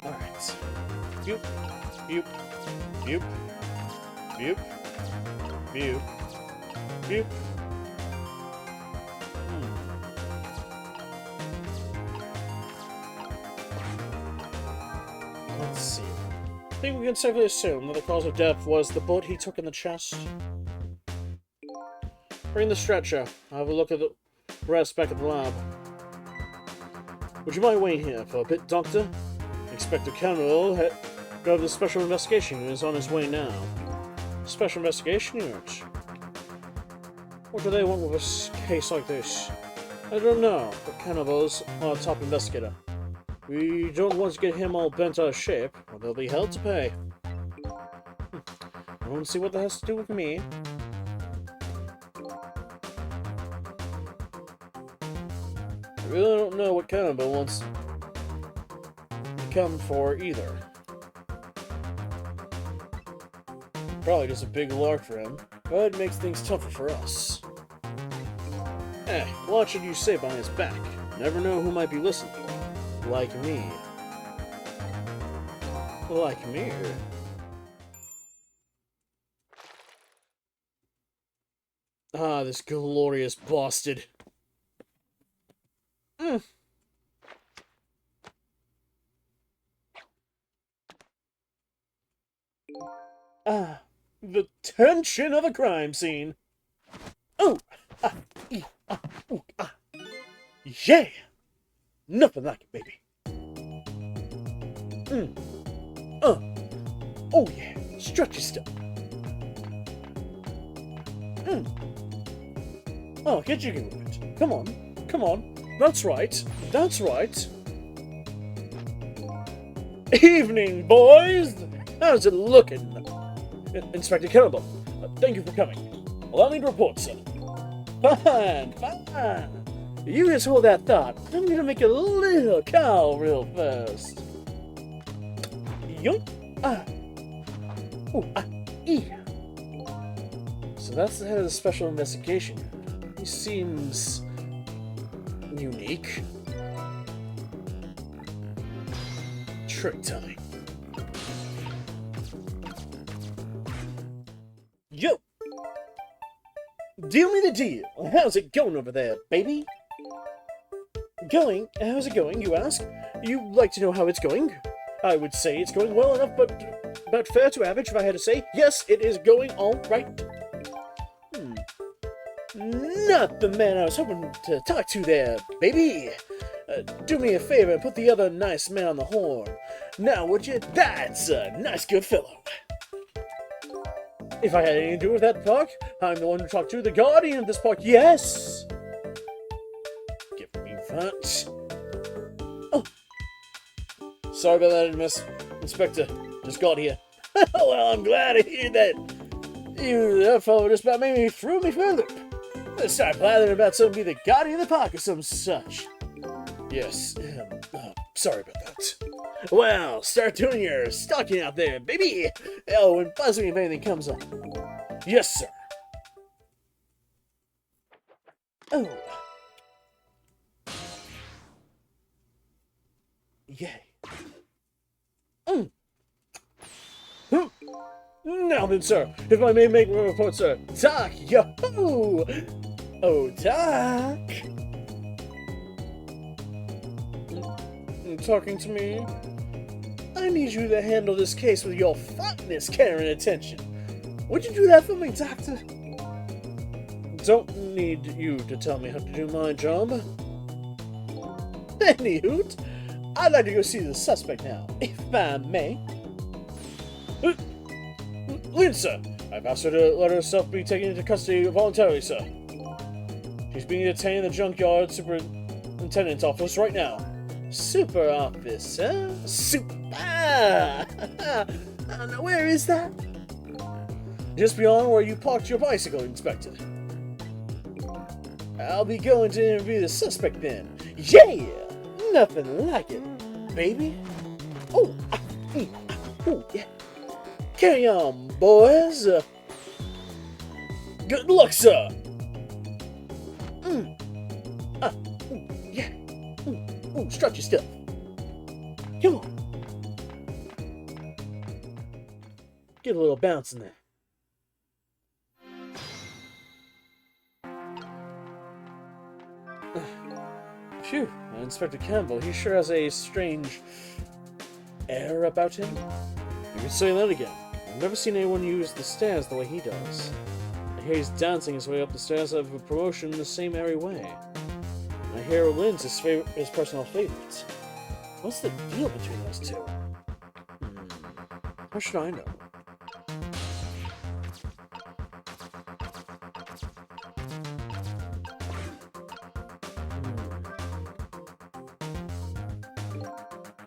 Alright. Boop. Boop. Boop. Boop. Boop. Boop. Let's see. I think we can safely assume that the cause of death was the bullet he took in the chest. Bring the stretcher. I'll have a look at the rest back at the lab. Would you mind waiting here for a bit, Doctor? Inspector Cannibal, head of the Special Investigation, is on his way now. Special Investigation Unit? What do they want with a case like this? I don't know, but Cannibal's our top investigator. We don't want to get him all bent out of shape, or there'll be hell to pay. I don't see what that has to do with me. I really don't know what Cannibal wants to come for either. Probably just a big lark for him, but it makes things tougher for us. Hey, what should you say behind his back? Never know who might be listening. Like me. Like me. Ah, this glorious bastard. Ah, the tension of a crime scene. Oh! Yeah! Nothing like it, baby. Oh yeah, stretchy stuff. Oh, get you can move it. Come on, come on. That's right. That's right. Evening, boys. How's it looking? Inspector Cannibal, thank you for coming. Allow me to report, sir. Fine, fine. You just hold that thought. I'm gonna make a little cow real fast. Yoink. So that's the head of the Special Investigation. He seems unique. Trick time. Yo! Deal me the deal. How's it going over there, baby? Going? How's it going, you ask? You'd like to know how it's going? I would say it's going well enough, but about fair to average, if I had to say. Yes, it is going all right. Not the man I was hoping to talk to there, baby. Do me a favor and put the other nice man on the horn. Now, would you? That's a nice good fellow. If I had anything to do with that park, I'm the one who talked to the guardian of this park. Yes! Give me that. Oh. Sorry about that, Miss Inspector. Just got here. Well, I'm glad to hear that. You, that fellow, just about made me threw me for a loop. Let's start blathering about something be the guardian of the park or some such. Yes, sorry about that. Well, start doing your stalking out there, baby! Oh, and buzz me if anything comes up. Yes, sir. Oh. Yay. Now then, sir, if I may make my report, sir. Doc, yo-ho! Oh, Doc! Talking to me? I need you to handle this case with your finest care and attention. Would you do that for me, Doctor? Don't need you to tell me how to do my job. Anywho, I'd like to go see the suspect now, if I may. Lynn, sir, I've asked her to let herself be taken into custody voluntarily, sir. She's being detained in the junkyard superintendent's office right now. Super office, huh? Super! Now, where is that? Just beyond where you parked your bicycle, Inspector. I'll be going to interview the suspect then. Yeah! Nothing like it, baby. Oh, yeah. Carry on, boys. Good luck, sir. Yeah. Strut your stuff. Come on. Get a little bounce in there. Phew, Inspector Campbell, he sure has a strange air about him. You can say that again. I've never seen anyone use the stairs the way he does. I hear he's dancing his way up the stairs of a promotion in the same airy way. And I hear Lynn's his personal favorite. What's the deal between those two? How should I know?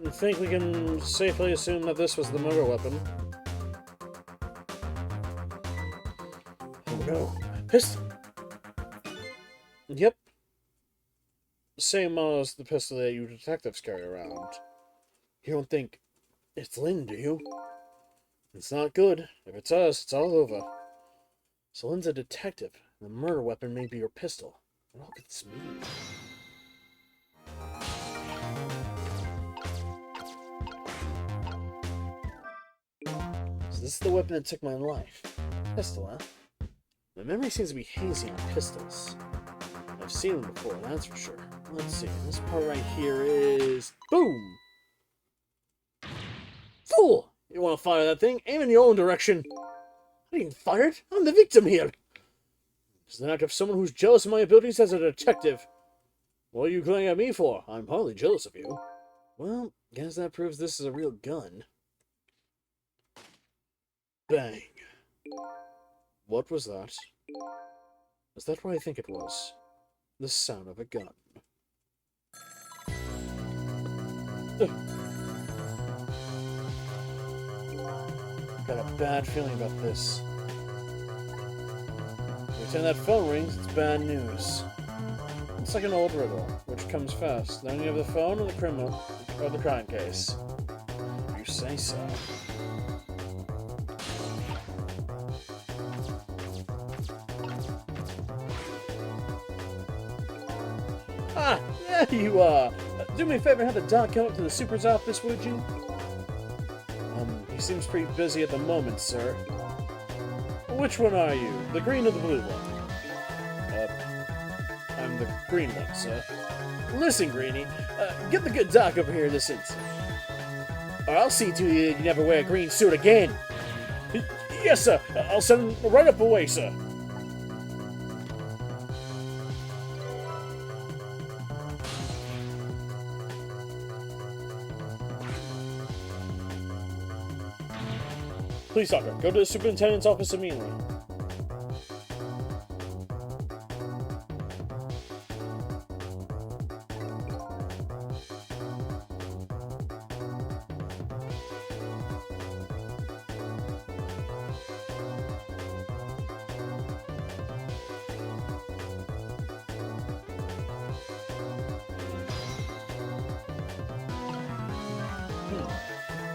I think we can safely assume that this was the murder weapon. Oh no, pistol! Yep. Same model as the pistol that you detectives carry around. You don't think it's Lynn, do you? It's not good. If it's us, it's all over. So Lynn's a detective, and the murder weapon may be your pistol. What all could this mean? So this is the weapon that took my life. Pistol, huh? My memory seems to be hazy on pistols. I've seen them before, that's for sure. Let's see, this part right here is... Boom! Fool! You want to fire that thing? Aim in your own direction. I didn't fire it. I'm the victim here. It's the act of someone who's jealous of my abilities as a detective. What are you glaring at me for? I'm hardly jealous of you. Well, guess that proves this is a real gun. Bang. What was that? Is that what I think it was? The sound of a gun. Ugh. Got a bad feeling about this. Every time that phone rings, it's bad news. It's like an old riddle, which comes first. Then you have the phone or the criminal, or the crime case. You say so. Ah, there you are! Do me a favor and have the doc come up to the super's office, would you? He seems pretty busy at the moment, sir. Which one are you? The green or the blue one? I'm the green one, sir. Listen, Greenie, get the good doc over here this instant. Or I'll see to you that you never wear a green suit again. Yes, sir. I'll send him right up away, sir. Please, Sokka, go to the superintendent's office immediately.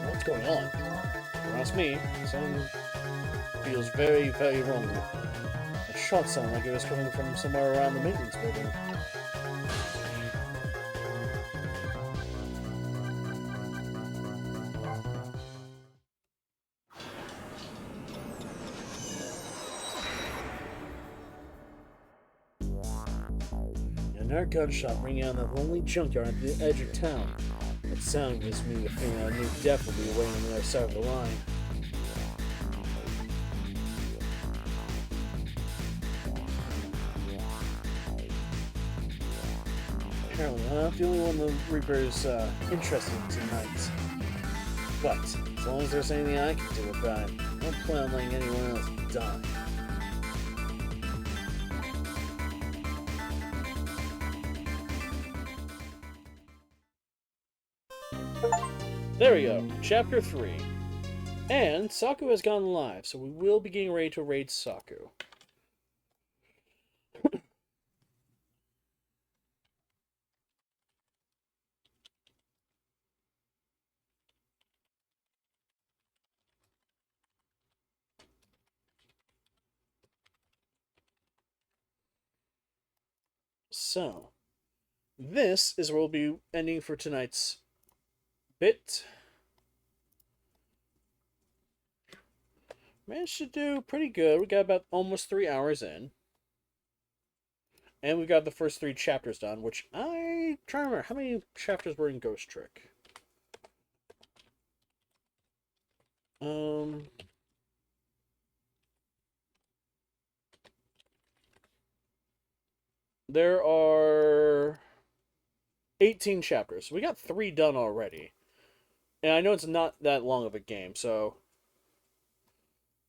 What's going on? Don't ask me. Something feels very, very wrong. That shot sounded like it was coming from somewhere around the maintenance building. Another gunshot ringing out in that lonely junkyard at the edge of town. That sound gives me the feeling I knew death would be waiting on the other side of the line. Apparently, I'm not the only one the Reaper's interested in tonight. But, as long as there's anything I can do about it, I don't plan on letting anyone else die. There we go, Chapter 3. And Saku has gone live, so we will be getting ready to raid Saku. So, this is where we'll be ending for tonight's bit. Managed to do pretty good. We got about almost 3 hours in. And we got the first 3 chapters done, which I try to remember how many chapters were in Ghost Trick. There are 18 chapters. We got 3 done already. And I know it's not that long of a game, so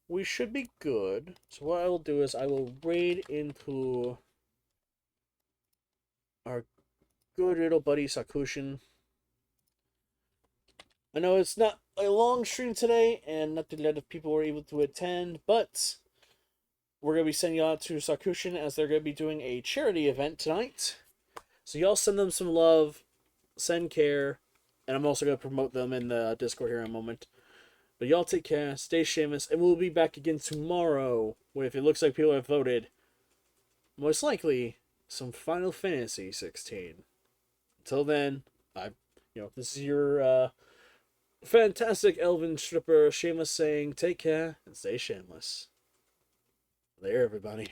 we should be good. So what I will do is I will raid into our good little buddy Sakushin. I know it's not a long stream today, and not a lot of people were able to attend, but we're going to be sending out to Sakushin as they're going to be doing a charity event tonight. So y'all send them some love, send care, and I'm also going to promote them in the Discord here in a moment. But y'all take care, stay shameless, and we'll be back again tomorrow with, it looks like people have voted, most likely, some Final Fantasy 16. Until then, this is your fantastic elven stripper Shameless saying take care and stay shameless. There, everybody.